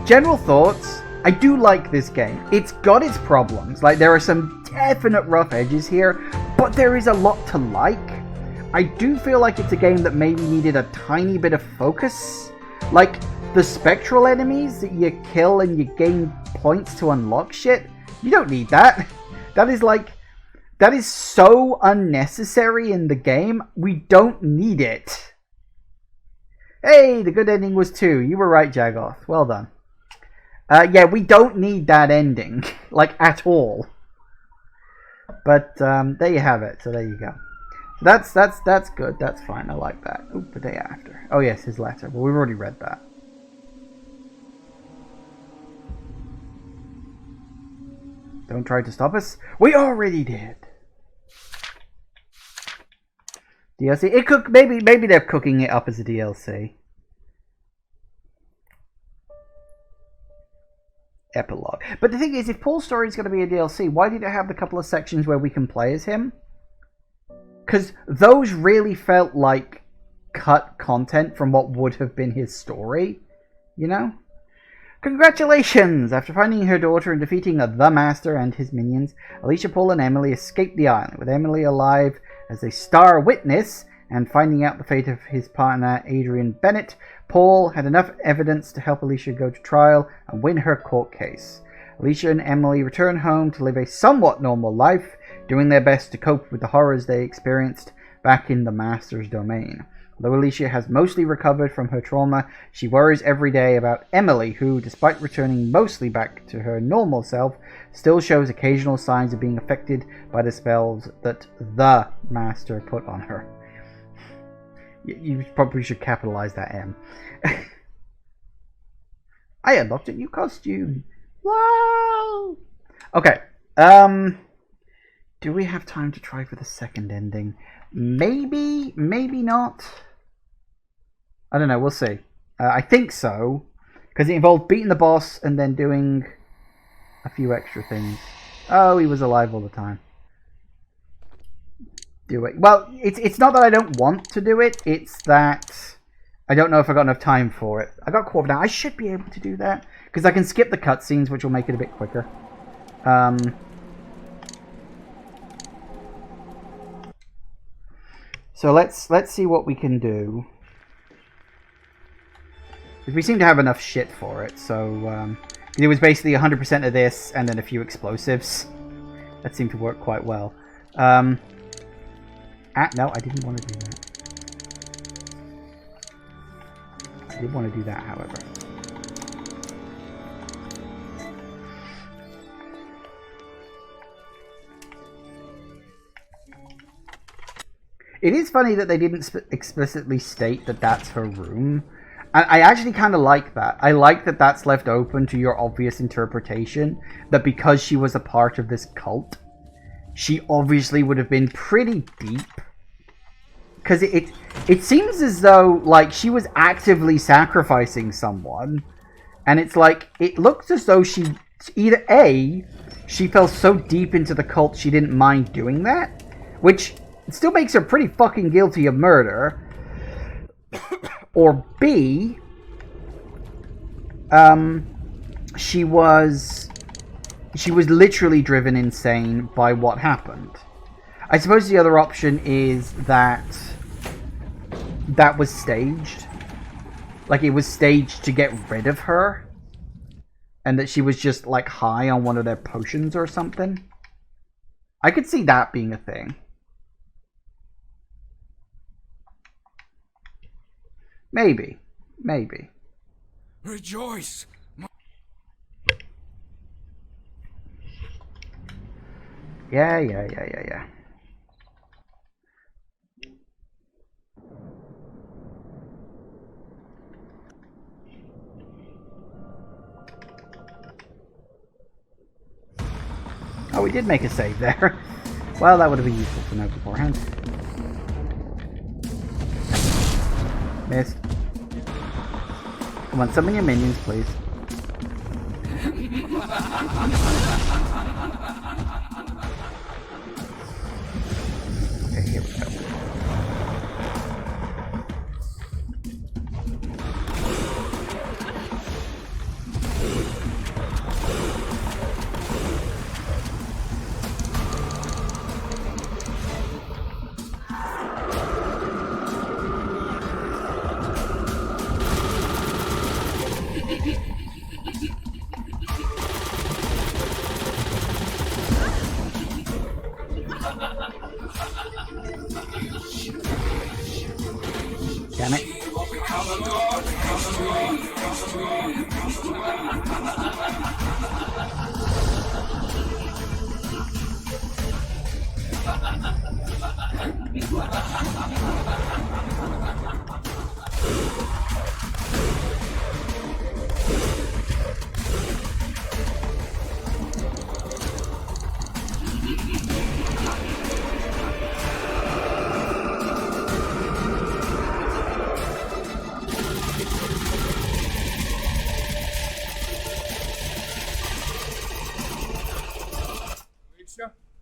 General thoughts. I do like this game. It's got its problems. Like, there are some definite rough edges here, but there is a lot to like. I do feel like it's a game that maybe needed a tiny bit of focus. Like, the spectral enemies that you kill and you gain points to unlock shit, you don't need that. That is so unnecessary in the game. We don't need it. Hey, the good ending was 2. You were right, Jagoth. Well done. Yeah, we don't need that ending. Like, at all. But, there you have it. So there you go. So that's good. That's fine. I like that. Oop, the day after. Oh, yes, his letter. Well, we've already read that. Don't try to stop us. We already did. DLC. It could maybe they're cooking it up as a DLC. Epilogue. But the thing is, if Paul's story is going to be a DLC, why did it have the couple of sections where we can play as him? Because those really felt like cut content from what would have been his story. You know? Congratulations! After finding her daughter and defeating the Master and his minions, Alicia, Paul, and Emily escaped the island, with Emily alive as a star witness, and finding out the fate of his partner, Adrian Bennett. Paul had enough evidence to help Alicia go to trial and win her court case. Alicia and Emily return home to live a somewhat normal life, doing their best to cope with the horrors they experienced back in the Master's domain. Although Alicia has mostly recovered from her trauma, she worries every day about Emily, who, despite returning mostly back to her normal self, still shows occasional signs of being affected by the spells that the Master put on her. You probably should capitalize that M. I unlocked a new costume. Wow! Okay. Do we have time to try for the second ending? Maybe, maybe not. I don't know, we'll see. I think so, because it involved beating the boss and then doing a few extra things. Oh, he was alive all the time. Do it. Well, it's not that I don't want to do it, it's that I don't know if I got enough time for it. I got quartered out. I should be able to do that, because I can skip the cutscenes, which will make it a bit quicker. So let's see what we can do. We seem to have enough shit for it, so it was basically 100% of this and then a few explosives. That seemed to work quite well. No, I didn't want to do that. I did want to do that, however. It is funny that they didn't explicitly state that that's her room. I actually kind of like that. I like that that's left open to your obvious interpretation, that because she was a part of this cult, she obviously would have been pretty deep. Because it seems as though, like, she was actively sacrificing someone, and it's like, it looks as though she, either A, she fell so deep into the cult she didn't mind doing that, which still makes her pretty fucking guilty of murder, or B, she was literally driven insane by what happened. I suppose the other option is that was staged. Like, it was staged to get rid of her, and that she was just, like, high on one of their potions or something. I could see that being a thing. Maybe. Maybe. Rejoice! Yeah. Oh, we did make a save there. Well, that would have been useful to know beforehand. Missed. Come on, summon your minions, please.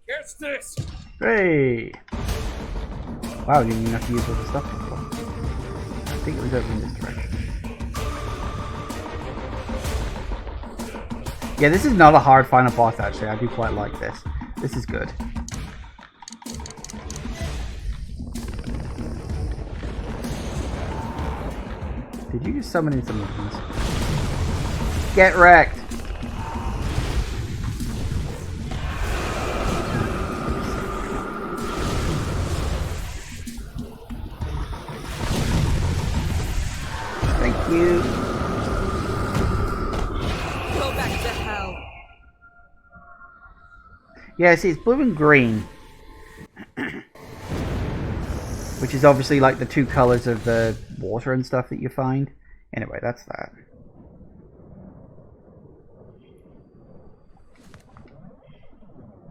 Catch this! Hey! Wow, you didn't even have to use all the stuff before. I think it was over in this direction. Yeah, this is not a hard final boss actually. I do quite like this. This is good. Did you just summon in some of these? Get wrecked! Thank you. Go back to hell. Yeah, see, it's blue and green. Which is obviously like the two colors of the water and stuff that you find. Anyway, that's that.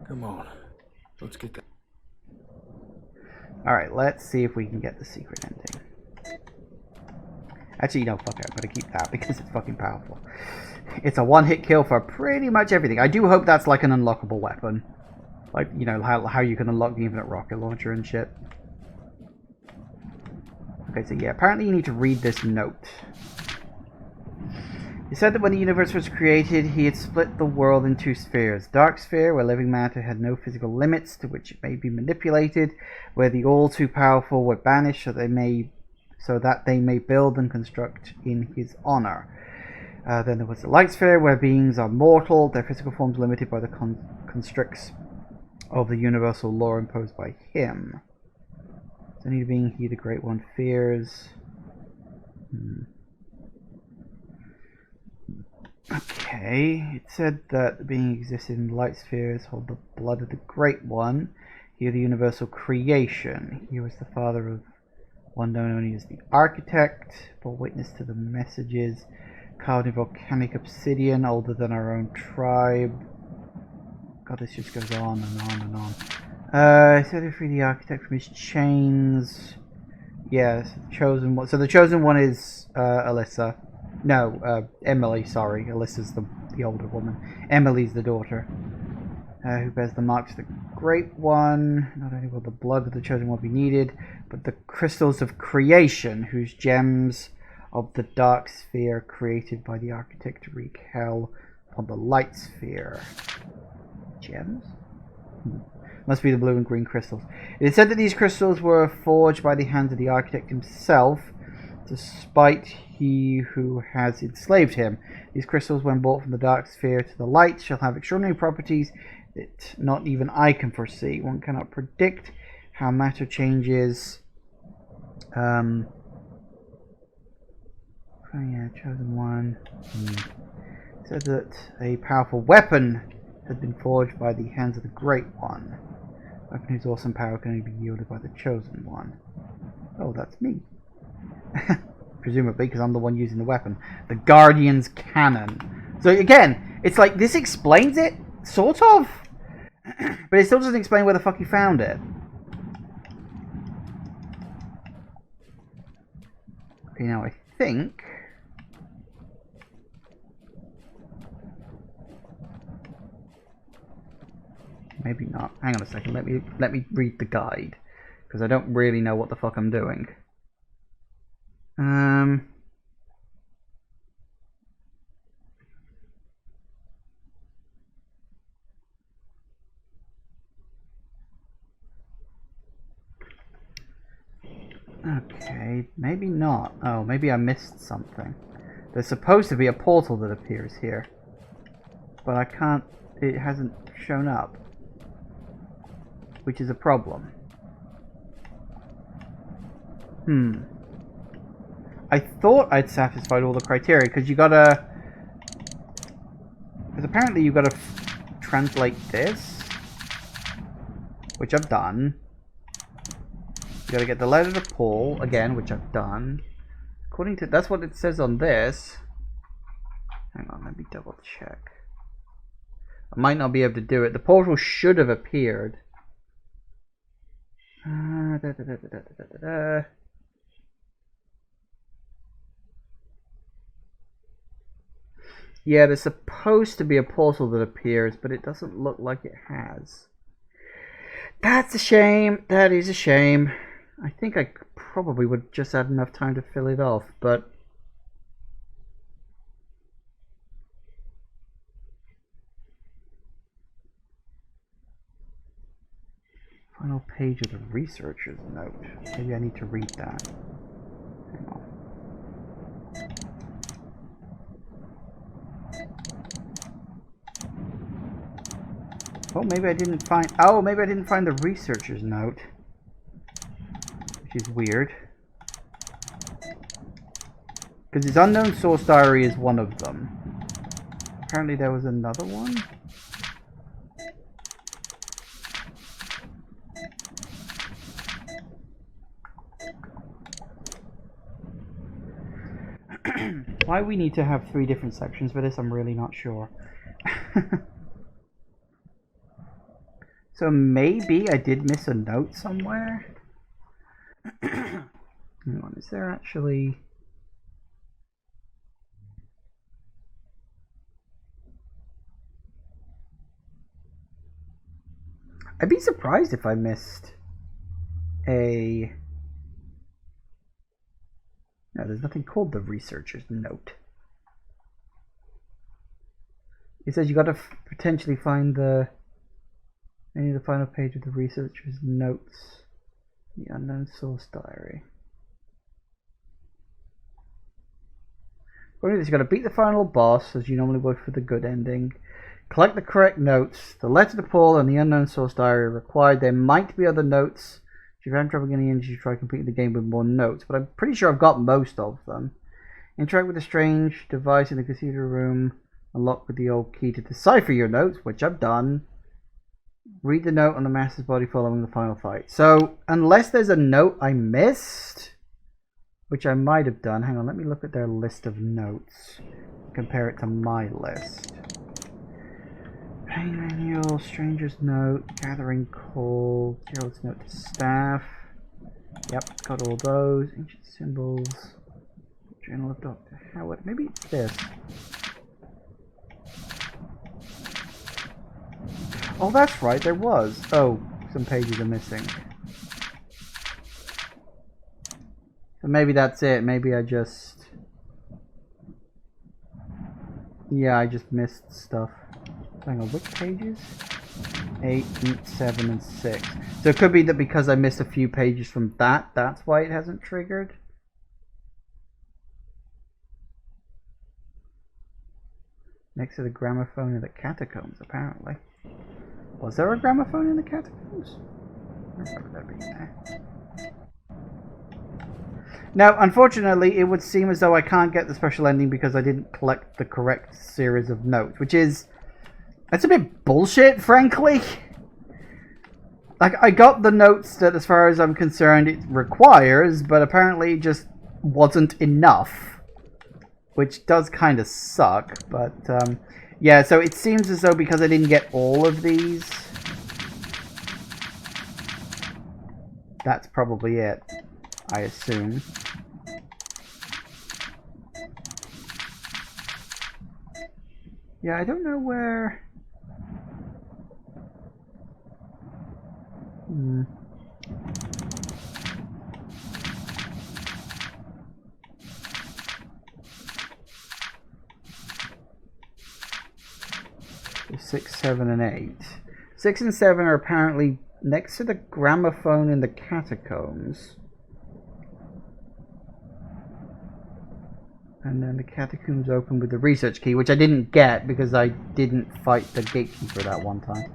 Come on. Let's get that. Alright, let's see if we can get the secret ending. Actually, no, fuck it. I'm gonna keep that because it's fucking powerful. It's a one-hit kill for pretty much everything. I do hope that's like an unlockable weapon. Like, you know, how you can unlock the infinite rocket launcher and shit. Okay, so yeah, apparently you need to read this note. He said that when the universe was created, he had split the world in two spheres. Dark sphere, where living matter had no physical limits to which it may be manipulated, where the all-too-powerful were banished so that they may build and construct in his honor. Then there was the light sphere, where beings are mortal, their physical forms limited by the constricts of the universal law imposed by him. So any being he, the Great One, fears. Okay, it said that the being existed in the light spheres hold the blood of the Great One. He of the universal creation. He was the father of one known only as the Architect, bore witness to the messages carved in volcanic obsidian, older than our own tribe. God, this just goes on and on and on. He said to free the Architect from his chains. Yes, chosen one. So the chosen one is Alyssa. No, Emily, sorry. Alyssa's the older woman. Emily's the daughter. Who bears the marks of the Great One. Not only will the blood of the chosen one be needed, but the crystals of creation, whose gems of the dark sphere created by the Architect wreak hell on the light sphere. Gems? Must be the blue and green crystals. It is said that these crystals were forged by the hands of the Architect himself, despite he who has enslaved him. These crystals, when brought from the dark sphere to the light, shall have extraordinary properties that not even I can foresee. One cannot predict how matter changes. Oh yeah, chosen one. It said that a powerful weapon had been forged by the hands of the Great One. A weapon whose awesome power can only be yielded by the chosen one. Oh, that's me. Presumably, because I'm the one using the weapon. The Guardian's Cannon. So again, it's like, this explains it, sort of. But it still doesn't explain where the fuck he found it. Okay, now I think... Maybe not. Hang on a second, let me read the guide. Because I don't really know what the fuck I'm doing. Okay, maybe not. Oh, maybe I missed something. There's supposed to be a portal that appears here. But I can't... It hasn't shown up. Which is a problem. I thought I'd satisfied all the criteria, because you gotta... Because apparently you gotta translate this, which I've done. You gotta get the letter to Paul, again, which I've done. According to... That's what it says on this. Hang on, let me double check. I might not be able to do it. The portal should have appeared. Yeah, there's supposed to be a portal that appears, but it doesn't look like it has. That's a shame. That is a shame. I think I probably would just had enough time to fill it off, but... Final page of the researcher's note. Maybe I need to read that. Hang on. Oh, maybe I didn't find... Oh, maybe I didn't find the researcher's note. Which is weird. Because his unknown source diary is one of them. Apparently there was another one. Why we need to have 3 different sections for this, I'm really not sure. So maybe I did miss a note somewhere? Hang on, is there actually... I'd be surprised if I missed a... No, there's nothing called the researcher's note. It says you gotta potentially find the... Maybe the final page of the researcher's notes. The unknown source diary. According to this, you gotta beat the final boss, as you normally would for the good ending. Collect the correct notes. The letter to Paul and the unknown source diary are required. There might be other notes. If you're having trouble getting in, you should try completing the game with more notes. But I'm pretty sure I've got most of them. Interact with a strange device in the cathedral room. Unlock with the old key to decipher your notes, which I've done. Read the note on the master's body following the final fight. So, unless there's a note I missed, which I might have done. Hang on, let me look at their list of notes. Compare it to my list. Pain manual, stranger's note, gathering call, Gerald's note to staff. Yep, got all those. Ancient symbols. Journal of Dr. Howard. Maybe it's this. Oh, that's right, there was. Oh, some pages are missing. So maybe that's it. Maybe I just... Yeah, I just missed stuff. Hang on, which pages? 8, 7, and 6. So it could be that because I missed a few pages from that, that's why it hasn't triggered. Next to the gramophone in the catacombs, apparently. Was there a gramophone in the catacombs? I don't remember that being there. Now, unfortunately, it would seem as though I can't get the special ending because I didn't collect the correct series of notes, which is... That's a bit bullshit, frankly. Like, I got the notes that, as far as I'm concerned, it requires, but apparently it just wasn't enough. Which does kind of suck, but, yeah, so it seems as though because I didn't get all of these, that's probably it, I assume. Yeah, I don't know where... 6, 7, and 8. 6 and 7 are apparently next to the gramophone in the catacombs. And then the catacombs open with the research key, which I didn't get because I didn't fight the gatekeeper that one time.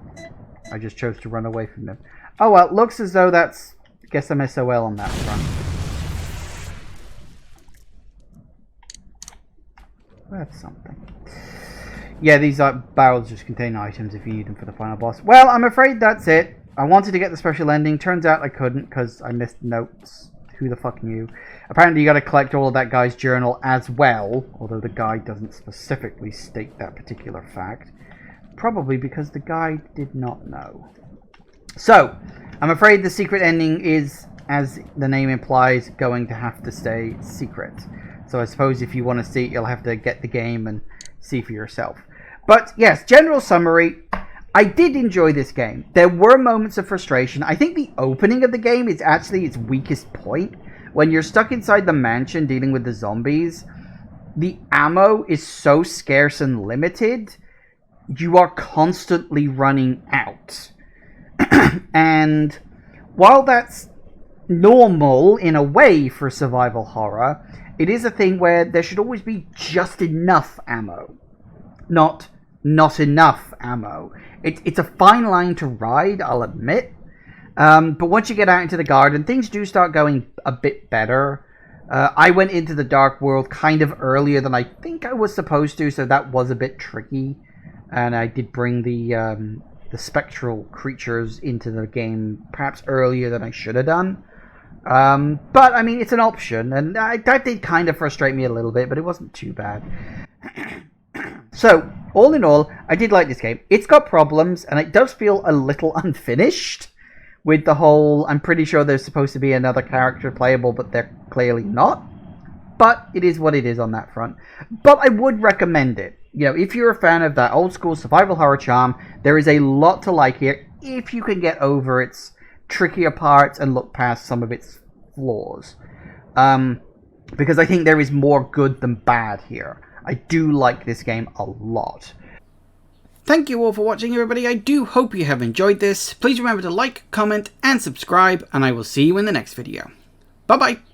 I just chose to run away from them. Oh well, looks as though that's, I guess, some SOL on that front. That's something. Yeah, these barrels just contain items if you need them for the final boss. Well, I'm afraid that's it. I wanted to get the special ending. Turns out I couldn't because I missed notes. Who the fuck knew? Apparently you got to collect all of that guy's journal as well, although the guide doesn't specifically state that particular fact. Probably because the guide did not know. So, I'm afraid the secret ending is, as the name implies, going to have to stay secret. So I suppose if you want to see it, you'll have to get the game and see for yourself. But yes, general summary, I did enjoy this game. There were moments of frustration. I think the opening of the game is actually its weakest point. When you're stuck inside the mansion dealing with the zombies, the ammo is so scarce and limited, you are constantly running out. And while that's normal in a way for survival horror, it is a thing where there should always be just enough ammo. Not enough ammo. It's a fine line to ride, I'll admit. But once you get out into the garden, things do start going a bit better. I went into the Dark World kind of earlier than I think I was supposed to, so that was a bit tricky. And I did bring the spectral creatures into the game perhaps earlier than I should have done. But, I mean, it's an option, and that did kind of frustrate me a little bit, but it wasn't too bad. So, all in all, I did like this game. It's got problems, and it does feel a little unfinished with the whole, I'm pretty sure there's supposed to be another character playable, but they're clearly not. But it is what it is on that front. But I would recommend it. You know, if you're a fan of that old school survival horror charm, there is a lot to like here if you can get over its trickier parts and look past some of its flaws. Because I think there is more good than bad here. I do like this game a lot. Thank you all for watching, everybody. I do hope you have enjoyed this. Please remember to like, comment, and subscribe, and I will see you in the next video. Bye-bye.